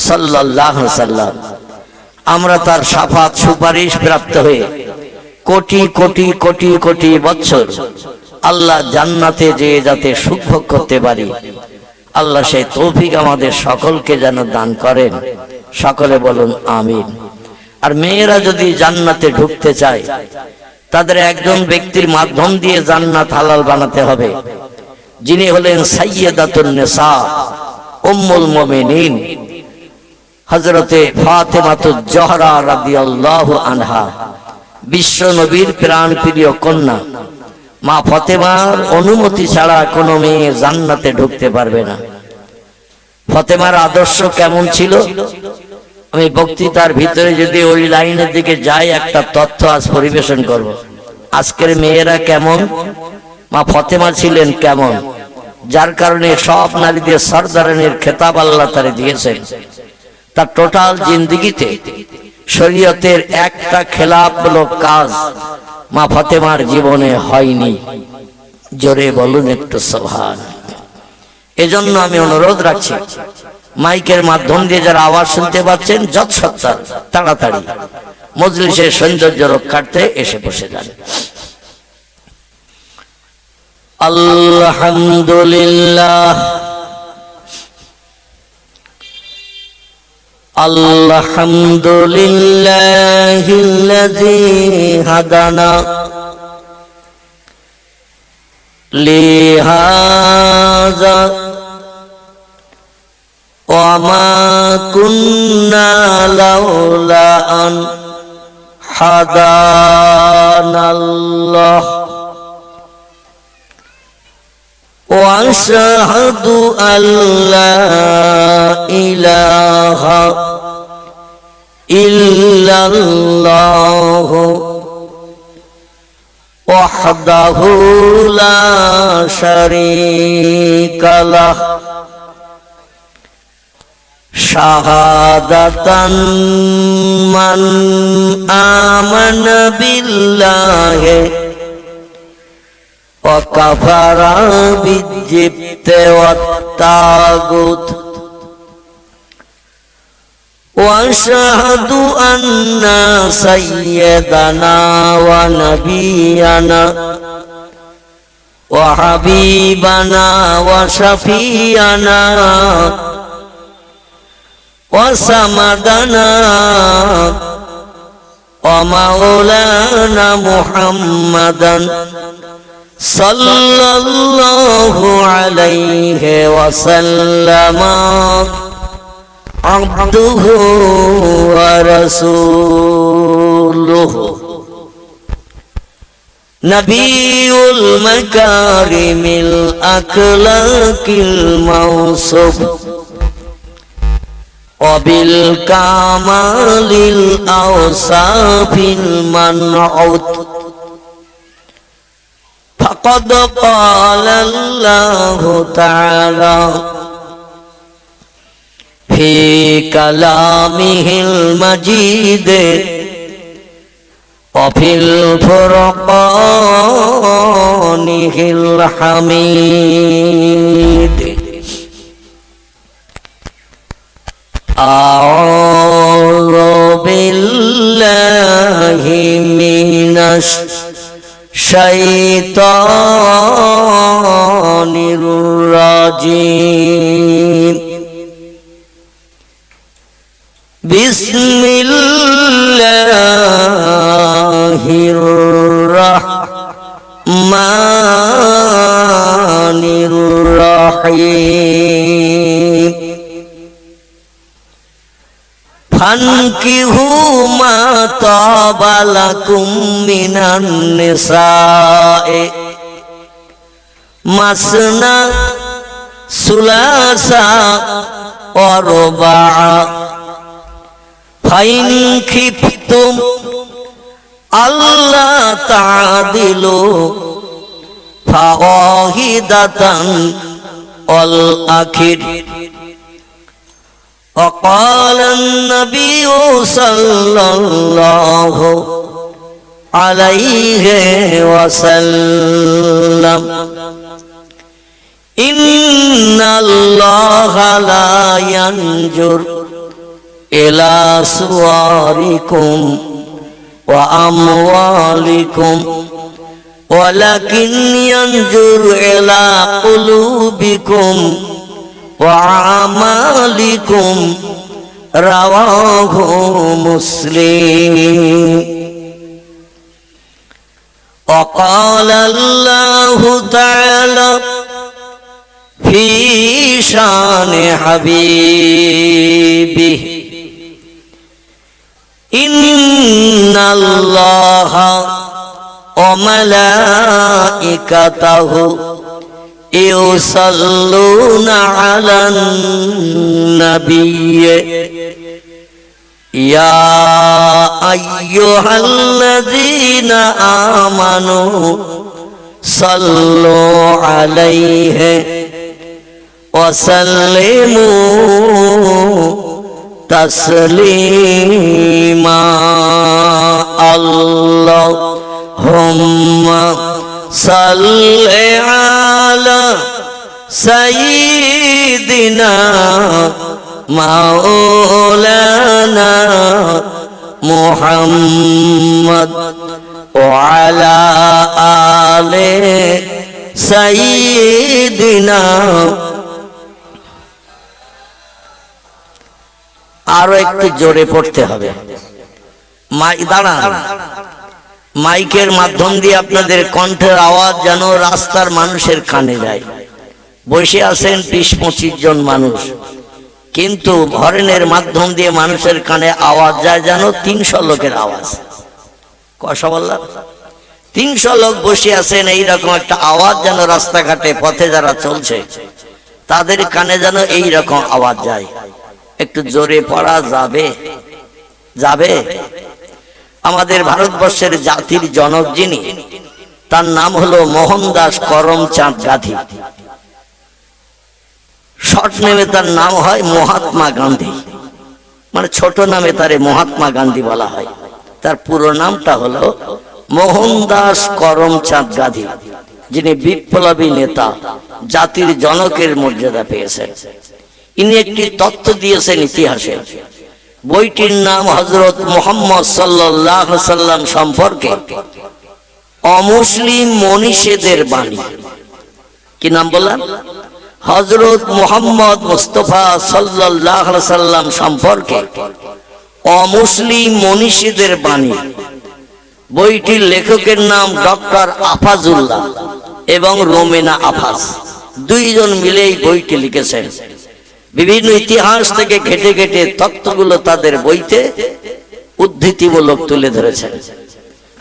সাল্লাল্লাহু আলাইহি সাল্লাম। আমরা তার শাফাত সুপারিশ প্রাপ্ত হয়ে কোটি কোটি কোটি কোটি বছর আল্লাহ জান্নাতে যেয়ে যাতে সুখ ভোগ করতে পারি, আল্লাহ সেই তৌফিক আমাদের সকলকে যেন দান করেন। সকলে বলুন আমিন। আর মেয়েরা যদি জান্নাতে ঢুকতে চায়, তাদের একজন ব্যক্তির মাধ্যম দিয়ে জান্নাত হালাল বানাতে হবে, যিনি হলেন সাইয়্যিদাতুন নিসা, উম্মুল মুমিনিন, হযরতে ফাতেমাতুজ জহরা রাদিয়াল্লাহু আনহা, বিশ্ব নবীর প্রাণ প্রিয় কন্যা। মা ফাতেমার অনুমতি ছাড়া কোনো মেয়ে জান্নাতে ঢুকতে পারবে না। ফাতেমার আদর্শ কেমন ছিল, আমি বক্তৃতার ভিতরে যদি ওই লাইনের দিকে যাই, একটা তথ্য আজ পরিবেশন করব। আজকের মেয়েরা কেমন, মা ফাতেমা ছিলেন কেমন, যার কারণে সব নারীদের সরদারানির খেতাব আল্লাহ তারে দিয়েছেন। তার টোটাল জিন্দেগিতে শরীয়তের একটা খেলাপমূলক কাজ মা ফাতেমার জীবনে হয়নি। জোরে বলুন একটু সুবহান। এজন্য আমি অনুরোধ রাখছি, মাইকের মাধ্যম দিয়ে যারা আওয়াজ শুনতে পাচ্ছেন যত সত্তর তাড়াতাড়ি মজলিসের সৌন্দর্য রক্ষার্থে এসে বসে যান। আলহামদুলিল্লাহ আলহামদুলিল্লাহিল্লাযী হাদানা লিহাযা ওয়া মা কুন্না লাউলা আন হাদানাল্লাহ ওয়া আশহাদু আল্লা ইলাহা ইল্লাল্লাহু ওয়াহদাহু লা শারীকা লাহ শাহাদাতান মান আমানা বিল্লাহি ওয়া কাফারা বিজিবতি ওয়াত তাগুত ওয়া আশহাদু আন্না সাইয়্যিদানা ওয়া নাবিয়ানা ওয়া হাবিবানা ওয়া শাফিয়ানা ওয়া সামাদানা ওয়া মাওলানা মুহাম্মাদান সাল্লাল্লাহু আলাইহি ওয়া সাল্লামা আবদুহু ওয়া রাসূলুহু নবিয়ুল মাকারিমিল আখলাকিল মাওসুফ ওয়া বিল কামালিল আওসাফিল মানউত ফাকাদ ক্বালা আল্লাহু তাআলা ফি কালামিহিল মাজিদ ওয়া ফিল ফুরকানিহিল হামিদ আউযু বিল্লাহি মিনাশ শাইতানির রাজিম বিসমিল্লাহির রাহমানির রাহিম ফানকিহু মা তাবা লাকুম মিনান নিসায়ে মাসনা সুলাসা ওয়া রুবা' ফাইন খিফতুম আল্লা তা'দিলু ফাওয়াহিদাতান আল আখির وقال النبي صلى الله عليه وسلم إن الله لا ينظر إلى صوركم وأموالكم ولكن ينظر إلى قلوبكم وأعمالكم رواه مسلم وقال الله تعالى في شان حبيبه إن الله وملائكته يصلون على النبي يا أيها الذين آمنوا صلوا عليه وسلموا تسليما اللهم সাল্লি আলা সাইয়্যিদিনা মাওলানা মুহাম্মদ ওয়া আলা আলি সাইয়্যিদিনা। আরো একটু জোরে পড়তে হবে। দাঁড়ান, মাইকের মাধ্যম দিয়ে আপনাদের কণ্ঠের আওয়াজ যেন রাস্তার মানুষের কানে যায়। বসে আছেন 20-25 জন মানুষ, কিন্তু হরেনের মাধ্যম দিয়ে মানুষের কানে আওয়াজ যায় যেন 300 লোকের আওয়াজ। কষা বললাম, 300 লোক বসে আছেন, এইরকম একটা আওয়াজ যেন রাস্তাঘাটে পথে যারা চলছে তাদের কানে যেন এইরকম আওয়াজ যায়। একটু জোরে পড়া যাবে? যাবে? আমাদের ভারতবর্ষের জাতির জনক যিনি, তার নাম হলো মোহনদাস করমচাঁদ গান্ধী। শর্ট নেমে তার নাম হয় মহাত্মা গান্ধী, মানে ছোট নামে তারে মহাত্মা গান্ধী বলা হয়। তার পুরো নামটা হলো মোহনদাস করমচাঁদ গান্ধী, যিনি বিপ্লবী নেতা, জাতির জনকের মর্যাদা পেয়েছেন। ইনি একটি তত্ত্ব দিয়েছেন ইতিহাসে। বইটির নাম হযরত মুহাম্মদ সাল্লাল্লাহু আলাইহি সাল্লাম সম্পর্কে অমুসলিম মনীষীদের বাণী। কি নাম বললাম? হযরত মুহাম্মদ মুস্তাফা সাল্লাল্লাহু আলাইহি সাল্লাম সম্পর্কে অমুসলিম মনীষীদের বাণী। বইটির লেখকের নাম ডক্টর আফাজুল্লাহ এবং রোমেনা আফাজ, দুইজন মিলে এই বইটি লিখেছেন। বিভিন্ন ইতিহাস থেকে ঘেটে ঘেটে তত্ত্বগুলো তাদের বইতে উদ্ধৃতিমূলক তুলে ধরেছেন।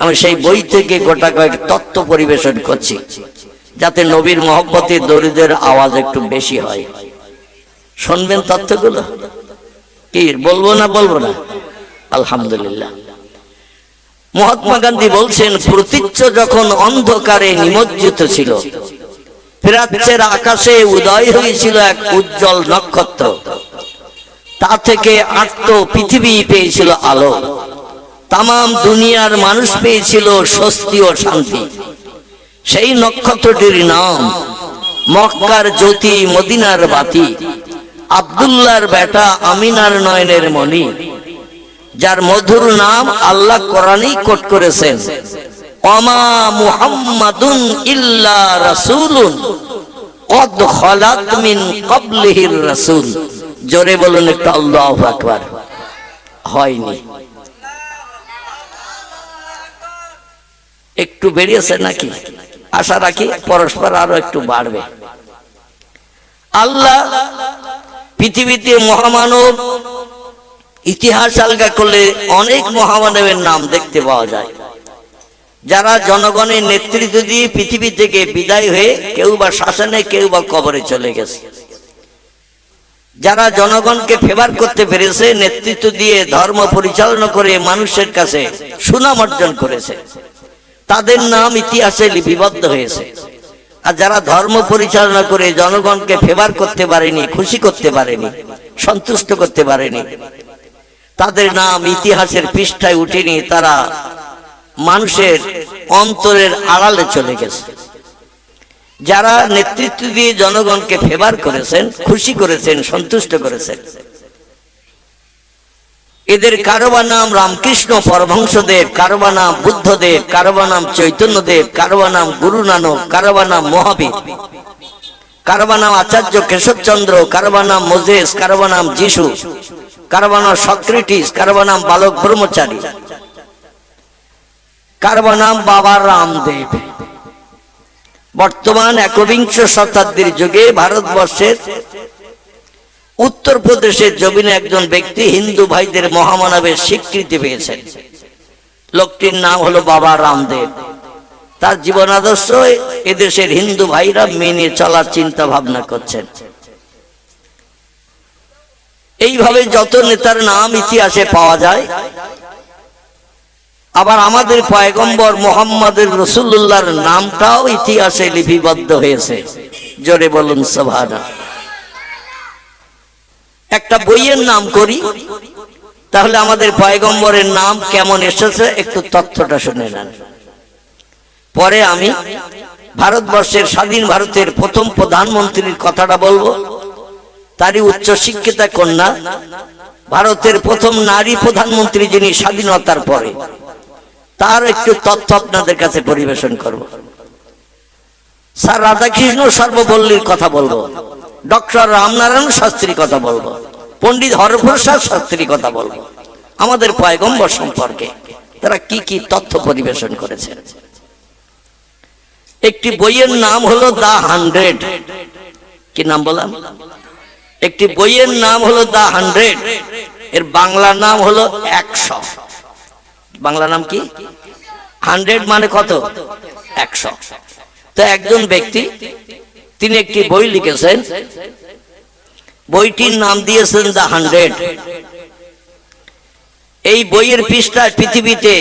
আমি সেই বই থেকে গোটা কয়েক তত্ত্ব পরিবেশন করছি, যাতে নবীর মহব্বতে দরিদের আওয়াজ একটু বেশি হয়। শুনবেন তত্ত্বগুলো? কি বলবো না বলবো না? আলহামদুলিল্লাহ। মহাত্মা গান্ধী বলছেন, প্রতীচ্য যখন অন্ধকারে নিমজ্জিত ছিল, প্রাচ্যের আকাশে উদয় হয়েছিল এক উজ্জ্বল নক্ষত্র। তা থেকে আর্ত পৃথিবী পেয়েছিল আলো, তামাম দুনিয়ার মানুষ পেয়েছিল স্বস্তি ও শান্তি। সেই নক্ষত্রটির নাম মক্কার জ্যোতি, মদিনার বাতি, আব্দুল্লাহর বেটা, আমিনার নয়নের মণি, যার মধুর নাম আল্লাহ কোরআনেই কোট করেছেন, ওমা মুহাম্মাদুন ইল্লা রাসূলুন কদ খালাত মিন ক্বাবলিহির রাসূল। জোরে বলুন একটু আল্লাহু আকবার। হয়নি? একটু বেরিয়েছে নাকি? আশা রাখি পরস্পর আরো একটু বাড়বে। আল্লাহ পৃথিবীতে মহামানব ইতিহাস আলগা করলে অনেক মহামানবের নাম দেখতে পাওয়া যায়, যারা জনগণের নেতৃত্ব দিয়ে পৃথিবী থেকে বিদায় হয়ে কেউ বা শাসনে, কেউ বা কবরে চলে গেছে। যারা জনগণকে ফেভার করতে পেরেছে, নেতৃত্ব দিয়ে ধর্ম পরিচালনা করে মানুষের কাছে সুনাম অর্জন করেছে, তাদের নাম ইতিহাসে লিপিবদ্ধ হয়েছে। আর যারা ধর্ম পরিচালনা করে জনগণকে ফেভার করতে পারেনি, খুশি করতে পারেনি, সন্তুষ্ট করতে পারেনি, তাদের নাম ইতিহাসের পৃষ্ঠায় উঠেনি। তারা মানুষের অন্তরের আড়ালে চলে গেছে। যারা নেতৃত্ব দিয়ে জনগণকে ফেভার করেছেন, খুশি করেছেন, সন্তুষ্ট করেছেন, এদের কারোবা নাম রামকৃষ্ণ পরমহংসদেব, কারোবা নাম বুদ্ধদেব, কারোবা নাম চৈতন্যদেব, কারোবা নাম গুরু নানক, কারোবা নাম মহাবীর, কারোবা নাম আচার্য কেশবচন্দ্র, কারোবা নাম মোজেস, কারোবা নাম যিশু, কারোবা নাম সক্রেটিস, কারোবা নাম বালক ব্রহ্মচারী, কারোবা নাম বাবা রামদেব। বর্তমান একবিংশ শতাব্দীর যুগে ভারতবর্ষের উত্তরপ্রদেশের জমিনে একজন ব্যক্তি হিন্দু ভাইদের মহামানবের স্বীকৃতি পেয়েছেন। লোকটির নাম হলো বাবা রামদেব। তার জীবন আদর্শ এদেশের হিন্দু ভাইরা মেনে চলার চিন্তা ভাবনা করছেন। এইভাবে যত নেতার নাম ইতিহাসে পাওয়া যায়। আবার আমাদের পয়গম্বর মুহাম্মদের রাসূলুল্লাহর নামটাও ইতিহাসে লিপিবদ্ধ হয়েছে। জোরে বলুন সুবহানাল্লাহ। একটা বইয়ের নাম করি, তাহলে আমাদের পয়গম্বরের নাম কেমন এসেছে একটু তথ্যটা শুনে নেন। পরে আমি ভারতবর্ষের স্বাধীন ভারতের প্রথম প্রধানমন্ত্রীর কথাটা বলবো। তারই উচ্চ শিক্ষিতা কন্যা, ভারতের প্রথম নারী প্রধানমন্ত্রী যিনি স্বাধীনতার পরে, তার একটু তথ্য আপনাদের কাছে পরিবেশন করব। স্যার রাধাকৃষ্ণ সর্বপল্লীর কথা বলবো, ডক্টর রামনারায়ণ শাস্ত্রীর কথা বলবো, পণ্ডিত হরপ্রসাদ শাস্ত্রীর কথা বলবো, আমাদের পয়গম্বর সম্পর্কে তারা কি কি তথ্য পরিবেশন করেছেন। একটি বইয়ের নাম হলো দা 100। কি নাম বললাম? একটি বইয়ের নাম হলো দা 100, এর বাংলা নাম হলো 100। বাংলা নাম কি? 100 মানে কত? 100। তো একজন ব্যক্তি তিনি একটি বই লিখেছেন, বইটির নাম দিয়েছেন দা 100। এই বইয়ের পৃষ্ঠায় পৃথিবীতে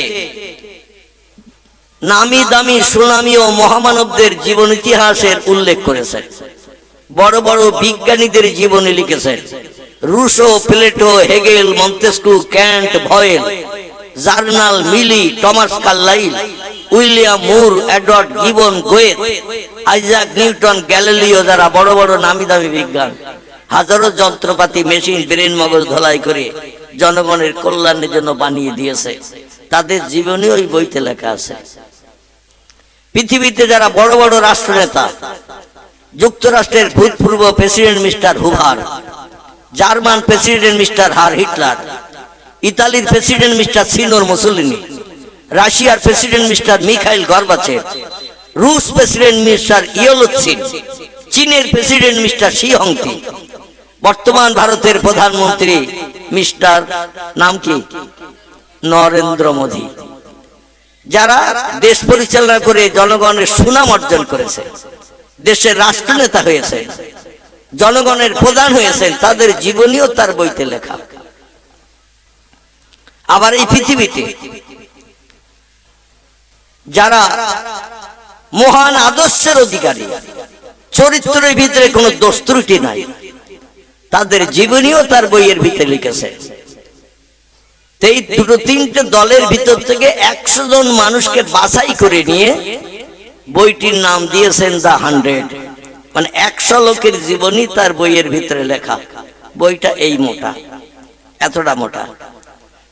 নামি দামি সুনামি ও মহামানবদের জীবন ইতিহাসের উল্লেখ করেছেন। বড় বড় বিজ্ঞানীদের জীবনী লিখেছেন, Rousseau, Plato, Hegel, Montesquieu, Kant, ভয়েল, জার্নাল, মিলি, Thomas Carlyle, William Moore, Edward Gibbon, Goethe, Isaac Newton, Galileo, যারা বড় বড় নামি দামি বিজ্ঞান, হাজারো যন্ত্রপাতি, মেশিন, ব্রেন, মগজ ধোলাই করে জনগণের কল্যাণের জন্য বানিয়ে দিয়েছে, তাদের জীবনী ওই বইতে লেখা আছে। পৃথিবীতে যারা বড় বড় রাষ্ট্রনেতা, যুক্তরাষ্ট্রের ভূতপূর্ব president mister Hoover, German president mister Hitler, ইতালির প্রেসিডেন্ট মিস্টার সিনোর মুসোলিনি, রাশিয়ার প্রেসিডেন্ট মিস্টার মিখাইল গর্বাচেভ, রুশ প্রেসিডেন্ট মিস্টার ইয়েলৎসিন, চীনের প্রেসিডেন্ট মিস্টার শি হংতি, বর্তমান ভারতের প্রধানমন্ত্রী মিস্টার নাম কি? নরেন্দ্র মোদী, যারা দেশ পরিচালনা করে জনগণের সুনাম অর্জন করেছে, দেশের রাষ্ট্রনেতা হয়েছে, জনগণের প্রধান হয়েছেন, তাদের জীবনীও তার বইতে লেখা। আবার এই পৃথিবীতে যারা মহান আদর্শের অধিকারী, চরিত্রের ভিতরে কোনো দোষ ত্রুটি নাই, তাদের জীবনীও তার বইয়ের ভিতরে লিখেছে। এই দুটো তিনটে দলের ভিতর থেকে 100 জন মানুষকে বাছাই করে নিয়ে বইটির নাম দিয়েছেন দা 100। মানে 100 লোকের জীবনী তার বইয়ের ভিতরে লেখা। বইটা এই মোটা, এতটা মোটা।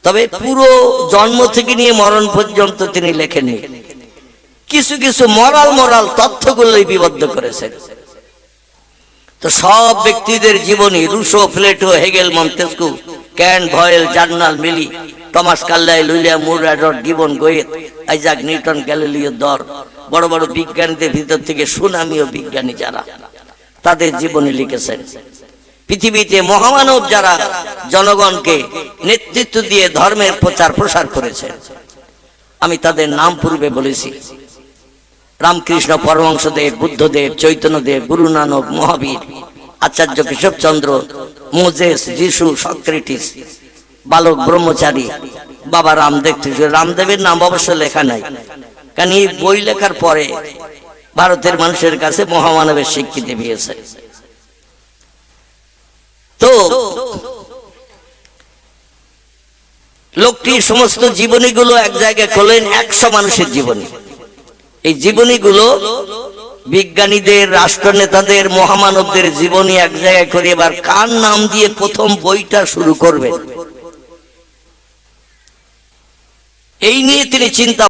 তবে পুরো জন্ম থেকে নিয়ে মরণ পর্যন্ত তিনি লেখেননি, কিছু কিছু মরাল তথ্যগুলো লিপিবদ্ধ করেছেন। তো সব ব্যক্তিদের জীবনী, Rousseau, Plato, Hegel, Montesquieu, Kant, ভয়েল, জার্নাল, মিলি, Thomas Carlyle, William Moore, Edward Gibbon, Goethe, Isaac Newton, Galileo, দর বড় বড় বিজ্ঞানীদের ভিতর থেকে সুনামীয় বিজ্ঞানী যারা, তাদের জীবনী লিখেছেন। পৃথিবীতে মহামানব যারা জনগণকে নেতৃত্ব দিয়ে ধর্মের প্রচার প্রসার করেছেন, আমি তাদের নাম পূর্বে বলেছি। রামকৃষ্ণ পরমহংসদেব, বুদ্ধদেব, চৈতন্যদেব, গুরু নানক, মহাবীর, আচার্য কেশবচন্দ্র, মোজেস, যিশু, সক্রেটিস, বালক ব্রহ্মচারী, বাবা রামদেব। রামদেবের নাম অবশ্য লেখা নাই, কারণ এই বই লেখার পরে ভারতের মানুষের কাছে মহামানবের স্বীকৃতি পেয়েছে। তো লোকটির সমস্ত জীবনীগুলো এক জায়গায় করলেন, 100 মানুষের জীবনী। এই জীবনীগুলো বিজ্ঞানীদের, রাষ্ট্রনেতাদের, মহামানবদের জীবনী এক জায়গায় করে এবার কার নাম দিয়ে প্রথম বইটা শুরু করবেন, এই নিয়ে তিনি চিন্তা